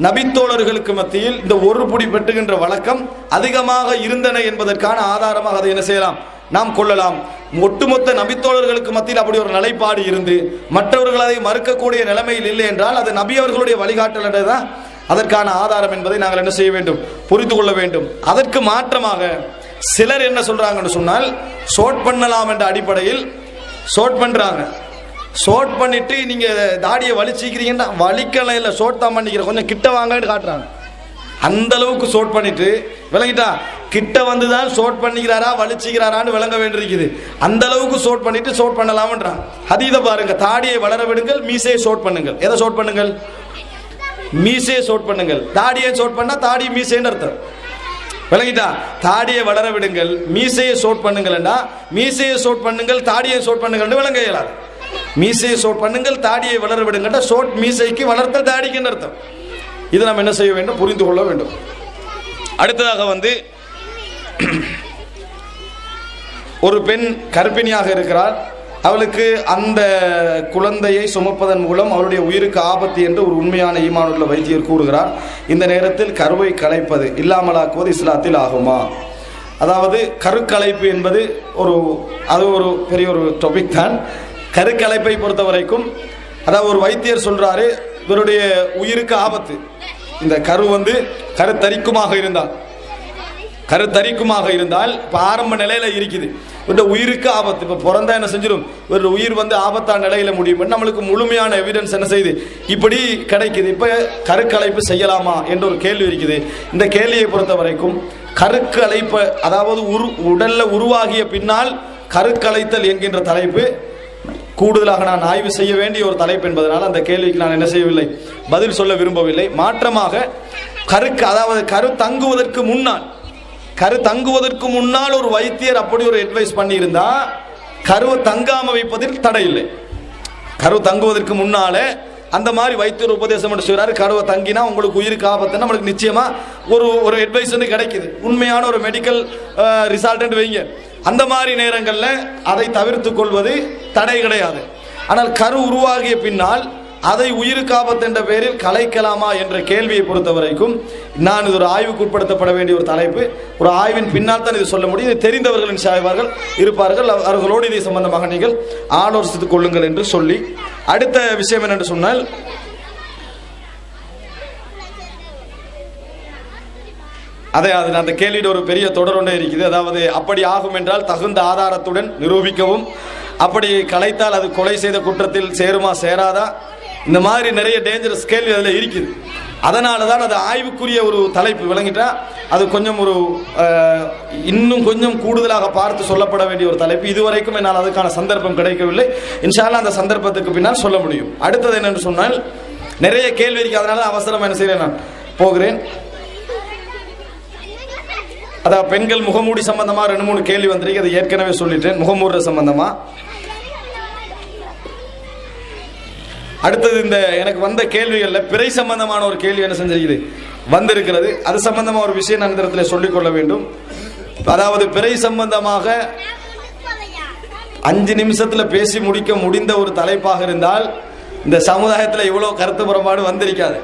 நபித்தோழர்களுக்கு மத்தியில் இந்த ஒரு புடி வெட்டுகின்ற வழக்கம் அதிகமாக இருந்தன என்பதற்கான ஆதாரமாக அதை என்ன செய்யலாம், நாம் கொள்ளலாம். ஒட்டுமொத்த நபித்தோழர்களுக்கு மத்தியில் அப்படி ஒரு நிலைப்பாடு இருந்து மற்றவர்கள் அதை மறுக்கக்கூடிய நிலைமையில் இல்லை என்றால் அது நபி அவர்களுடைய வழிகாட்டல் என்றதுதான் அதற்கான ஆதாரம் என்பதை நாங்கள் என்ன செய்ய வேண்டும், புரிந்து கொள்ள வேண்டும். அதற்கு மாற்றமாக சிலர் என்ன சொல்றாங்கன்னு சொன்னால், ஷோட் பண்ணலாம் என்ற அடிப்படையில் ஷோட் பண்றாங்க. ஷோட் பண்ணிட்டு நீங்க தாடியை வலிச்சிக்கிறீங்கன்னா வலிக்கல இல்ல, ஷோட் தான் பண்ணிக்கிற, கொஞ்சம் கிட்ட வாங்கன்னு காட்டுறாங்க. அந்த அளவுக்கு ஷோட் பண்ணிட்டு விளங்கிட்டா, கிட்ட வந்துதான் ஷோட் பண்ணிக்கிறாரா வலிச்சிக்கிறாரான்னு விளங்க வேண்டியிருக்குது. அந்த அளவுக்கு ஷோட் பண்ணிட்டு ஷோட் பண்ணலாம்ன்றாங்க. ஹதீஸை பாருங்க, தாடியை வளர விடுங்கள், மீசையை ஷோட் பண்ணுங்கள். எதை ஷோட் பண்ணுங்கள், மீசையை ஷோட் பண்ணுங்கள். தாடியை ஷோட் பண்ணா தாடி மீசைன்னு அர்த்தம். விளங்கிட்டா, தாடியை வளர விடுங்கள், மீசையை ஷோட் பண்ணுங்கள்னா மீசையை ஷோட் பண்ணுங்கள், தாடியை ஷோட் பண்ணுங்கள்னு விளங்க இயலாது. மீசையை ஷோட் பண்ணுங்கள், தாடியை வளர விடுங்கள்னா ஷோட் மீசைக்கு, வளர்த்தல் தாடிக்குன்னு அர்த்தம். இதை நாம் என்ன செய்ய வேண்டும், புரிந்து கொள்ள வேண்டும். அடுத்ததாக ஒரு பெண் கர்ப்பிணியாக இருக்கிறார். அவளுக்கு அந்த குழந்தையை சுமப்பதன் மூலம் அவருடைய உயிருக்கு ஆபத்து என்று ஒரு உண்மையான ஈமானுள்ள வைத்தியர் கூறுகிறார். இந்த நேரத்தில் கருவை கலைப்பது இல்லாமலாக்குவது இஸ்லாத்தில் ஆகுமா? அதாவது கருக்கலைப்பு என்பது அது ஒரு பெரிய ஒரு டாபிக் தான். கருக்கலைப்பை பொறுத்த வரைக்கும் அதாவது ஒரு வைத்தியர் சொல்றாரு, இவருடைய உயிருக்கு ஆபத்து, இந்த கருத்தரிக்குமாக இருந்தால் இப்போ ஆரம்ப நிலையில இருக்குது, இவருடைய உயிருக்கு ஆபத்து, இப்போ பிறந்தா என்ன செஞ்சிடும், இவருடைய உயிர் ஆபத்தான நிலையில முடியும். நம்மளுக்கு முழுமையான எவிடன்ஸ் என்ன செய்யுது, இப்படி கிடைக்குது. இப்போ கருக்கலைப்பு செய்யலாமா என்ற ஒரு கேள்வி இருக்குது. இந்த கேள்வியை பொறுத்த வரைக்கும் கருக்கலைப்பு, அதாவது உடல்ல உருவாகிய பின்னால் கருக்கலைத்தல் என்கின்ற தலைப்பு கூடுதலாக நான் ஆய்வு செய்ய வேண்டிய ஒரு தலைப்பு என்பதனால் அந்த கேள்விக்கு நான் என்ன செய்யவில்லை, பதில் சொல்ல விரும்பவில்லை. மாற்றமாக அதாவது கரு தங்குவதற்கு முன்னால் ஒரு வைத்தியர் அப்படி ஒரு அட்வைஸ் பண்ணியிருந்தா கருவை தங்காம வைப்பதில் தடை இல்லை. கரு தங்குவதற்கு முன்னாலே அந்த மாதிரி வைத்தியர் உபதேசம் செய்கிறாரு, கருவை தங்கினா உங்களுக்கு உயிருக்கு ஆபத்து, நம்மளுக்கு நிச்சயமா ஒரு அட்வைஸ் கிடைக்குது, உண்மையான ஒரு மெடிக்கல் ரிசல்ட் வைங்க. அந்த மாதிரி நேரங்களில் அதை தவிர்த்துக் கொள்வது தடை கிடையாது. ஆனால் கரு உருவாகிய பின்னால் அதை உயிருக்கு ஆபத்து என்ற பெயரில் கலைக்கலாமா என்ற கேள்வியை பொறுத்த வரைக்கும் நான் இது ஒரு ஆய்வுக்கு உட்படுத்தப்பட வேண்டிய ஒரு தலைப்பு. ஒரு ஆய்வின் பின்னால் தான் இது சொல்ல முடியும். இது தெரிந்தவர்களின் சாய்வார்கள் இருப்பார்கள், அவர்களோடு இதை சம்பந்தமாக நீங்கள் ஆலோசித்துக் கொள்ளுங்கள் என்று சொல்லி, அடுத்த விஷயம் என்னென்று சொன்னால், அது அந்த கேள்வியோட ஒரு பெரிய தொடர் ஒன்றே இருக்குது. அதாவது அப்படி ஆகும் என்றால் தகுந்த ஆதாரத்துடன் நிரூபிக்கவும், அப்படி கலைத்தால் அது கொலை செய்த குற்றத்தில் சேருமா சேராதா, இந்த மாதிரி நிறைய டேஞ்சரஸ் கேள்வி அதில் இருக்குது. அதனால தான் அது ஆய்வுக்குரிய ஒரு தலைப்பு. விளங்கிட்டா அது கொஞ்சம் இன்னும் கொஞ்சம் கூடுதலாக பார்த்து சொல்லப்பட வேண்டிய ஒரு தலைப்பு. இதுவரைக்கும் என்னால் அதுக்கான சந்தர்ப்பம் கிடைக்கவில்லை. இன்ஷா அல்லாஹ் அந்த சந்தர்ப்பத்துக்கு பின்னால் சொல்ல முடியும். அடுத்தது என்னென்று சொன்னால், நிறைய கேள்வி இருக்கு, அதனால அவசரம் என்ன செய்கிறேன், நான் போகிறேன். அதாவது பெண்கள் முகமூடி சம்பந்தமா 2-3 கேள்வி வந்திருக்கு, அதை ஏற்கனவே சொல்லிட்டேன், முகமூடுற சம்பந்தமா. அடுத்தது இந்த எனக்கு வந்த கேள்விகள்ல பிறை சம்பந்தமான ஒரு கேள்வி என்ன செஞ்சிருக்குது, வந்திருக்கிறது. அது சம்பந்தமா ஒரு விஷயம் நான் இந்த இடத்துல சொல்லிக்கொள்ள வேண்டும். அதாவது பிறை சம்பந்தமாக 5 நிமிஷத்துல பேசி முடிக்க முடிந்த ஒரு தலைப்பாக இருந்தால் இந்த சமுதாயத்தில் இவ்வளவு கருத்து புறப்பாடு வந்திருக்காது.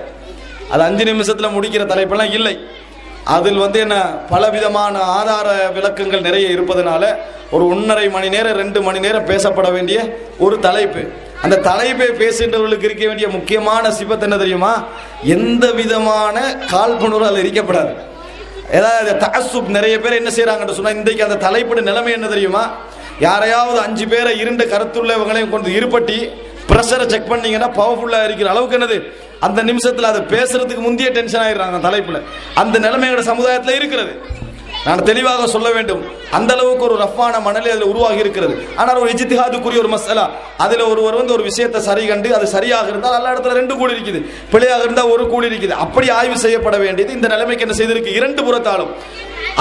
அது 5 நிமிஷத்துல முடிக்கிற தலைப்பெல்லாம் இல்லை. அதில் என்ன பலவிதமான ஆதார விளக்கங்கள் நிறைய இருப்பதனால ஒரு 1.5 மணி நேரம் 2 மணி நேரம் பேசப்பட வேண்டிய ஒரு தலைப்பு. அந்த தலைப்பை பேசுகின்றவர்களுக்கு இருக்க வேண்டிய முக்கியமான சிபத்து என்ன தெரியுமா? எந்த விதமான காழ்ப்புணர்வு அதில் இருக்கப்படாது. ஏதாவது தஅஸ்ஸுப் நிறைய பேர் என்ன செய்யறாங்கன்னு சொன்னா, இன்றைக்கு அந்த தலைப்போட நிலைமை என்ன தெரியுமா? யாரையாவது 5 பேரை இருண்ட கருத்துள்ளவங்களையும் கொண்டு இருப்பட்டி பிரஷரை செக் பண்ணீங்கன்னா பவர்ஃபுல்லா இருக்கிற அளவுக்கு என்னது அந்த நிமிஷத்துல அதை பேசுறதுக்கு முந்தைய டென்ஷன் ஆயிடுறாங்க தலைப்புல. அந்த நிலைமையோட சமுதாயத்தில் இருக்கிறது. நான் தெளிவாக சொல்ல வேண்டும், அந்த அளவுக்கு ஒரு ரஃப்பான மனநிலை அதில் உருவாகி இருக்கிறது. ஆனால் ஒரு இஜ்திஹாதுக்குரிய ஒரு மஸ்அலா, அதில் ஒருவர் ஒரு விஷயத்தை சரி கண்டு அது சரியாக இருந்தால் எல்லா இடத்துல 2 கூலி இருக்குது, பிழையாக இருந்தால் 1 கூலி இருக்குது. அப்படி ஆய்வு செய்யப்பட வேண்டியது இந்த நிலைமைக்கு என்ன செய்திருக்கு? 2 புறத்தாலும்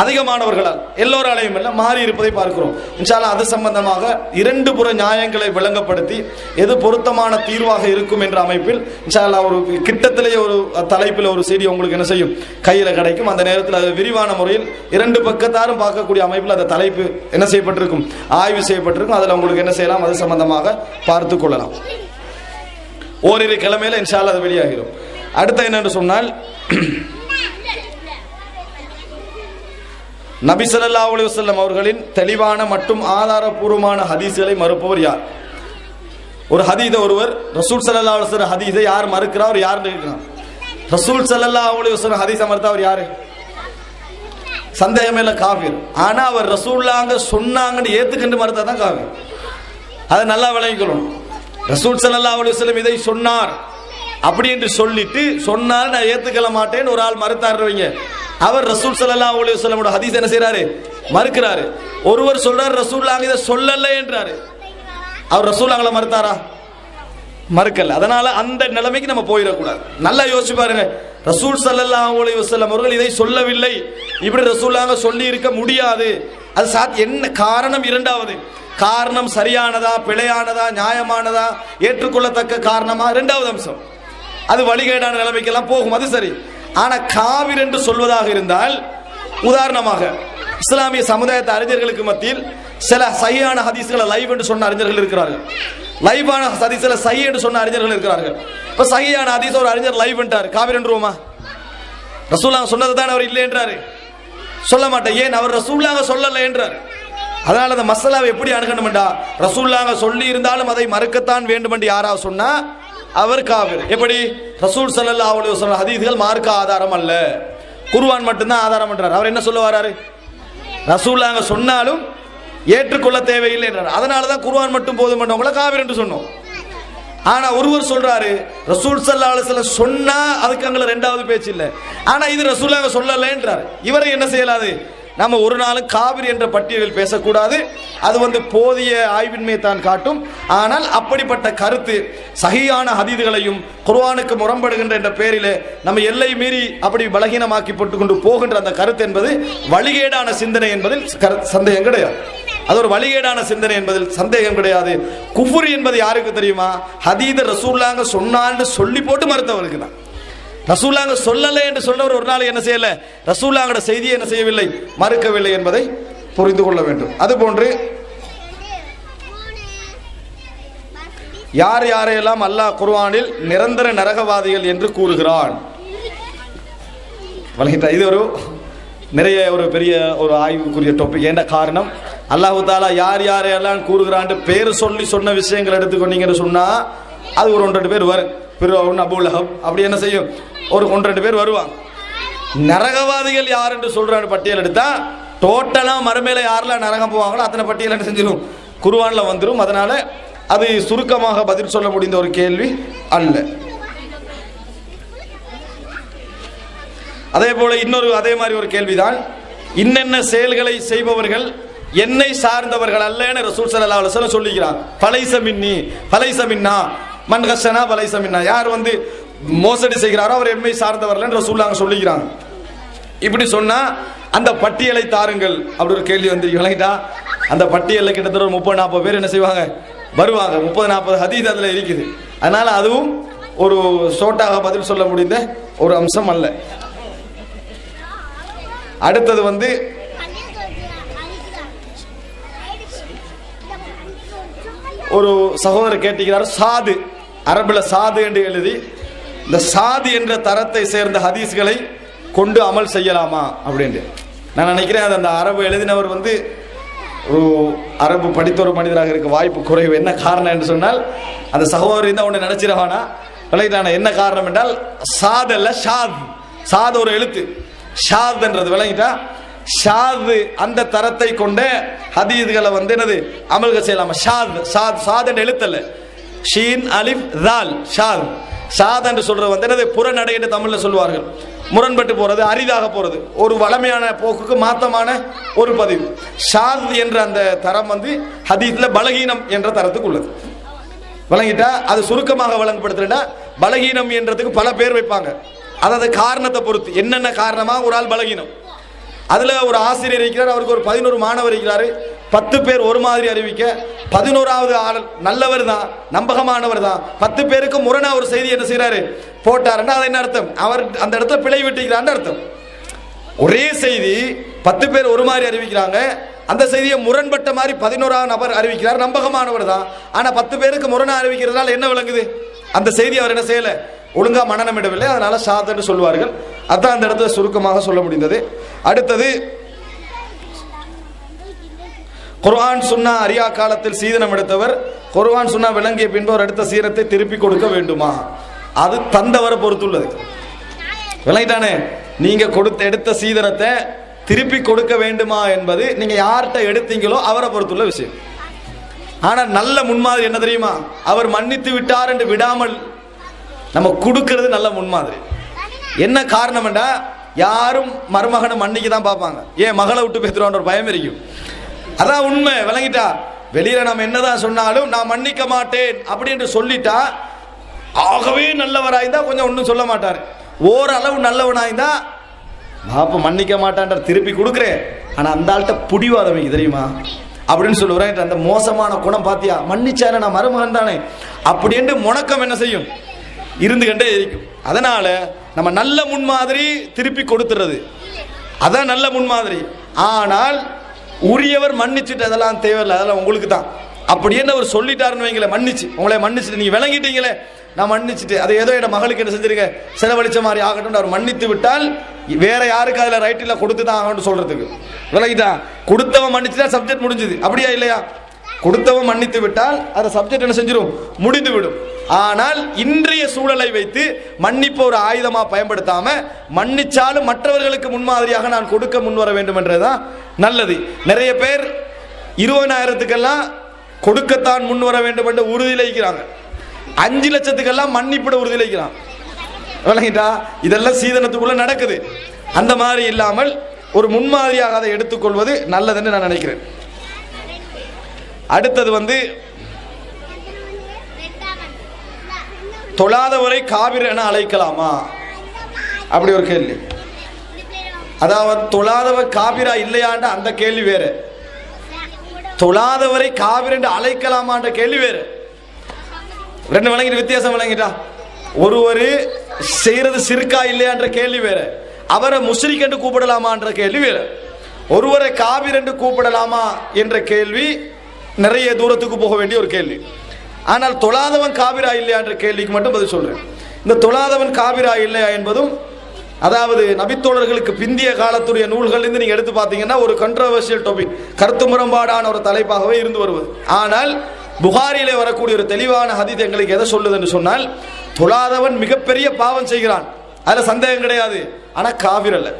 அதிகமானவர்களால் எல்லோராலையும் எல்லாம் மாறி இருப்பதை பார்க்கிறோம். இன்ஷா அல்லாஹ் அது சம்பந்தமாக 2 புற நியாயங்களை விளங்கப்படுத்தி எது பொருத்தமான தீர்வாக இருக்கும் என்ற அமைப்பில் இன்ஷா அல்லாஹ் ஒரு கிட்டத்திலேயே ஒரு தலைப்பில் ஒரு செய்தி உங்களுக்கு என்ன செய்யும் கையில கிடைக்கும். அந்த நேரத்தில் அது விரிவான முறையில் 2 பக்கத்தாரும் பார்க்கக்கூடிய அமைப்பில் அந்த தலைப்பு என்ன செய்யப்பட்டிருக்கும், ஆய்வு செய்யப்பட்டிருக்கும். அதில் உங்களுக்கு என்ன செய்யலாம், அது சம்பந்தமாக பார்த்து கொள்ளலாம். ஓரிரு கிழமையில இன்ஷா அல்லாஹ் அது வெளியாகிடும். அடுத்த என்னென்று சொன்னால், நபி ஸல்லல்லாஹு அலைஹி வஸல்லம் அவர்களின் தெளிவான மற்றும் ஆதாரபூர்வமான ஹதீஸ்களை மறுப்பவர் யார்? ஒரு ஹதீஸை ஒருவர் ரசூல் ஸல்லல்லாஹு அலைஹி வஸல்லம் ஹதீஸை யார் மறுக்கிறார், யார் இருக்கிறார்? ரசூல் ஸல்லல்லாஹு அலைஹி வஸல்லம் ஹதீஸை மறுத்தவர் யாரு? சந்தேகமே இல்லை, காஃபிர். ஆனா அவர் ரசூலுல்லாஹ் சொன்னாங்கன்னு ஏத்துக்கண்டு மறுத்தா தான் காஃபிர். அதை நல்லா விளங்கிக்கணும். ரசூல் ஸல்லல்லாஹு அலைஹி வஸல்லம் இதை சொன்னார் அப்படி என்று சொல்லிட்டு சொன்னார் நான் ஏத்துக்கல மாட்டேன்னு ஒரு ஆள் மறுத்தாருவீங்க, அவர் ரசூல் ஸல்லல்லாஹு அலைஹி வஸல்லமோட ஹதீஸ் என்ன செய்யறாரு, மறுக்கிறாரு. ஒருவர் சொல்றாரு ரசூலுல்லாஹ் இதை சொல்லல என்றாரு, அவர் ரசூலுல்லாஹ்ல மறுத்தாரா? மறுக்கல. அதனால அந்த நிலைமைக்கு நம்ம போயிடக்கூடாது. நல்லா யோசிச்சு பாருங்க, ரசூல் ஸல்லல்லாஹு அலைஹி வஸல்லம் அவர்கள் இதை சொல்லவில்லை, இப்படி ரசூலுல்லாஹ் சொல்லி இருக்க முடியாது. அது என்ன காரணம்? 2வது காரணம் சரியானதா பிழையானதா நியாயமானதா ஏற்றுக்கொள்ளத்தக்க காரணமா? 2வது அம்சம். அது வழிகேடான நிலைமைக்கெல்லாம் போகும், அது சரி. ஆனா காவிர் என்று சொல்வதாக இருந்தால், உதாரணமாக இஸ்லாமிய சமுதாயத்தை அறிஞர்களுக்கு மத்தியில் சில சஹீஹான ஹதீஸ்களை லைவ் என்று சொன்ன அறிஞர்கள் இருக்கிறார்கள், லைவான ஹதீஸ்களை சஹீஹ் என்று சொன்ன அறிஞர்கள் இருக்கிறார்கள். இப்ப சஹீஹான ஹதீஸ் ஒரு அறிஞர் லைவ் என்றார், காவிர் என்றுவோமா? ரசூலுல்லாஹ் சொன்னது தான் அவர் இல்லை என்றாரு, சொல்ல மாட்டேன். ஏன்? அவர் ரசூலுல்லாஹ் சொல்லல என்றார். அதனால அந்த மசாலாவை எப்படி அணுகணும்டா, ரசூலுல்லாஹ் சொல்லி இருந்தாலும் அதை மறுக்கத்தான் வேண்டும் என்று யாராவது சொன்னா அவர் காவிர். எப்படி? ரசூல் ஸல்லல்லாஹு அலைஹி வஸல்லம் ஹதீஸ்கள் மார்க்க ஆதாரம் அல்ல, குர்ஆன் மட்டும்தான் ஆதாரம் என்றார். அவர் என்ன சொல்ல வராரு? ரசூலுல்லாஹ் சொன்னாலும் ஏற்றுக்கொள்ள தேவையில்லை என்றார். அதனால தான் குர்ஆன் மட்டும் போதும் பண்ணவங்கள காவிர் என்று சொன்னோம். ஆனா ஒருவர் சொல்றாரு ரசூல் ஸல்லல்லாஹு அலைஹி வஸல்லம் சொன்னா அதுக்கு அங்க 2வது பேச்சு இல்லை, ஆனா இது ரசூலுல்லாஹ் சொல்லல என்றார். இவரை என்ன செய்யலாது? நம்ம ஒரு நாளும் காவிர் என்ற பட்டியலில் பேசக்கூடாது. அது போதிய ஆய்வின்மை தான் காட்டும். ஆனால் அப்படிப்பட்ட கருத்து சஹீஹான ஹதீதுகளையும் குர்ஆனுக்கு முரண்படுகின்ற என்ற பெயரிலே நம்ம எல்லை மீறி அப்படி பலகீனமாக்கி போட்டு கொண்டு போகின்ற அந்த கருத்து என்பது வழிகேடான சிந்தனை என்பதில் சந்தேகம் கிடையாது. அது ஒரு வழிகேடான சிந்தனை என்பதில் சந்தேகம் கிடையாது. குஃப்ர் என்பது யாருக்கு தெரியுமா? ஹதீத ரசூலுல்லாஹ் சொன்னான்னு சொல்லி போட்டு மறுத்தவருக்கு தான். ரசூலுல்லாஹ் சொல்லல என்று சொன்னவர் ஒரு நாள் என்ன செய்யல, ரசூலுல்லாஹ்வோட செய்தியை என்ன செய்யவில்லை, மறுக்கவில்லை என்பதை புரிந்து கொள்ள வேண்டும். அதுபோன்று யார் யாரையெல்லாம் அல்லாஹ் குர்ஆனில் நிரந்தர நரகவாதிகள் என்று கூறுகிறான், இது ஒரு நிறைய ஒரு பெரிய ஒரு ஆய்வுக்குரிய டாபிக். என்ன காரணம்? அல்லாஹ் தஆலா யார் யாரையெல்லாம் கூறுகிறான் பேர் சொல்லி சொன்ன விஷயங்கள் எடுத்துக்கொண்டீங்கன்னு சொன்னா அது ஒரு 1-2 பேர் வரும். ஃபிர்அவுன், அபூ லஹப் அப்படி என்ன செய்யும், ஒரு 1-2 பேர் வருவாங்க. நரகவாதிகள் யார் என்று சொல்றான்னு பட்டியல் எடுத்தா டோட்டலா மறுமையில யாரெல்லாம் நரகம் போவாங்களோ அத்தனை பட்டியல் என்ன செஞ்சிடும், குர்ஆன்ல வந்துடும். அதனால அது சுருக்கமாக பதில் சொல்ல முடிந்த ஒரு கேள்வி அல்ல. அதே போல இன்னொரு அதே மாதிரி ஒரு கேள்விதான், இன்னென்ன செயல்களை செய்பவர்கள் என்னை சார்ந்தவர்கள் அல்லன்னு ரசூல் ஸல்லல்லாஹு அலைஹி வஸல்லம் சொல்லிக்கிறார். ஃபலைஸ மின்னி ஃபலைஸ மின்னா மன் கஸனா ஃபலைஸ மின்னா, யார் மோசடி செய்கிறாரோ அவர் எம்மை சார்ந்தவர்கள் ரசூலுல்லாஹ் சொல்லிக்கிறாங்க. இப்படி சொன்னா அந்த பட்டியலை தாருங்கள் அப்படி ஒரு கேள்வி விளங்கிட்டா அந்த பட்டியலில் கிட்டத்தட்ட ஒரு 30-40 பேர் என்ன செய்வாங்க, வருவாங்க. 30-40 ஹதீஸ் அதுல இருக்குது. அதனால அதுவும் ஒரு ஷோட்டாக பதில் சொல்ல முடிந்த ஒரு அம்சம் அல்ல. அடுத்தது வந்து ஒரு சகோதரர் கேட்டிருக்கிறார், சாது அரபுல சாது என்று எழுதி இந்த சாது என்ற தரத்தை சேர்ந்த ஹதீஸ்களை கொண்டு அமல் செய்யலாமா அப்படின்ட்டு நான் நினைக்கிறேன். அது அந்த அரபு எழுதினவர் வந்து ஒரு அரபு படித்த ஒரு மனிதராக இருக்க வாய்ப்பு குறைவு. என்ன காரணம் என்று சொன்னால் அந்த சகோதரி தான் ஒன்று நினைச்சிருவானா விளங்கிட்டான. என்ன காரணம் என்றால் சாத் அல்ல ஷாத். சாத் ஒரு எழுத்து, ஷாத் என்றது விளங்கிட்டா. ஷாது அந்த தரத்தை கொண்ட ஹதீஸ்களை வந்து என்னது அமல்க செய்யலாமா. ஷாத் சாத் சாத் என்ற எழுத்தல்ல, ஷீன் அலிஃப் தால் ஷாத். ஷாத் என்று சொல்றது வந்து என்னது புறநடை என்று தமிழ்ல சொல்வார்கள். முரண்பட்டு போறது, அரிதாக போறது, ஒரு வளமையான போக்குக்கு மாத்தமான ஒரு பதிவு. ஷாத் என்ற அந்த தரம் வந்து ஹதீஸ்ல பலகீனம் என்ற தரத்துக்கு உள்ளது விளங்கிட்டா. அது சுருக்கமாக வழங்கப்படுத்துறா பலகீனம் என்றதுக்கு பல பேர் வைப்பாங்க. அதாவது காரணத்தை பொறுத்து என்னென்ன காரணமா ஒரு ஆள் பலகீனம். அதுல ஒரு ஆசிரியர் இருக்கிறார், அவருக்கு ஒரு 11 மாணவர் இருக்கிறாரு. 10 பேர் ஒரு மாதிரி அறிவிக்க 11வது ஆள் நல்லவர் தான், நம்பகமானவர் தான். 10 பேருக்கு முரணா ஒரு செய்தி என்ன செய்யறாரு போட்டாருன்னா அது என்ன அர்த்தம்? அவர் அந்த இடத்துல பிழை விட்டுக்கிறான்னு அர்த்தம். ஒரே செய்தி 10 பேர் ஒரு மாதிரி அறிவிக்கிறாங்க, அந்த செய்தியை முரண்பட்ட மாதிரி 11வது நபர் அறிவிக்கிறார், நம்பகமானவர் தான். ஆனா 10 பேருக்கு முரணா அறிவிக்கிறதுனால என்ன விளங்குது? அந்த செய்தி அவர் என்ன செய்யல, ஒழுங்கா மனநமிடவில்லை, அதனால ஷாத்ன்னு சொல்வார்கள். அதான் அந்த இடத்துல சுருக்கமாக சொல்ல முடிந்தது. அடுத்தது குர்ஆன் சுன்னா அரியா காலத்தில் சீதனம் எடுத்தவர் குர்ஆன் சுன்னா விளங்கிய பின்பு ஒரு எடுத்த சீரத்தை திருப்பி கொடுக்க வேண்டுமா? அது தந்தவரை பொறுத்துள்ளது விளங்கிட்டானே. நீங்க எடுத்த சீதனத்தை திருப்பி கொடுக்க வேண்டுமா என்பது நீங்க யார்கிட்ட எடுத்தீங்களோ அவரை பொறுத்துள்ள விஷயம். ஆனா நல்ல முன்மாதிரி என்ன தெரியுமா? அவர் மன்னித்து விட்டார் என்று விடாமல் நம்ம கொடுக்கிறது நல்ல முன்மாதிரி. என்ன காரணம்டா, யாரும் மருமகனை மன்னிக்க தான் பார்ப்பாங்க. ஏன் மகளை விட்டு பேசுறோன்ற ஒரு பயம் இருக்கும். அதான் உண்மை விளங்கிட்டா. வெளியில நம்ம என்னதான் சொன்னாலும் நான் மன்னிக்க மாட்டேன் அப்படின்னு சொல்லிட்டா, ஆகவே நல்லவராய்ந்தா கொஞ்சம் ஒன்றும் சொல்ல மாட்டாரு. ஓரளவு நல்லவனாய்ந்தா பாப்ப மன்னிக்க மாட்டான்ற திருப்பி கொடுக்குறேன். ஆனா அந்த ஆள்கிட்ட புடிவாதமைக்கு தெரியுமா அப்படின்னு சொல்லுறேன். அந்த மோசமான குணம் பாத்தியா, மன்னிச்சாரு நான் மருமகன் தானே அப்படின்னு முணக்கம் என்ன செய்யும், இருந்து கண்டே இருக்கும். அதனால நம்ம நல்ல முன்மாதிரி திருப்பி கொடுத்துறது, அதான் நல்ல முன்மாதிரி. ஆனால் உரியவர் மன்னிச்சுட்டு அதெல்லாம் தேவையில்லை, அதெல்லாம் உங்களுக்கு தான் அப்படின்னு அவர் சொல்லிட்டாருன்னு வைங்களே, மன்னிச்சு உங்களை மன்னிச்சுட்டு நீங்க விளங்கிட்டீங்களே, நான் மன்னிச்சுட்டு அதை ஏதோ என் மகளுக்கு என்ன செஞ்சிருக்க செலவழிச்ச மாதிரி ஆகட்டும் அவர் மன்னித்து விட்டால் வேற யாருக்கு அதுல ரைட் இல்ல கொடுத்து தான் ஆகட்டும் சொல்றதுக்கு விளங்கிட்டா. கொடுத்தவன் மன்னிச்சுட்டா சப்ஜெக்ட் முடிஞ்சது, அப்படியா இல்லையா? கொடுத்தவன் மன்னித்து விட்டால் அந்த சப்ஜெக்ட் என்ன செஞ்சிடும், முடிந்து விடும். ஆனால் இன்றைய சூழலை வைத்து மன்னிப்பு ஒரு ஆயுதமா பயன்படுத்தாம மன்னிச்சாலும் மற்றவர்களுக்கு முன்மாதிரியாக நான் கொடுக்க முன்வர வேண்டும் என்றதுதான் நல்லது. நிறைய பேர் 20,000க்கெல்லாம் கொடுக்கத்தான் முன்வர வேண்டும் என்று உறுதியிலிருக்கிறாங்க, 5 லட்சத்துக்கெல்லாம் மன்னிப்பிட உறுதியிலிருக்கிறான் விளங்கிட்டா. இதெல்லாம் சீதனத்துக்குள்ள நடக்குது. அந்த மாதிரி இல்லாமல் ஒரு முன்மாதிரியாக அதை எடுத்துக்கொள்வது நல்லதுன்னு நான் நினைக்கிறேன். அடுத்தது வந்து தொழாதவரை காபிர் என அழைக்கலாமா அப்படி ஒரு கேள்வி. அதாவது தொழாதவர் காபிரா இல்லையாண்ட அந்த கேள்வி வேற, தொழாதவரை காபிர் என்று அழைக்கலாமான்ற கேள்வி வேற. ரெண்டு விளங்கிட்டு வித்தியாசம் விளங்கிட்டா. ஒருவர் செய்யறது சிறுக்கா இல்லையான்ற கேள்வி வேற, அவரை முஸ்ரிக் என்று கூப்பிடலாமான்ற கேள்வி வேற. ஒருவரை காபிர் என்று கூப்பிடலாமா என்ற கேள்வி நிறைய தூரத்துக்கு போக வேண்டிய ஒரு கேள்வி. ஆனால் தொழாதவன் காபிரா இல்லையா என்ற கேள்விக்கு மட்டும் பதில் சொல்றேன். இந்த தொழாதவன் காபிரா இல்லையா என்பதும், அதாவது நபித்தோழர்களுக்கு பிந்திய காலத்துடைய நூல்கள் இருந்து நீங்க எடுத்து பார்த்தீங்கன்னா ஒரு கண்ட்ரோவர்ஷியல் டாபிக், கருத்து முரண்பாடான ஒரு தலைப்பாகவே இருந்து வருவது. ஆனால் புகாரிலே வரக்கூடிய ஒரு தெளிவான ஹதீஸ் எங்களுக்கு எதை சொல்லுது என்று சொன்னால், தொழாதவன் மிகப்பெரிய பாவம் செய்கிறான், அதுல சந்தேகம் கிடையாது. ஆனா காபிர் அல்ல,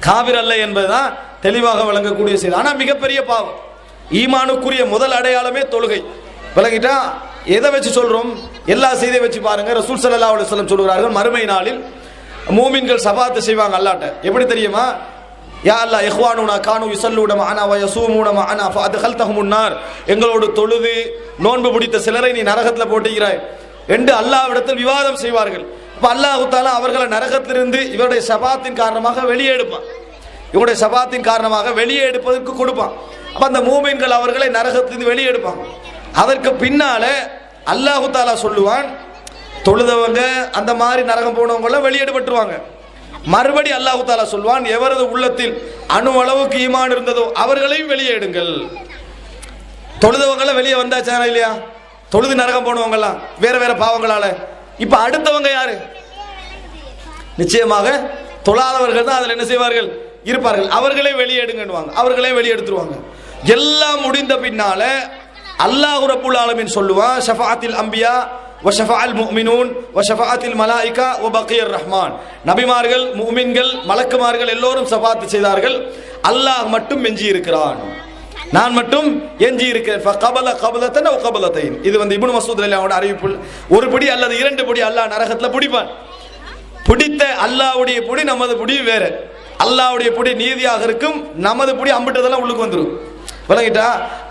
காபிர் அல்ல என்பதுதான் தெளிவாக விளங்கக்கூடிய செய்தி. ஆனா மிகப்பெரிய பாவம். ஈமானுக்குரிய முதல் அடையாளமே தொழுகை விளங்கிட்டா. எதை வச்சு சொல்றோம்? எல்லா செய்தியை வச்சு பாருங்க. ரசூல் ஸல்லல்லாஹு அலைஹி வஸல்லம் சொல்கிறார்கள், மறுமை நாளில் மூமின்கள் ஸபாத் செய்வாங்க அல்லாஹ்ட்ட. எப்படி தெரியுமா? யா அல்லாஹ் இஹ்வானுனா கானு யுஸல்லூன மஅனா வ யஸூமுன மஅனா ஃபஅத்கல்தஹுமுன் நார், எங்களோடு தொழுது நோன்பு பிடித்த சிலரை நீ நரகத்துல போட்டுகிறாய் என்று அல்லாஹ்விடத்தில் விவாதம் செய்வார்கள். அப்ப அல்லாஹ் தஆலா அவர்களை நரகத்திலிருந்து இவருடைய ஸபாத்தின் காரணமாக வெளியே எடுப்பான், இவருடைய ஸபாத்தின் காரணமாக வெளியே எடுப்பதற்கு கொடுப்பான். அப்ப அந்த மூமின்கள் அவர்களை நரகத்திலிருந்து வெளியே எடுப்பாங்க. அதற்கு பின்னால அல்லாஹ் தஆலா சொல்லுவான், தொழுதவங்க அந்த மாதிரி நரகம் போனவங்க வெளியேடுபட்டுருவாங்க. மறுபடி அல்லாஹ் தஆலா சொல்வான், எவரது உள்ளத்தில் அணு அளவுக்கு ஈமான் இருந்ததோ அவர்களையும் வெளியே எடுங்கள். தொழுதவங்கள வெளியே வந்தாச்சா இல்லையா? தொழுது நரகம் போனவங்கலாம் வேற வேற பாவங்களால. இப்ப அடுத்தவங்க யாரு? நிச்சயமாக தொழாதவர்கள் தான் அதுல என்ன செய்வார்கள்? இருப்பார்கள். அவர்களே வெளியே எடுங்கன்னுவாங்க, அவர்களே வெளியே எடுத்துருவாங்க. எல்லாம் முடிந்த பின்னால அல்லாஹ் ரப்புல் ஆலமீன் சொல்லுவான், ஷஃபாஅத்தில் அம்பியா வ ஷஃபாஅல் முஃமினூன் வ ஷஃபாஅத்தில் மலாயிகா வ பக்கியர் ரஹ்மான். நபிமார்கள், முஃமின்கள், மலக்குமார்கள் எல்லோரும் ஷஃபாஅத் செய்தார்கள், அல்லாஹ் மட்டும் எஞ்சி இருக்கிறான், நான் மட்டும் எஞ்சி இருக்கிறேன். ஃபகபல கபலத்தன் அவ் கபலத்தைன். இது இப்னு மஸ்ஊத் ரலியல்லாஹு அன்ஹு அறிவிப்பு. ஒரு பிடி அல்லது இரண்டு பிடி அல்லாஹ் நரகத்துல பிடிப்பான். பிடித்த அல்லாஹ்வுடைய பிடி நமது பிடி வேற. அல்லாஹ்வுடைய பிடி நீதியாக இருக்கும், நமது பிடி அம்பிட்டதெல்லாம் உள்ளுக்கு வந்துரும். விளங்கிட்டா?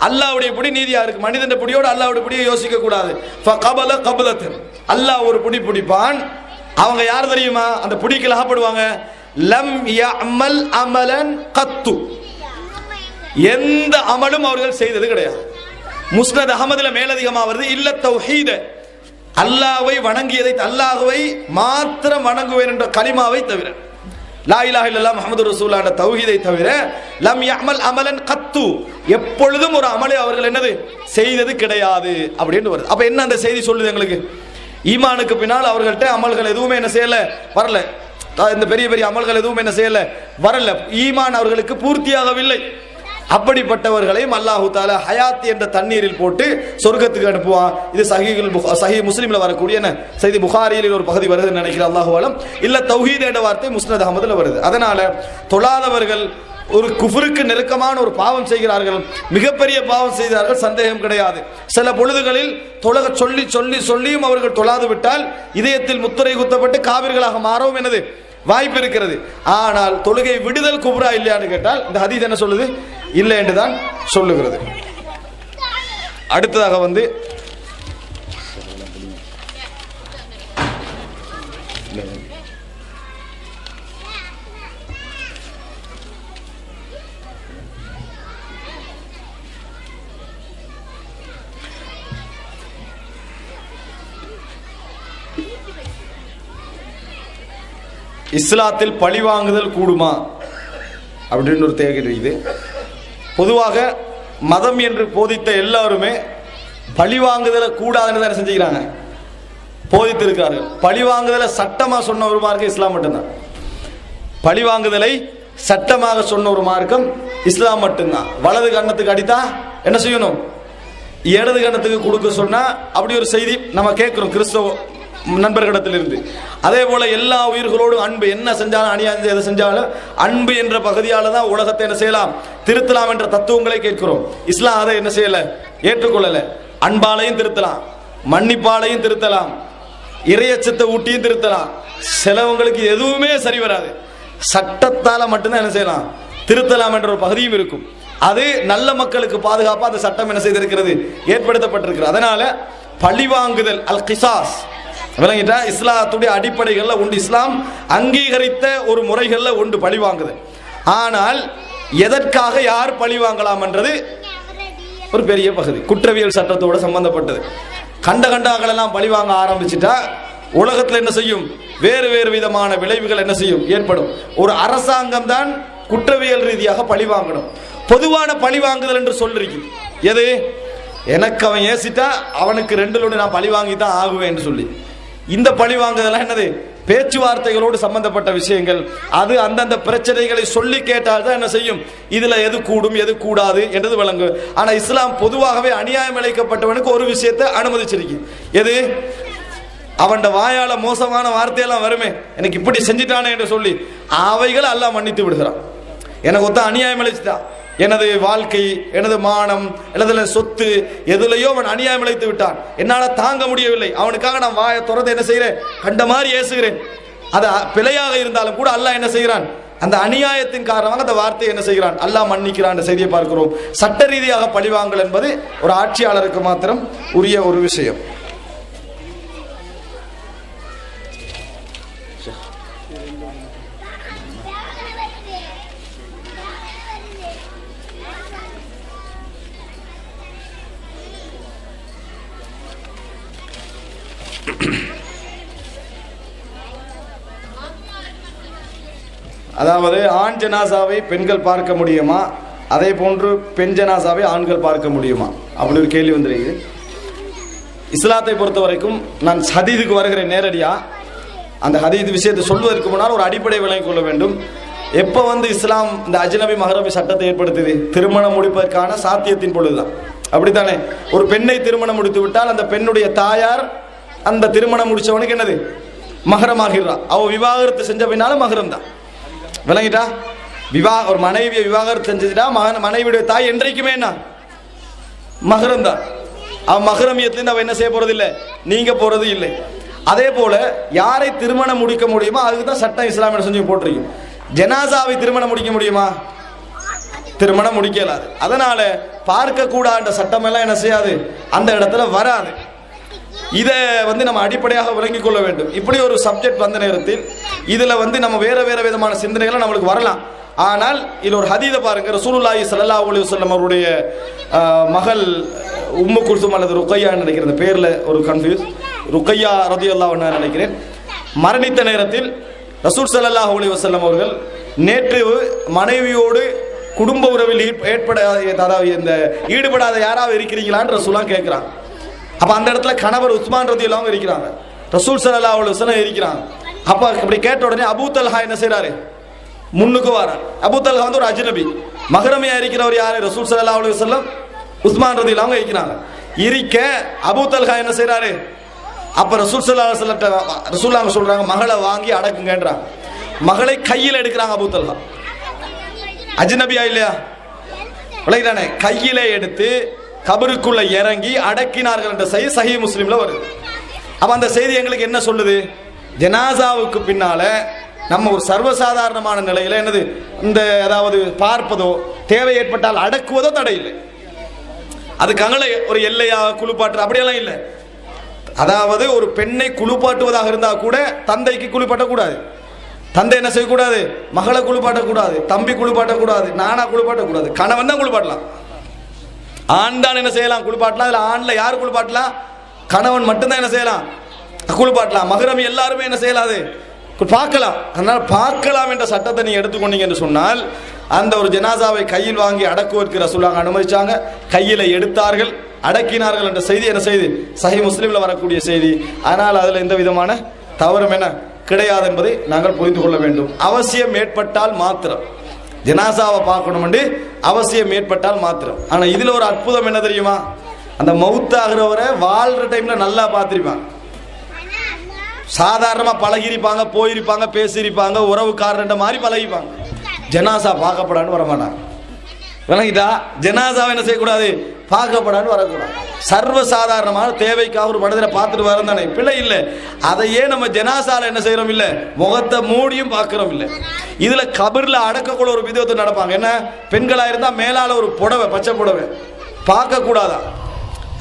அல்லாஹ்வுடைய பிடி நீதியாக இருக்கு, மனிதன் பிடியோட அல்லாஹ்வுடைய பிடியை யோசிக்க கூடாது. ஃபகபல கபலத்தன். அல்லாஹ் ஒரு பிடி பிடிப்பான். அவங்க யார் தெரியுமா? அந்த பிடிக்கு லஹப்படுவாங்க. லம் யஅமல் அமலன் கத்து. எந்த அமலும் அவர்கள் செய்தது கிடையாது. முஸ்னத் அஹமதுல மேலதிகமா வருது, இல்ல தௌஹீத, அல்லாஹ்வை வணங்கியதை, அல்லாஹ்வை மாத்திரம் வணங்குவேன் என்ற கலிமாவை தவிர, லா இலாஹ இல்லல்லாஹ் முஹம்மதுர் ரசூலுல்லாஹ் என்ற தௌஹீதை தவிர, லம் யஅமல் அமலன் கத்து, எப்பொழுதும் ஒரு அமலை அவர்கள் என்னது செய்தது கிடையாது அப்படின்னு வருது. அப்ப என்ன அந்த செய்தி சொல்லுது எங்களுக்கு? ஈமானுக்கு பின்னால் அவர்கள்ட்ட அமல்கள் எதுவுமே என்ன செய்யல, வரல. இந்த பெரிய பெரிய அமல்கள் எதுவும் என்ன செய்யல, வரல. ஈமான் அவர்களுக்கு பூர்த்தியாகவில்லை. அப்படிப்பட்டவர்களையும் அல்லாஹு தஆலா ஹயாத் என்ற தண்ணீரில் போட்டு சொர்க்கத்துக்கு அனுப்புவான். இது சஹீஹ் முஸ்லிம்ல வரக்கூடிய செய்தி. புகாரியில் ஒரு பகுதி வருதுன்னு நினைக்கிறேன், அல்லாஹு அலம். இல்ல தௌஹீத் என்ற வார்த்தை முஸ்னத் அஹமதுல வருது. அதனால தொழாதவர்கள் ஒரு குஃப்ருக்கு நெருக்கமான ஒரு பாவம் செய்கிறார்கள், மிகப்பெரிய பாவம் செய்தார்கள், சந்தேகம் கிடையாது. சில பொழுதுகளில் தொழக சொல்லி சொல்லி சொல்லியும் அவர்கள் தொழாது விட்டால் இதயத்தில் முத்திரை குத்தப்பட்டு காவிர்களாக மாறவும் என்னது வாய்ப்பு இருக்கிறது. ஆனால் தொழுகை விடுதல் குப்ரா இல்லையான்னு கேட்டால் இந்த ஹதீஸ் என்ன சொல்லுது? இல்லை என்றுதான் சொல்லுகிறது. அடுத்ததாக இஸ்லாத்தில் பழி வாங்குதல் கூடுமா அப்படின்னு ஒரு கேள்வி இது. பொதுவாக மதம் என்று போதித்த எல்லாருமே பழி வாங்குதலை கூடாதுன்னு தான் செஞ்சுக்கிறாங்க, போதித்து இருக்கிறார்கள். பழி வாங்குதலை சட்டமா சொன்ன ஒரு மார்க்கம் இஸ்லாம் மட்டும்தான். பழி வாங்குதலை சட்டமாக சொன்ன ஒரு மார்க்கம் இஸ்லாம் மட்டும்தான். வலது கண்ணத்துக்கு அடித்தா என்ன செய்யணும், இடது கண்ணத்துக்கு கொடுக்க சொன்னா அப்படி ஒரு செய்தி நம்ம கேட்கிறோம் கிறிஸ்தவ நண்பர்களிடத்திலிருந்து. அதே போல எல்லா உயிர்களோடும் அன்பு, என்ன செஞ்சாலும் அநியாயம் எதை செஞ்சாலும் அன்பு என்ற பகுதியால தான் உலகத்தை என்ன செய்யலாம், திருத்தலாம் என்ற தத்துவங்களை கேட்கிறோம். இஸ்லாம் அதை என்ன செய்யல, ஏற்றுக்கொள்ளல. அன்பாலையும் திருத்தலாம், மன்னிப்பாலையும் திருத்தலாம், இறையச்சத்தை ஊட்டியும் திருத்தலாம். சிலவங்களுக்கு எதுவுமே சரி வராது, சட்டத்தால மட்டும்தான் என்ன செய்யலாம், திருத்தலாம் என்ற ஒரு பகுதியும் இருக்கும். அது நல்ல மக்களுக்கு பாதுகாப்பா அந்த சட்டம் என்ன செய்திருக்கிறது, ஏற்படுத்தப்பட்டிருக்கிறது. அதனால பழிவாங்குதல் அல் கிசாஸ் விளங்கிட்டா, இஸ்லாத்துடைய அடிப்படைகள்ல உண்டு, இஸ்லாம் அங்கீகரித்த ஒரு முறைகள்ல உண்டு பழிவாங்குதல். ஆனால் எதற்காக யார் பழி வாங்கலாம் என்றது ஒரு பெரிய பகுதி, குற்றவியல் சட்டத்தோட சம்பந்தப்பட்டது. கண்டாக்களெல்லாம் பழி வாங்க ஆரம்பிச்சுட்டா உலகத்தில் என்ன செய்யும், வேறு வேறு விதமான விளைவுகள் என்ன செய்யும், ஏற்படும். ஒரு அரசாங்கம் தான் குற்றவியல் ரீதியாக பழி வாங்கணும். பொதுவான பழி வாங்குதல் என்று சொல்லிருக்கு எது, எனக்கு அவன் ஏசிட்டா அவனுக்கு ரெண்டுலோடு நான் பழி வாங்கி தான் ஆகுவேன் சொல்லி. இந்த பழி வாங்குதல் என்னது, பேச்சுவார்த்தைகளோடு சம்பந்தப்பட்ட விஷயங்கள். அது அந்தந்த பிரச்சனைகளை சொல்லி கேட்டால் தான் என்ன செய்யும், இதுல எது கூடும் எது கூடாது என்றது விளங்கும். ஆனா இஸ்லாம் பொதுவாகவே அநியாயம் இழைக்கப்பட்டவனுக்கு ஒரு விஷயத்தை அனுமதிச்சிருக்கு. எது, அவன் வாயால மோசமான வார்த்தையெல்லாம் வருமே, எனக்கு இப்படி செஞ்சிட்டானே என்று சொல்லி அவைகளை அல்லாஹ் மன்னித்து விடுகிறான். எனக்கு ஒத்த அநியாயம் இழைச்சிட்டான், எனது வாழ்க்கை, எனது மானம், எனது சொத்து எதுலையோ அவன் அநியாயம் இழைத்து விட்டான், என்னால தாங்க முடியவில்லை, அவனுக்காக நான் வாயை திறந்து என்ன செய்கிறேன், கண்ட மாதிரி ஏசுகிறேன். அது பிழையாக இருந்தாலும் கூட அல்லாஹ் என்ன செய்கிறான், அந்த அநியாயத்தின் காரணமாக அந்த வார்த்தையை என்ன செய்கிறான், அல்லாஹ் மன்னிக்கிறான் செய்தியை பார்க்கிறோம். சட்ட ரீதியாக பழிவாங்கல் என்பது ஒரு ஆட்சியாளருக்கு மாத்திரம் உரிய ஒரு விஷயம். அதாவது ஆண் ஜனாசாவை பெண்கள் பார்க்க முடியுமா, அதே போன்று பெண் ஜனாசாவை ஆண்கள் பார்க்க முடியுமா அப்படி ஒரு கேள்வி வந்துருக்கு. இஸ்லாத்தை பொறுத்த வரைக்கும் நான் ஹதீதுக்கு வருகிறேன் நேரடியா. அந்த ஹதீது விஷயத்தை சொல்வதற்கு முன்னால் ஒரு அடிப்படை விளங்கிக் கொள்ள வேண்டும். எப்போ இஸ்லாம் இந்த அஜ்னபி மஹ்ரமி சட்டத்தை ஏற்படுத்துது? திருமணம் முடிப்பதற்கான சாத்தியத்தின் பொழுதுதான். அப்படித்தானே? ஒரு பெண்ணை திருமணம் முடித்து விட்டால் அந்த பெண்ணுடைய தாயார் அந்த திருமணம் முடிச்சவனுக்கு என்னது? மஹ்ரமாகிறா. அவ விவாகரத்து செஞ்ச பின்னாலும் மஹ்ரம் தான். விளங்கிட்டா? ஒரு மனைவியை விவாகரத்து செஞ்சுட்டா மனைவியுடைய தாய் என்றைக்குமே என்ன மஹ்ரம் தான். அவன் மஹ்ரமியத்திலிருந்து அவன் என்ன செய்ய போறது இல்லை, நீங்க போறது இல்லை. அதே போல யாரை திருமணம் முடிக்க முடியுமோ அதுக்கு தான் சட்டம் இஸ்லாம் என்ன செஞ்சு போட்டிருக்கு. ஜனாசாவை திருமணம் முடிக்க முடியுமா? திருமணம் முடிக்கலாது. அதனால பார்க்க கூடாத சட்டம் எல்லாம் என்ன செய்யாது, அந்த இடத்துல வராது. இதை நம்ம அடிப்படையாக விளங்கிக் கொள்ள வேண்டும். இப்படி ஒரு சப்ஜெக்ட் வந்த நேரத்தில் இதுல நம்ம வேற வேற விதமான சிந்தனைகள் நம்மளுக்கு வரலாம். ஆனால் இதுல ஒரு ஹதீதை பாருங்க. ரசூலுல்லாஹி ஸல்லல்லாஹு அலைஹி வஸல்லம் அவருடைய மகள் உம்மு குல்சும் அல்லது ருக்கையா நினைக்கிறேன், அந்த பேர்ல ஒரு கன்ஃபியூஸ், ருக்கையா ரலியல்லாஹு அன்ஹா நினைக்கிறேன், மரணித்த நேரத்தில் ரசூல் ஸல்லல்லாஹு அலைஹி வஸல்லம் அவர்கள் நேற்று மனைவியோடு குடும்ப உறவில் ஈடுபடாத யாராவது இருக்கிறீங்களான்னு ரசூலாம் கேட்கிறாங்க. அப்ப அந்த இடத்துல கணவர் உஸ்மான் ரலியல்லாஹு இருக்கிறாங்க, ரசூல் ஸல்லல்லாஹு அலைஹி வஸல்லம் இருக்கிறாங்க. அப்ப இப்படி கேட்ட உடனே அபூ தல்ஹா என்ன செய்றாரு, முன்னுக்கு வரார். அபூ தல்ஹா ஒரு அஜ்னபி, மஹ்ரமியா இருக்கிறவர் யாரு? ரசூல் ஸல்லல்லாஹு அலைஹி வஸல்லம் உஸ்மான் ரலியல்லாஹு இருக்கிறாங்க. இருக்க அபூ தல்ஹா என்ன செய்றாரு? அப்ப ரசூல் ஸல்லல்லாஹு அலைஹி வஸல்லம் ரசூலுல்லாஹ் சொல்றாங்க மகளை வாங்கி அடக்குங்கன்றாங்க. மகளை கையில் எடுக்கிறாங்க அபூ தல்ஹா. அஜ்னபியா இல்லையா? விளையாடானே கையில எடுத்து கபருக்குள்ள இறங்கி அடக்கினார்கள் என்ற செய்தி சஹீஹ் முஸ்லிம்ல வருது. அப்ப அந்த செய்தி எங்களுக்கு என்ன சொல்லுது? ஜனாசாவுக்கு பின்னால நம்ம ஒரு சர்வசாதாரணமான நிலையில என்னது இந்த அதாவது பார்ப்பதோ தேவை ஏற்பட்டால் அடக்குவதோ தடை இல்லை. அதுக்காக ஒரு எல்லையா குளிப்பாட்டு அப்படியெல்லாம் இல்லை. அதாவது ஒரு பெண்ணை குளிப்பாட்டுவதாக இருந்தா கூட தந்தைக்கு குளிப்பாட்டக்கூடாது. தந்தை என்ன செய்யக்கூடாது? மகளை குளிப்பாட்டக்கூடாது, தம்பி குளிப்பாட்டக்கூடாது, நானா குளிப்பாட்டக்கூடாது, கணவன் தான் குளிப்பாட்டலாம். ஆண் தான் என்ன செய்யலாம்? குளிப்பாட்டலாம். இதுல ஆண்ல யார் குளிப்பாட்டலாம்? கணவன் மட்டும்தான் என்ன செய்யலாம்? குளிப்பாட்டலாம். மஹ்ரமி எல்லாருமே என்ன செய்யலாது? பார்க்கலாம். அதனால் பார்க்கலாம் என்ற சட்டத்தை நீங்க எடுத்துக்கொண்டீங்க என்று சொன்னால் அந்த ஒரு ஜனாசாவை கையில் வாங்கி அடக்குவதற்கு ரசூலுல்லாஹ் அனுமதிச்சாங்க. கையில எடுத்தார்கள், அடக்கினார்கள் என்ற செய்தி என்ன செய்தி? சஹீஹ் முஸ்லிம்ல வரக்கூடிய செய்தி. ஆனால் அதுல எந்த விதமான தவறும் என்ன கிடையாது என்பதை நாங்கள் புரிந்து கொள்ள வேண்டும். அவசியம் ஏற்பட்டால் மாத்திரம் ஜனாசாவை பார்க்கணும் என்று அவசியம் ஏற்பட்டால் மாத்திரம். ஆனா இதுல ஒரு அற்புதம் என்ன தெரியுமா? அந்த மௌத்தாகிறவரை வாழ்ற டைம்ல நல்லா பார்த்திருப்பாங்க, சாதாரணமா பழகிருப்பாங்க, போயிருப்பாங்க, பேசியிருப்பாங்க, உறவுக்காரன்ற மாதிரி பழகிப்பாங்க. ஜனாசா பார்க்கப்படான்னு வரமாட்டாங்க. விளங்கிட்டா? ஜனாசாவை என்ன செய்யக்கூடாது? பார்க்கப்படான்னு வரக்கூடாது. சர்வசாதாரணமான தேவைக்காக ஒரு மனிதரை பார்த்துட்டு வரோம் தானே, பிள்ளை இல்லை. அதையே நம்ம ஜனாசால என்ன செய்யறோம் இல்லை, முகத்தை மூடியும் பார்க்கிறோம் இல்லை. இதுல கபர்ல அடக்கக்கூட ஒரு விதத்தை நடப்பாங்க. என்ன, பெண்களா இருந்தா மேலால ஒரு புடவை, பச்சை புடவை பார்க்க கூடாதா,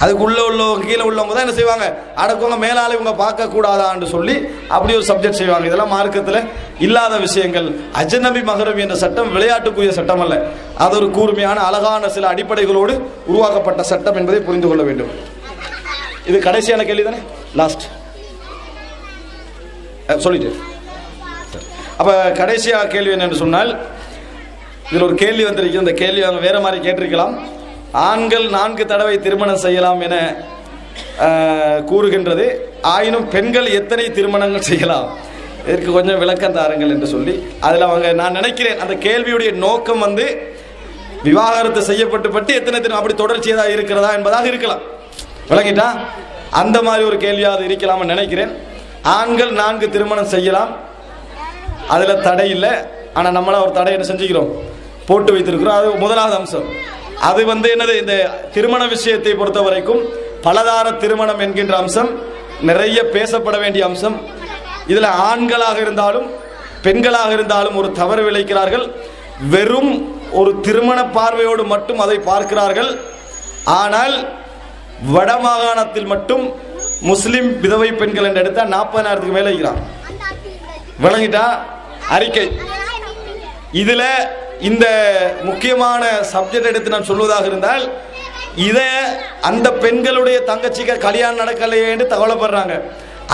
அதுக்குள்ள உள்ளவங்க கீழே உள்ளவங்க தான் என்ன செய்வாங்க, அடக்குவங்க, மேலால இவங்க பார்க்க கூடாதான்னு சொல்லி அப்படி ஒரு சப்ஜெக்ட் செய்வாங்க. இதெல்லாம் மார்க்கத்தில் இல்லாத விஷயங்கள். அஜ்னபி மஹ்ரம் என்ற சட்டம் விளையாட்டுக்குரிய சட்டம் அல்ல. அது ஒரு கூர்மையான அழகான சில அடிப்படைகளோடு உருவாக்கப்பட்ட சட்டம் என்பதை புரிந்து கொள்ள வேண்டும். இது கடைசியான கேள்வி தானே, லாஸ்ட் சொல்லிட்டு. அப்ப கடைசியா கேள்வி என்னன்னு சொன்னால், இதில் ஒரு கேள்வி வந்திருக்கு. இந்த கேள்வி அவங்க வேற மாதிரி கேட்டிருக்கலாம். ஆண்கள் 4 தடவை திருமணம் செய்யலாம் என கூறுகின்றது, ஆயினும் பெண்கள் எத்தனை திருமணங்கள் செய்யலாம், இதற்கு கொஞ்சம் விளக்கம் தாருங்கள் என்று சொல்லி அதில் அவங்க, நான் நினைக்கிறேன் அந்த கேள்வியுடைய நோக்கம் விவாகரத்து செய்யப்பட்டு பட்டு எத்தனை திருமணம் அப்படி தொடர்ச்சியதாக இருக்கிறதா என்பதாக இருக்கலாம். விளங்கிட்டா? அந்த மாதிரி ஒரு கேள்வியாக இருக்கலாம்னு நினைக்கிறேன். ஆண்கள் 4 திருமணம் செய்யலாம், அதில் தடை இல்லை. ஆனால் நம்மளா ஒரு தடை என்ன செஞ்சுக்கிறோம், போட்டு வைத்திருக்கிறோம். அது முதலாவது அம்சம். அது என்னது, இந்த திருமண விஷயத்தை பொறுத்த வரைக்கும் பலதார திருமணம் என்கின்ற அம்சம் நிறைய பேசப்பட வேண்டிய அம்சம். இதுல ஆண்களாக இருந்தாலும் பெண்களாக இருந்தாலும் ஒரு தவறு விளைக்கிறார்கள். வெறும் ஒரு திருமண பார்வையோடு மட்டும் அதை பார்க்கிறார்கள். ஆனால் வட மாகாணத்தில் மட்டும் முஸ்லிம் விதவை பெண்கள் என்று எடுத்தா 40,000க்கு மேல இருக்கிறாங்க. விளங்கிட்டா? அறிக்கை. இதுல இந்த முக்கியமான சப்ஜெக்ட் எடுத்து நான் சொல்வதாக இருந்தால், இதை அந்த பெண்களுடைய தங்கச்சிக்கு கல்யாணம் நடக்கலையேன்னு கவலைப்படுறாங்க,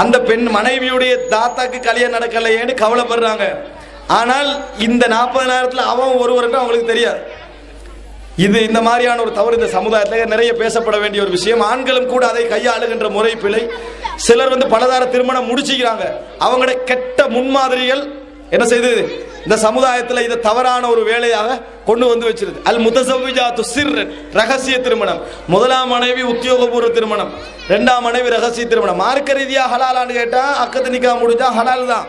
அந்த பெண் மனைவியுடைய தாத்தாக்கு கல்யாணம் நடக்கலையேன்னு கவலைப்படுறாங்க, ஆனால் இந்த 40,000 அவன் ஒருவர் என்று அவங்களுக்கு தெரியாது. இது இந்த மாதிரியான ஒரு தவறு இந்த சமுதாயத்தில் நிறைய பேசப்பட வேண்டிய ஒரு விஷயம். ஆண்களும் கூட அதை கையாளுகின்ற முறை பிழை. சிலர் பலதார திருமணம் முடிச்சுக்கிறாங்க. அவங்களுடைய கெட்ட முன்மாதிரிகள் என்ன செய்தது இந்த சமுதாயத்தில் இதை தவறான ஒரு வேலையாக கொண்டு வச்சிருது. அல் முத்தஸவ்விஜாத்து சிர்ரன், ரகசிய திருமணம். முதலாம் மனைவி உத்தியோகபூர்வ திருமணம், இரண்டாம் மனைவி ரகசிய திருமணம். மார்க்க ரீதியாக ஹலாலான்னு கேட்டா அக்கத்து நிக்கா முடிஞ்சா ஹலால் தான்.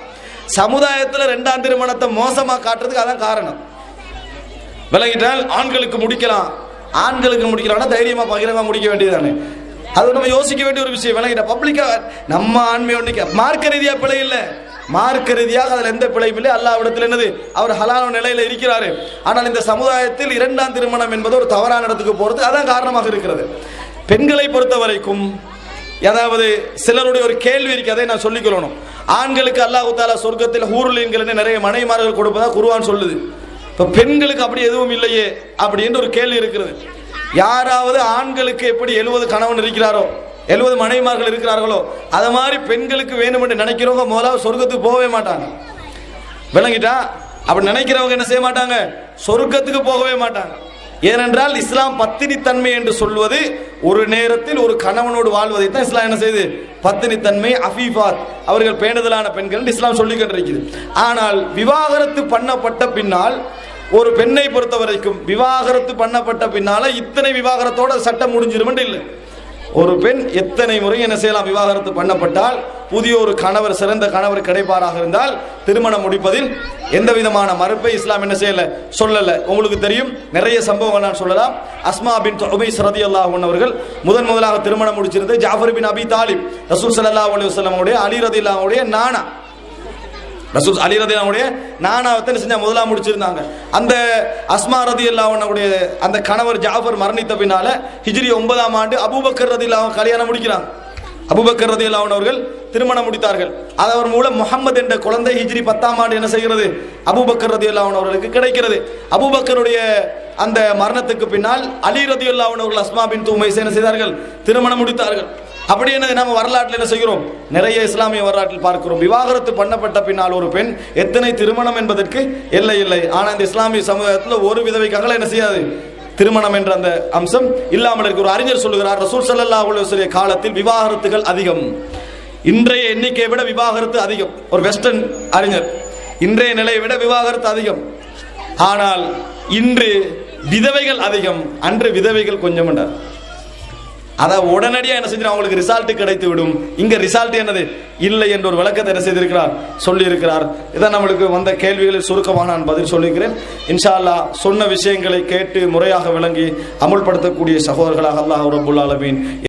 சமுதாயத்தில் இரண்டாம் திருமணத்தை மோசமா காட்டுறதுக்கு அதான் காரணம். விளங்கிட்டால் ஆண்களுக்கு முடிக்கலாம் தைரியமா பகிரமா முடிக்க வேண்டியதானே. அது நம்ம யோசிக்க வேண்டிய ஒரு விஷயம். விளங்கிட்டா பப்ளிக்கா நம்ம ஆண்மை ஒன்றைக்கு மார்க்க ரீதியா பிழை இல்லை, மார்க்க ரீதியாக அதில் எந்த பிழையும் இல்லை. அல்லாஹ்விடத்தில் என்னது அவர் ஹலால் நிலையில இருக்கிறாரு. ஆனால் இந்த சமுதாயத்தில் இரண்டாம் திருமணம் என்பது ஒரு தவறான இடத்துக்கு போறது அதான் காரணமாக இருக்கிறது. பெண்களை பொறுத்த வரைக்கும் அதாவது சிலருடைய ஒரு கேள்வி இருக்கு, அதை நான் சொல்லிக்கொள்ளணும். ஆண்களுக்கு அல்லாஹ் தஆலா சொர்க்கத்தில் ஹூருல் ஈன்கள் நிறைய மனைவிமார்கள் கொடுப்பதா குர்ஆன் சொல்லுது. இப்ப பெண்களுக்கு அப்படி எதுவும் இல்லையே அப்படின்ற ஒரு கேள்வி இருக்கிறது. யாராவது ஆண்களுக்கு எப்படி 70 கணவன் இருக்கிறாரோ 70 மனைவிமார்கள் இருக்கிறார்களோ அது மாதிரி பெண்களுக்கு வேணும் என்று நினைக்கிறவங்க முதலாவது சொர்க்கத்துக்கு போகவே மாட்டாங்க. விளங்கிட்டா? அப்படி நினைக்கிறவங்க என்ன செய்ய மாட்டாங்க, சொர்க்கத்துக்கு போகவே மாட்டாங்க. ஏனென்றால் இஸ்லாம் பத்தினி தன்மை என்று சொல்வது ஒரு நேரத்தில் ஒரு கணவனோடு வாழ்வதை தான் இஸ்லாம் என்ன செய்து பத்தினி தன்மை அஃபீஃபாத் அவர்கள் பேணுதலான பெண்கள் இஸ்லாம் சொல்லி கொண்டிருக்கிறது. ஆனால் விவாகரத்து பண்ணப்பட்ட பின்னால் ஒரு பெண்ணை பொறுத்த வரைக்கும் விவாகரத்து பண்ணப்பட்ட பின்னால இத்தனை விவாகரத்தோட சட்டம் முடிஞ்சிடும் இல்லை. ஒரு பெண் எத்தனை முறை என்ன செய்யலாம், விவாகரத்து பண்ணப்பட்டால் புதிய ஒரு கணவர் சிறந்த கணவர் கிடைப்பாராக இருந்தால் திருமணம் முடிப்பதில் எந்த விதமான மறுப்பை இஸ்லாம் என்ன செய்யல சொல்லல. உங்களுக்கு தெரியும் நிறைய சம்பவங்கள் நான் சொல்லலாம். அஸ்மா பின்த் உமைஸ் ரலியல்லாஹு அன்ஹா அவர்கள் முதலாக திருமணம் முடிச்சிருந்தது ஜாஃபர் பின் அபி தாலிப், ரசூல் ஸல்லல்லாஹு அலைஹி வஸல்லம் உடைய அலி ரலியல்லாஹு அன்ஹுடைய நானா. ரசூல் அலி ரலியல்லாஹு அன்ஹுடைய நானாவத்தை செஞ்சா முதலாக முடிச்சிருந்தாங்க. அந்த அஸ்மா ரலியல்லாஹு அன்ஹுடைய அந்த கணவர் ஜாஃபர் மரணித்த பின்னால ஹிஜ்ரி 9ஆம் ஆண்டு அபூபக்கர் ரலியல்லாஹு அன்ஹு கல்யாணம் முடிக்கிறாங்க. அபூபக்கர் ரலியல்லாஹு அன்ஹு அவர்கள் திருமணம் முடித்தார்கள். அவர் மூலம் முஹம்மது என்ற குழந்தை ஹிஜ்ரி 10ஆம் ஆண்டு என்ன செய்கிறது, அபூபக்கர் ரலியல்லாஹு அன்ஹு அவர்களுக்கு கிடைக்கிறது. அபூபக்கருடைய அந்த மரணத்துக்கு பின்னால் அலி ரலியல்லாஹு அன்ஹு அவர்கள் அஸ்மா பின்த் உமைஸ் என்ன செய்தார்கள், திருமணம் முடித்தார்கள். அப்படி என்ன நம்ம வரலாற்றில் என்ன செய்கிறோம், நிறைய இஸ்லாமிய வரலாற்றில் பார்க்கிறோம். விவாகரத்து பண்ணப்பட்ட பின்னால் ஒரு பெண் எத்தனை திருமணம் என்பதற்கு எல்லை இல்லை. ஆனால் இந்த இஸ்லாமிய சமுதாயத்தில் ஒரு விதவைக்காக என்ன செய்யாது, திருமணம் என்ற அந்த அம்சம் இல்லாமல் இருக்கு. ஒரு அறிஞர் சொல்லுகிறார், ரசூல் ஸல்லல்லாஹு அலைஹி வஸல்லம் காலத்தில் விவாகரத்துகள் அதிகம், இன்றைய எண்ணிக்கையை விட விவாகரத்து அதிகம். ஒரு வெஸ்டர்ன் அறிஞர், இன்றைய நிலையை விட விவாகரத்து அதிகம். ஆனால் இன்று விதவைகள் அதிகம், அன்று விதவைகள் கொஞ்சம் என்றார். அதை உடனடியாக என்ன செஞ்சு அவங்களுக்கு ரிசல்ட் கிடைத்து விடும். இங்க ரிசல்ட் என்னது இல்லை என்ற ஒரு விளக்கத்தை என்ன செய்திருக்கிறார், சொல்லி இருக்கிறார். இதான் நம்மளுக்கு வந்த கேள்விகளில் சுருக்கமாக நான் பதில் சொல்லியிருக்கிறேன். இன்ஷா அல்லாஹ் சொன்ன விஷயங்களை கேட்டு முறையாக விளங்கி அமுல்படுத்தக்கூடிய சகோதரர்களாக அல்லாஹ் ரப்புல் ஆலமீன்